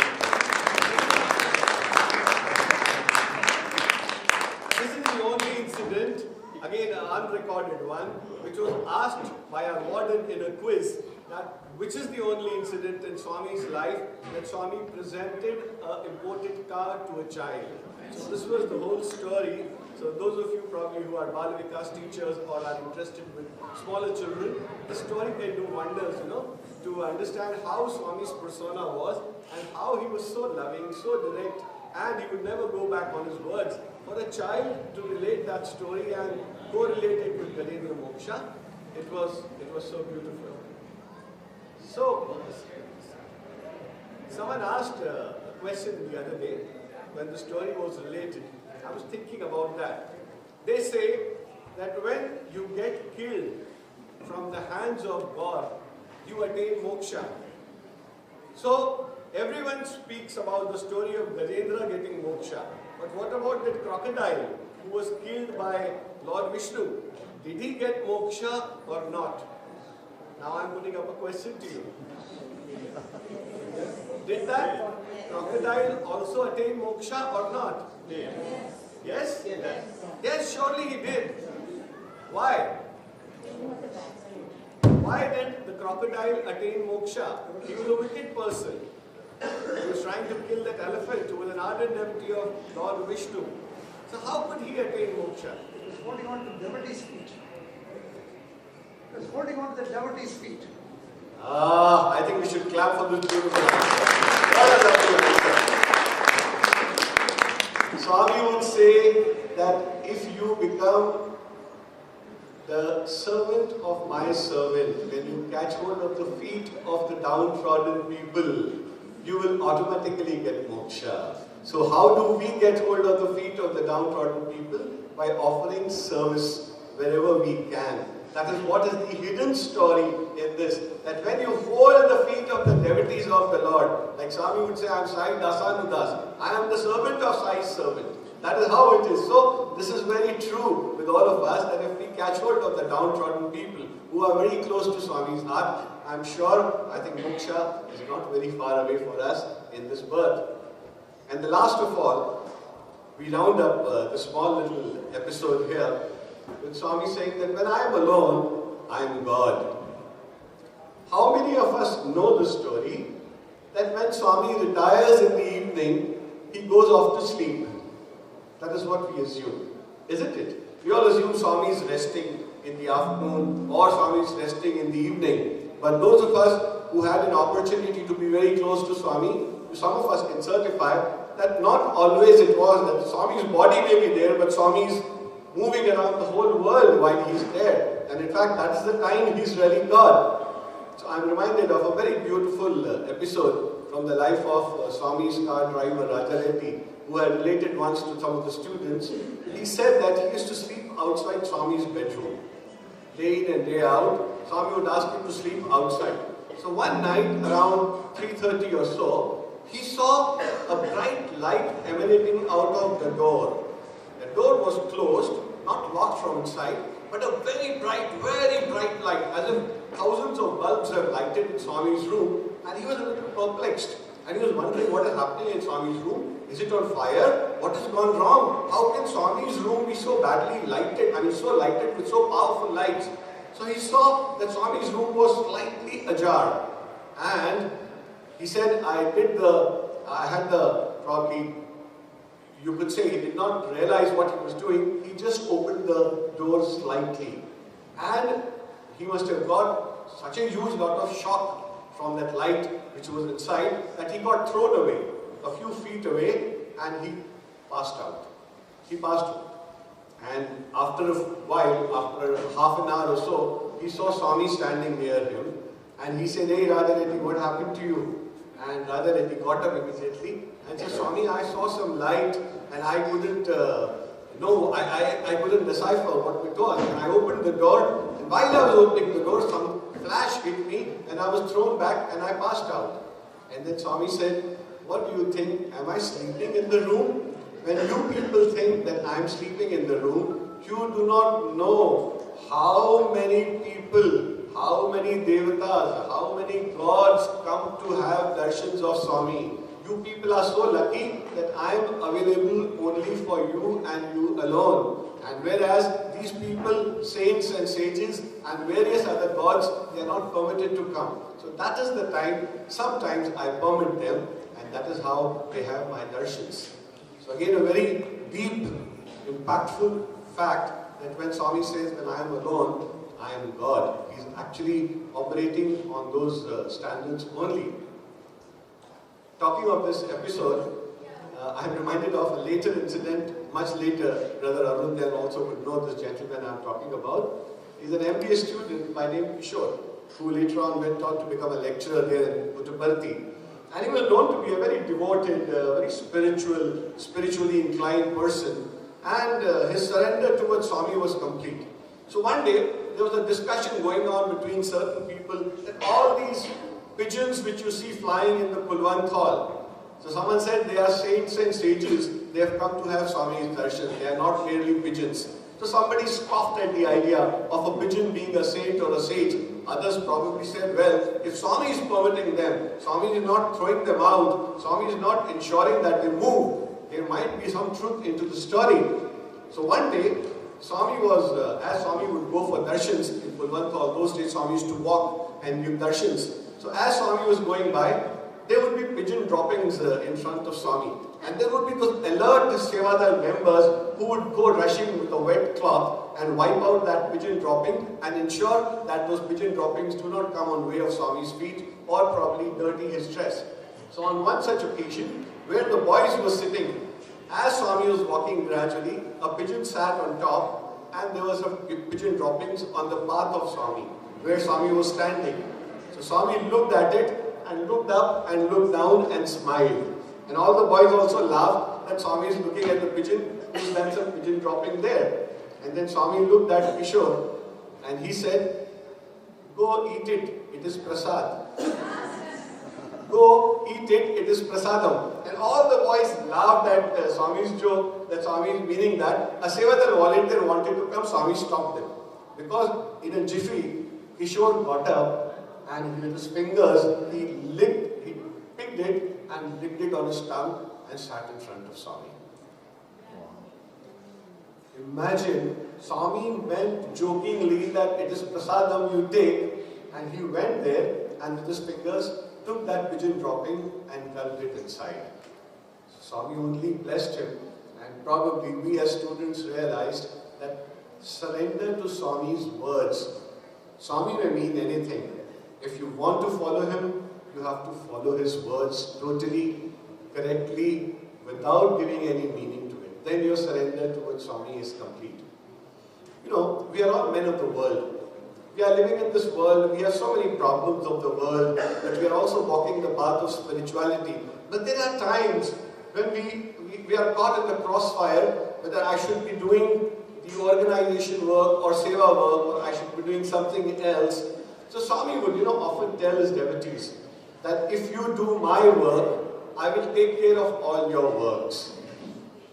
This is the only incident, again an unrecorded one, which was asked by a warden in a quiz, that which is the only incident in Swami's life that Swami presented an imported car to a child. So this was the whole story. So those of you probably who are Balavikas teachers or are interested with smaller children, this story can do wonders, to understand how Swami's persona was and how he was so loving, so direct, and he would never go back on his words. For a child to relate that story and correlate it with Gajendra Moksha, it was so beautiful. So, someone asked a question the other day when the story was related. I was thinking about that. They say that when you get killed from the hands of God, you attain moksha. So, everyone speaks about the story of Gajendra getting moksha. But what about that crocodile who was killed by Lord Vishnu? Did he get moksha or not? Now I'm putting up a question to you. Did that crocodile also attain moksha or not? Yes? Yes, surely he did. Why? Why did the crocodile attain moksha? He was a wicked person. He was trying to kill that elephant who was an ardent devotee of Lord Vishnu. So how could he attain moksha? He was holding on to the devotee's feet. He was holding on to the devotee's feet. I think we should clap for this beautiful answer. Swami would say that if you become the servant of my servant, when you catch hold of the feet of the downtrodden people, you will automatically get moksha. So how do we get hold of the feet of the downtrodden people? By offering service wherever we can. That is what is the hidden story in this. That when you hold the feet of the devotees of the Lord, like Swami would say, I am Sai Dasanudas, I am the servant of Sai's servant. That is how it is. So, this is very true with all of us, that if we catch hold of the downtrodden people who are very close to Swami's heart, I am sure, I think moksha is not very far away for us in this birth. And the last of all, we round up the small little episode here with Swami saying that when I am alone, I am God. How many of us know the story that when Swami retires in the evening, he goes off to sleep? That is what we assume, isn't it? We all assume Swami is resting in the afternoon or Swami is resting in the evening. But those of us who had an opportunity to be very close to Swami, some of us can certify that not always it was that Swami's body may be there, but Swami is moving around the whole world while he is there. And in fact, that is the time he is really God. So I am reminded of a very beautiful episode from the life of Swami's car driver Raja Reddy, who had related once to some of the students, he said that he used to sleep outside Swami's bedroom. Day in and day out, Swami would ask him to sleep outside. So one night around 3:30 or so, he saw a bright light emanating out of the door. The door was closed, not locked from inside, but a very bright light, as if thousands of bulbs have lighted in Swami's room, and he was a little perplexed. And he was wondering what is happening in Swami's room. Is it on fire? What has gone wrong? How can Swami's room be so badly lighted? I mean, so lighted with so powerful lights. So he saw that Swami's room was slightly ajar. And he said, probably, you could say he did not realize what he was doing. He just opened the door slightly. And he must have got such a huge lot of shock from that light which was inside that he got thrown away, a few feet away, and he passed out. He passed out. And after a while, after half an hour or so, he saw Swami standing near him, and he said, "Hey Radha Reddy, what happened to you?" And Radha Reddy got up immediately and said, "Swami, I saw some light and I couldn't I couldn't decipher what it was. And I opened the door, and while I was opening the door, some flash hit me and I was thrown back and I passed out." And then Swami said, "What do you think? Am I sleeping in the room? When you people think that I am sleeping in the room, you do not know how many people, how many devatas, how many gods come to have darshans of Swami. You people are so lucky that I am available only for you and you alone. And whereas these people, saints and sages and various other gods, they are not permitted to come. So that is the time, sometimes I permit them, and that is how they have my darshans." So again, a very deep, impactful fact that when Swami says, "When I am alone, I am God," he is actually operating on those standards only. Talking of this episode, I am reminded of a later incident, much later. Brother Arundyan also would know this gentleman I am talking about. He is an MBA student by name Kishore, who later on went on to become a lecturer there in Puttaparthi. And he was known to be a very devoted, very spiritually inclined person. And his surrender towards Swami was complete. So one day, there was a discussion going on between certain people that all these pigeons which you see flying in the Kulwant hall. So someone said they are saints and sages, they have come to have Swami's darshan, they are not merely pigeons. So somebody scoffed at the idea of a pigeon being a saint or a sage. Others probably said, well, if Swami is permitting them, Swami is not throwing them out, Swami is not ensuring that they move, there might be some truth into the story. So one day, Swami was, as Swami would go for darshans in Kulwant hall, those days Swami used to walk and give darshans. So as Swami was going by, there would be pigeon droppings in front of Swami. And there would be those alert Sevadar members who would go rushing with a wet cloth and wipe out that pigeon dropping and ensure that those pigeon droppings do not come on way of Swami's feet or probably dirty his dress. So on one such occasion, where the boys were sitting, as Swami was walking gradually, a pigeon sat on top and there was some pigeon droppings on the path of Swami, where Swami was standing. So Swami looked at it and looked up and looked down and smiled. And all the boys also laughed that Swami is looking at the pigeon, who's done some pigeon dropping there. And then Swami looked at Kishore and he said, "Go eat it, it is prasad." "Go eat it, it is prasadam." And all the boys laughed at Swami's joke, that Swami is meaning that a Sevadar volunteer wanted to come, Swami stopped them. Because in a jiffy, Kishore got up and with his fingers, he picked it and licked it on his tongue and sat in front of Swami. Imagine, Swami meant jokingly that it is prasadam you take, and he went there and with his fingers took that pigeon dropping and rubbed it inside. Swami only blessed him, and probably we as students realized that surrender to Swami's words. Swami may mean anything. If you want to follow him, you have to follow his words totally, correctly, without giving any meaning to it. Then your surrender towards Swami is complete. You know, we are all men of the world. We are living in this world, we have so many problems of the world, but we are also walking the path of spirituality. But there are times when we are caught in the crossfire, whether I should be doing the organization work or seva work, or I should be doing something else. So Swami would, often tell his devotees that if you do my work, I will take care of all your works.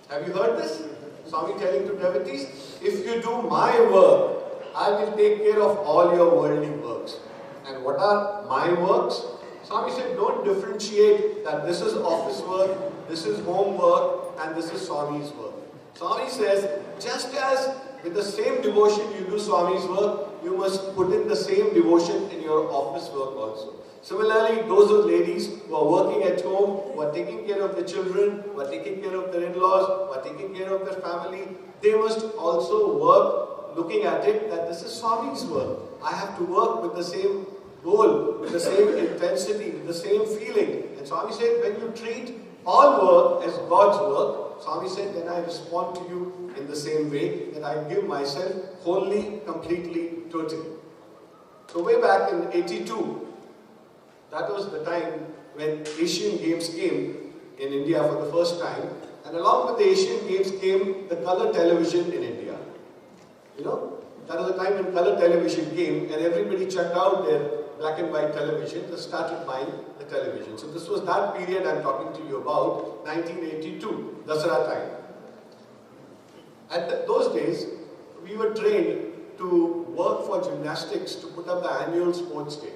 Have you heard this? Swami telling to devotees, if you do my work, I will take care of all your worldly works. And what are my works? Swami said, don't differentiate that this is office work, this is home work, and this is Swami's work. Swami says, just as with the same devotion you do Swami's work, you must put in the same devotion in your office work also. Similarly, those of ladies who are working at home, who are taking care of their children, who are taking care of their in-laws, who are taking care of their family, they must also work looking at it that this is Swami's work. I have to work with the same goal, with the same intensity, with the same feeling. And Swami said, when you treat all work as God's work, Swami said, then I respond to you in the same way, that I give myself wholly, completely, totally. So way back in '82, that was the time when Asian Games came in India for the first time, and along with the Asian Games came the color television in India. That was the time when color television came, and everybody checked out their black and white television, they started buying the television. So this was that period I'm talking to you about, 1982, Dasara time. At those days, we were trained to work for gymnastics to put up the annual sports day.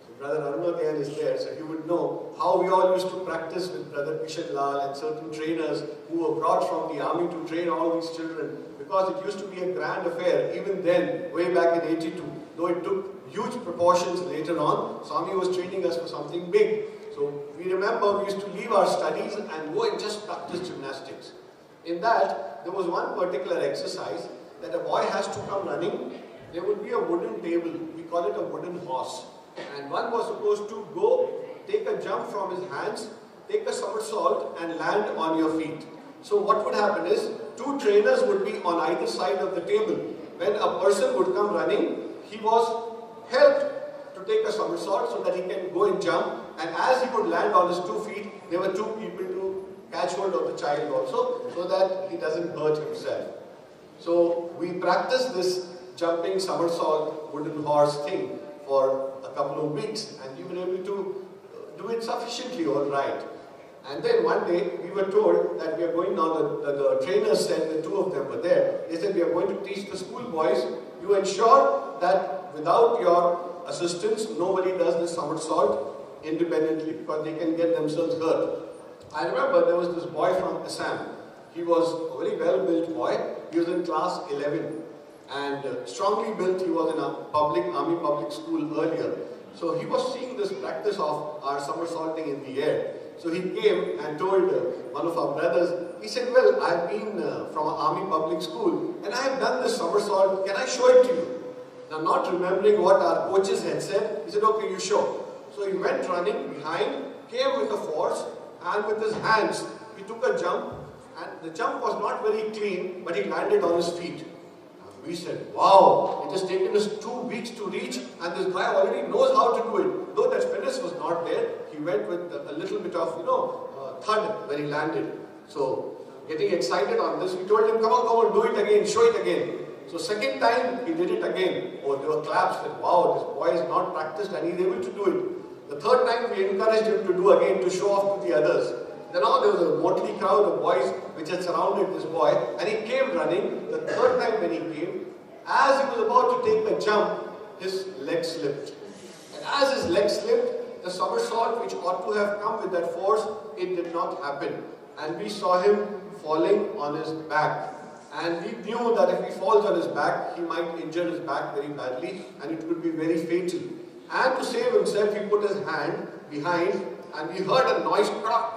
So Brother Arunodhayan is there, so you would know how we all used to practice with Brother Kishan Lal and certain trainers who were brought from the army to train all these children, because it used to be a grand affair even then, way back in '82, though it took huge proportions later on. Swami was training us for something big. So we remember we used to leave our studies and go and just practice gymnastics. In that, there was one particular exercise that a boy has to come running. There would be a wooden table, we call it a wooden horse. And one was supposed to go, take a jump from his hands, take a somersault and land on your feet. So what would happen is, two trainers would be on either side of the table. When a person would come running, he was helped to take a somersault so that he can go and jump, and as he would land on his 2 feet, there were 2 people to catch hold of the child also, so that he doesn't hurt himself. So we practiced this jumping somersault wooden horse thing for a couple of weeks, and we were able to do it sufficiently all right. And then one day we were told that we are going now, the trainers said, the two of them were there, they said we are going to teach the school boys, you ensure that without your assistance, nobody does this somersault independently, because they can get themselves hurt. I remember there was this boy from Assam. He was a very well-built boy. He was in class 11 and strongly built. He was in a army public school earlier. So he was seeing this practice of our somersaulting in the air. So he came and told one of our brothers, he said, well, I've been from an army public school and I have done this somersault. Can I show it to you? Now, not remembering what our coaches had said, he said, okay, you show. So he went running behind, came with a force, and with his hands, he took a jump, and the jump was not very clean, but he landed on his feet. And we said, wow, it has taken us 2 weeks to reach, and this guy already knows how to do it. Though that fitness was not there, he went with a little bit of, thud when he landed. So, getting excited on this, we told him, come on, do it again, show it again. So second time, he did it again. Oh, there were claps that, wow, this boy is not practiced and he's able to do it. The third time, we encouraged him to do again to show off to the others. Then now there was a motley crowd of boys which had surrounded this boy, and he came running. The third time when he came, as he was about to take a jump, his leg slipped. And as his leg slipped, the somersault which ought to have come with that force, it did not happen. And we saw him falling on his back. And we knew that if he falls on his back, he might injure his back very badly and it could be very fatal. And to save himself, he put his hand behind and we heard a noise crack.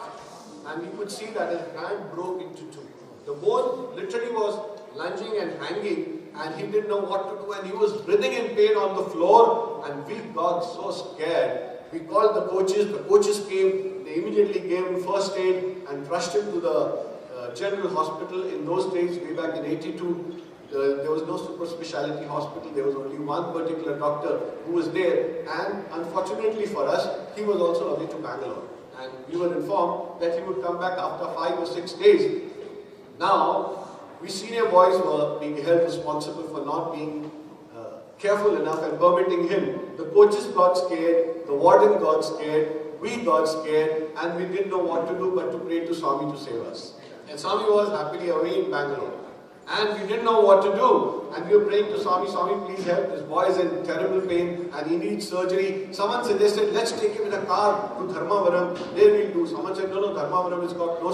And we could see that his hand broke into 2. The bone literally was lunging and hanging and he didn't know what to do and he was writhing in pain on the floor and we got so scared. We called the coaches came, they immediately gave him first aid and rushed him to the general hospital. In those days, way back in '82, there was no super speciality hospital. There was only one particular doctor who was there, and unfortunately for us, he was also away to Bangalore. And we were informed that he would come back after 5 or 6 days. Now, we senior boys were being held responsible for not being careful enough and permitting him. The coaches got scared, the warden got scared, we got scared, and we didn't know what to do but to pray to Swami to save us. And Swami was happily away in Bangalore. And we didn't know what to do. And we were praying to Swami, Swami, please help. This boy is in terrible pain and he needs surgery. Someone suggested, let's take him in a car to Dharmavaram. There we'll do. Someone said, no, Dharmavaram has got no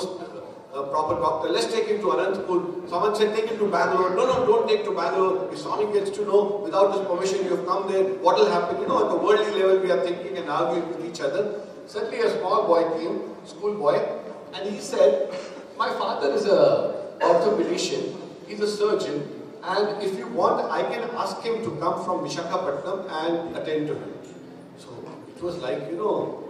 proper doctor. Let's take him to Anantapur. Someone said, take him to Bangalore. No, don't take to Bangalore. If Swami gets to know, without his permission, you have come there, what will happen? You know, at the worldly level, we are thinking and arguing with each other. Suddenly, a small boy came, school boy, and he said, my father is a orthopedician. He's a surgeon, and if you want, I can ask him to come from Visakhapatnam and attend to him. So it was like, you know,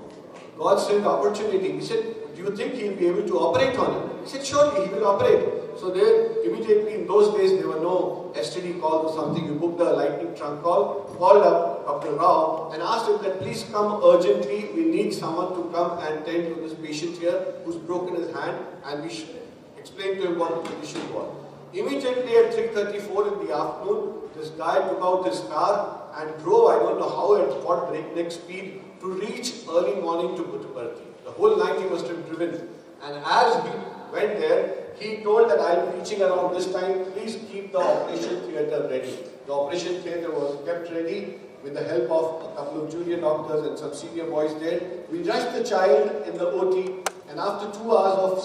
God sent opportunity. He said, do you think he'll be able to operate on him? He said, surely he will operate. So there, immediately in those days, there were no STD calls or something. You booked a lightning trunk call, called up Dr. Rao and asked him that please come urgently. We need someone to come and tend to this patient here who's broken his hand, and we should explain to him what the condition was. Immediately at 3:34 in the afternoon, this guy took out his car and drove, I don't know how, at what breakneck speed to reach early morning to Puttaparthi. The whole night he must have driven. And as he went there, he told that I'll be reaching around this time, please keep the operation theatre ready. The operation theatre was kept ready with the help of a couple of junior doctors and some senior boys there. We rushed the child in the OT, and after 2 hours of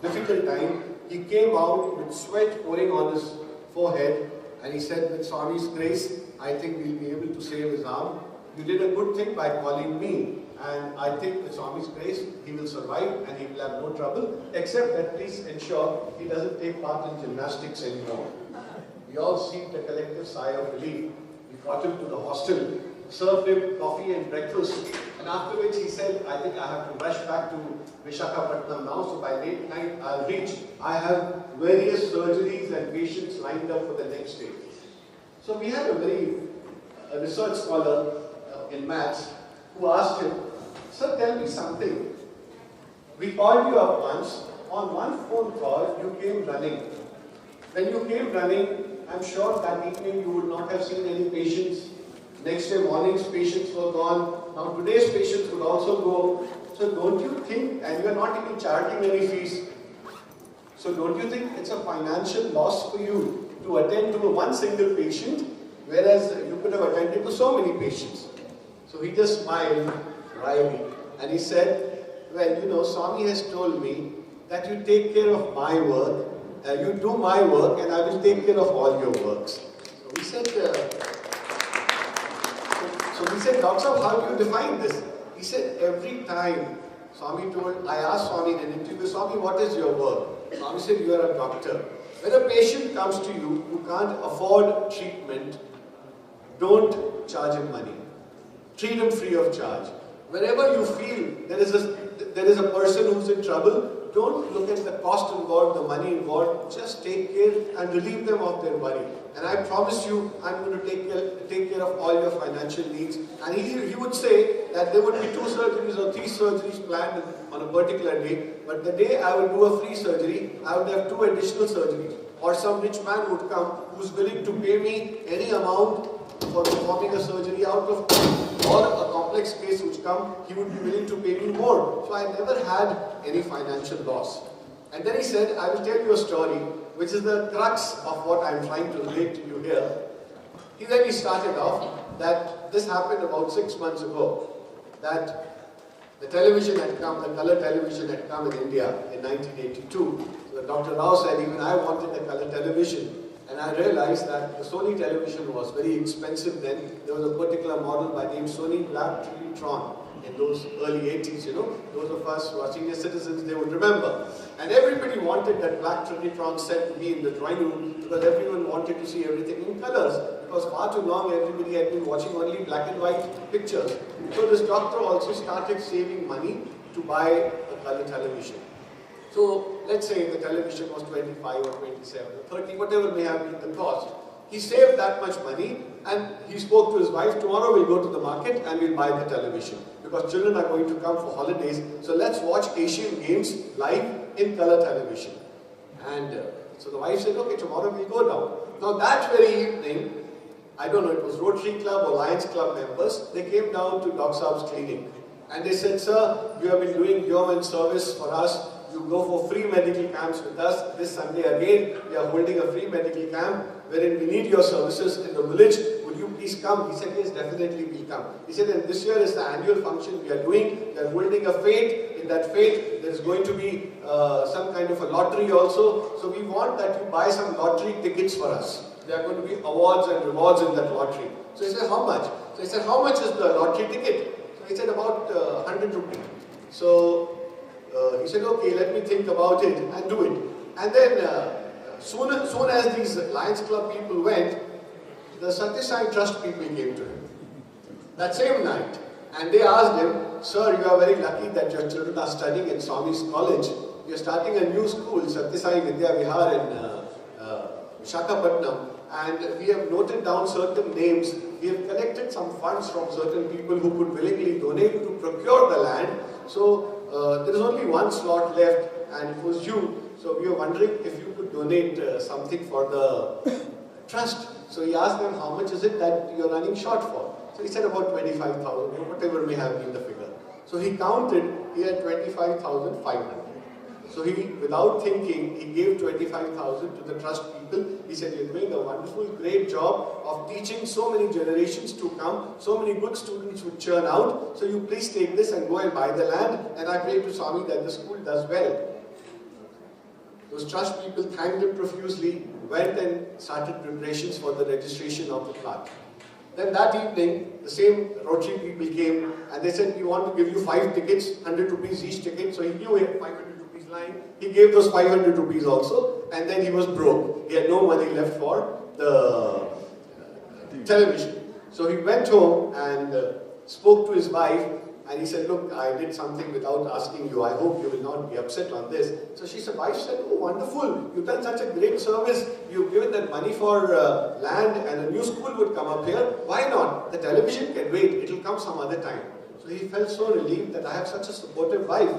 difficult time, he came out with sweat pouring on his forehead, and he said, with Swami's grace, I think we'll be able to save his arm. You did a good thing by calling me, and I think with Swami's grace, he will survive and he will have no trouble, except that please ensure he doesn't take part in gymnastics anymore. We all seemed a collective sigh of relief. We got him to the hostel, served him coffee and breakfast, and after which he said, I think I have to rush back to Visakhapatnam now, so by late night I'll reach. I have various surgeries and patients lined up for the next day. So we had a research scholar in maths who asked him, sir, tell me something. We called you up once. On one phone call, you came running. When you came running, I'm sure that evening you would not have seen any patients. Next day morning's patients were gone. Now today's patients would also go. So don't you think, and you are not even charging any fees, so don't you think it's a financial loss for you to attend to one single patient, whereas you could have attended to so many patients? So he just smiled wryly and he said, well, you know, Swami has told me that you take care of my work, you do my work, and I will take care of all your works. So we said, Doctor, how do you define this? He said, every time Swami told, I asked Swami in an interview, Swami, what is your work? Swami said, you are a doctor. When a patient comes to you who can't afford treatment, don't charge him money. Treat him free of charge. Whenever you feel there is a person who's in trouble, don't look at the cost involved, the money involved. Just take care and relieve them of their worry. And I promise you, I'm going to take care of all your financial needs. And he would say that there would be 2 surgeries or 3 surgeries planned on a particular day. But the day I would do a free surgery, I would have 2 additional surgeries. Or some rich man would come who's willing to pay me any amount for performing a surgery out of time, or a complex case which come, he would be willing to pay me more. So I never had any financial loss. And then he said, I will tell you a story, which is the crux of what I am trying to relate to you here. Then he started off that this happened about 6 months ago, that the television had come, the color television had come in India in 1982. So Dr. Rao said, even I wanted a color television. And I realized that the Sony television was very expensive then. There was a particular model by name Sony Black Trinitron in those early 80s, you know. Those of us who are senior citizens, they would remember. And everybody wanted that Black Trinitron set to be in the drawing room because everyone wanted to see everything in colors. Because far too long, everybody had been watching only black and white pictures. So this doctor also started saving money to buy a color television. So let's say the television was 25 or 27 or 30, whatever may have been the cost. He saved that much money and he spoke to his wife, tomorrow we'll go to the market and we'll buy the television. because children are going to come for holidays. So let's watch Asian Games live in color television. And so the wife said, okay, tomorrow we'll go down. Now that very evening, I don't know, it was Rotary Club or Lions Club members, they came down to Doc Saab's clinic. And they said, sir, you have been doing yeoman service for us. You go for free medical camps with us. This Sunday again, we are holding a free medical camp wherein we need your services in the village. Would you please come? He said, yes, definitely we'll come. He said, and this year is the annual function we are doing. We are holding a fete. In that fete, there is going to be some kind of a lottery also. So we want that you buy some lottery tickets for us. There are going to be awards and rewards in that lottery. So he said, how much? So he said, how much is the lottery ticket? So he said, about 100 rupees. So he said, okay, let me think about it and do it. And then soon as these Lions Club people went, the Satyasai Trust people came to him that same night. And they asked him, sir, you are very lucky that your children are studying in Swami's college. We are starting a new school, Satyasai Vidya Vihar in Visakhapatnam. And we have noted down certain names. We have collected some funds from certain people who could willingly donate to procure the land. So there is only one slot left and it was you. So we were wondering if you could donate something for the trust. So he asked them, how much is it that you are running short for? So he said about 25,000 or whatever may have been the figure. So he counted, he had 25,500. So he, without thinking, he gave 25,000 to the trust people. He said, you're doing a wonderful, great job of teaching so many generations to come. So many good students would churn out. So you please take this and go and buy the land. And I pray to Swami that the school does well. Those trust people thanked him profusely, went and started preparations for the registration of the plot. Then that evening, the same Rotary people came and they said, we want to give you 5 tickets, 100 rupees each ticket. So he knew he had 500 rupees lying. He gave those 500 rupees also, and then he was broke. He had no money left for the television. So he went home and spoke to his wife, and he said, look, I did something without asking you. I hope you will not be upset on this. So she said, wife said, oh, wonderful. You've done such a great service. You've given that money for land and a new school would come up here. Why not? The television can wait. It will come some other time. So he felt so relieved that I have such a supportive wife.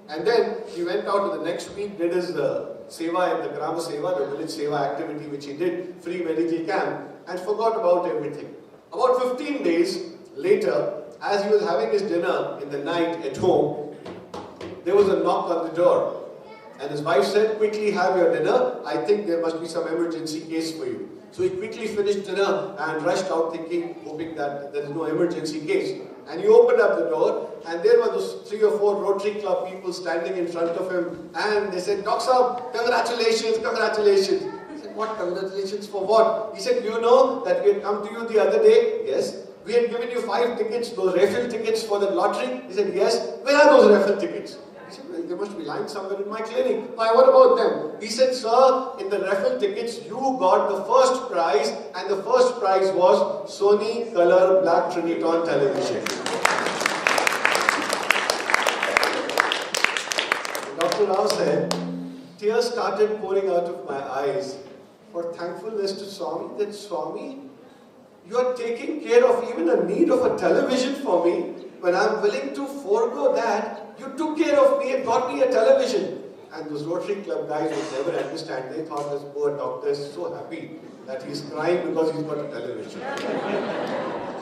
And then he went out to the next week, did his seva in the Grama Seva, the village seva activity which he did, free medical camp, and forgot about everything. About 15 days later, as he was having his dinner in the night at home, there was a knock on the door. And his wife said, quickly have your dinner. I think there must be some emergency case for you. So he quickly finished dinner and rushed out thinking, hoping that there is no emergency case. And he opened up the door and there were those 3 or 4 Rotary Club people standing in front of him. And they said, Doc Saab, congratulations, congratulations. He said, what congratulations for what? He said, you know that we had come to you the other day? Yes. We had given you 5 tickets, those raffle tickets for the lottery. He said, yes. Where are those raffle tickets? He said, well, they must be lying somewhere in my clinic. Why, what about them? He said, sir, in the raffle tickets, you got the first prize, and the first prize was Sony Color Black Triniton television. Dr. Rao said, tears started pouring out of my eyes for thankfulness to Swami that Swami, you are taking care of even a need of a television for me. When I am willing to forego that, you took care of me and got me a television. And those Rotary Club guys would never understand. They thought this poor doctor is so happy that he's crying because he's got a television.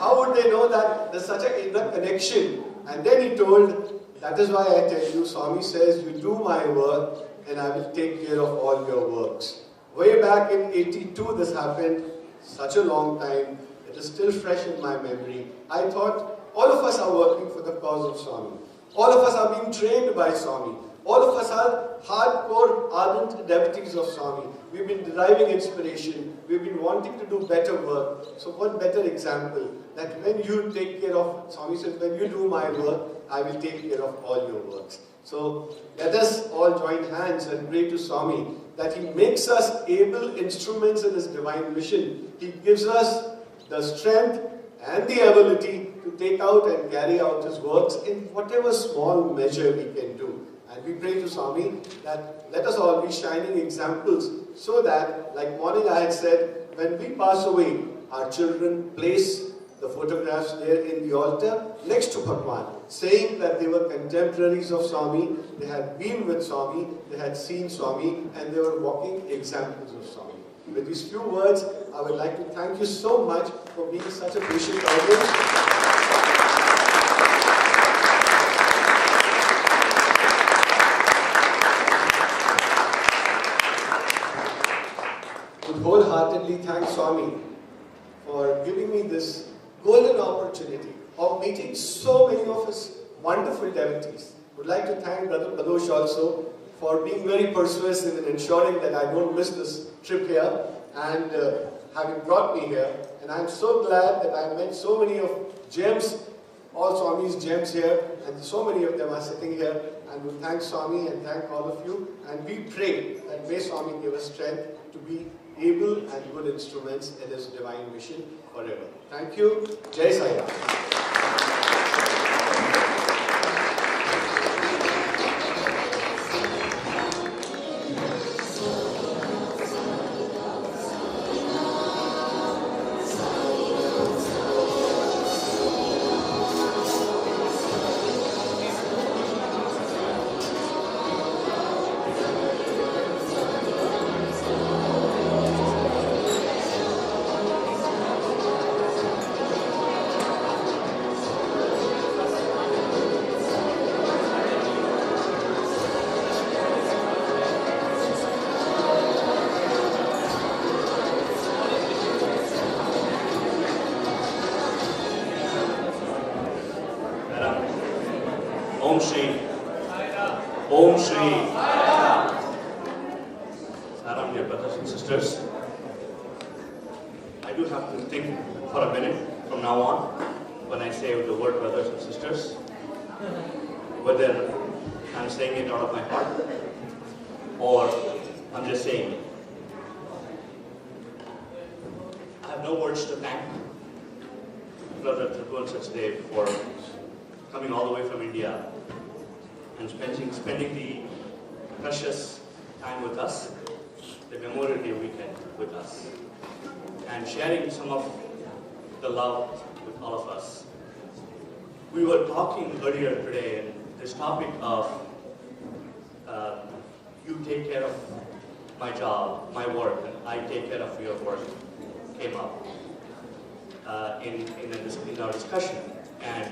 How would they know that there's such a inner connection? And then he told, that is why I tell you, Swami says, you do my work and I will take care of all your works. Way back in '82 this happened, such a long time. It is still fresh in my memory. I thought, all of us are working for the cause of Swami. All of us are being trained by Swami. All of us are hardcore, ardent devotees of Swami. We've been deriving inspiration. We've been wanting to do better work. So what better example that when you take care of, Swami says, when you do my work, I will take care of all your works. So let us all join hands and pray to Swami that he makes us able instruments in his divine mission. He gives us the strength and the ability to take out and carry out his works in whatever small measure we can do. And we pray to Swami that let us all be shining examples so that, like morning I had said, when we pass away, our children place the photographs there in the altar next to Bhagwan. saying that they were contemporaries of Swami, they had been with Swami, they had seen Swami, and they were walking examples of Swami. With these few words, I would like to thank you so much for being such a patient audience. Would wholeheartedly thank Swami for giving me this golden opportunity of meeting so many of his wonderful devotees. Would like to thank Brother Pradosh also for being very persuasive in ensuring that I don't miss this trip here and having brought me here. And I'm so glad that I met so many of gems, all Swami's gems here, and so many of them are sitting here. And we thank Swami and thank all of you. And we pray that may Swami give us strength to be able and good instruments in his divine mission forever. Thank you. Jai Sai Ram. Om Shri. Om Shri. Saram, dear brothers and sisters. I do have to think for a minute from now on when I say the word brothers and sisters, whether I'm saying it out of my heart or I'm just saying it. I have no words to thank Brother Tribhuvan Sachdeva for coming all the way from India and spending the precious time with us, the Memorial Day weekend with us, and sharing some of the love with all of us. We were talking earlier today, and this topic of you take care of my job, my work, and I take care of your work came up in our discussion. And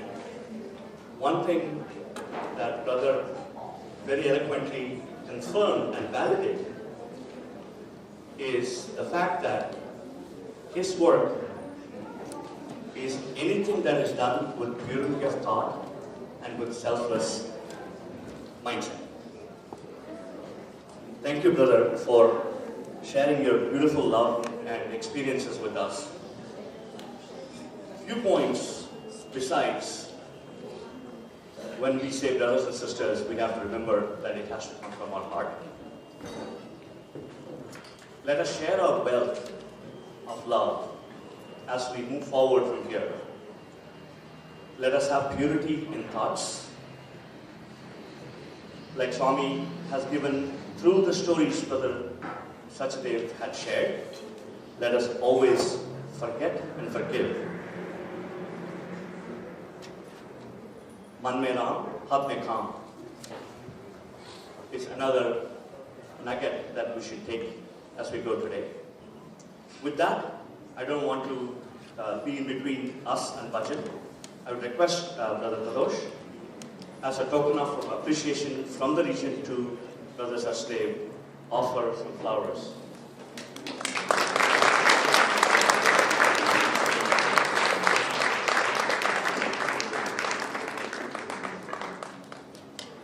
one thing that Brother very eloquently confirmed and validated is the fact that his work is anything that is done with purity of thought and with selfless mindset. Thank you, brother, for sharing your beautiful love and experiences with us. Few points besides. When we say brothers and sisters, we have to remember that it has to come from our heart. Let us share our wealth of love as we move forward from here. Let us have purity in thoughts. Like Swami has given through the stories Brother Sachdeva had shared, let us always forget and forgive. Man mein Ram, hat mein Kam is another nugget that we should take as we go today. With that, I don't want to be in between us and budget. I would request Brother Pradosh, as a token of appreciation from the region to Brother Sachdeva, offer some flowers.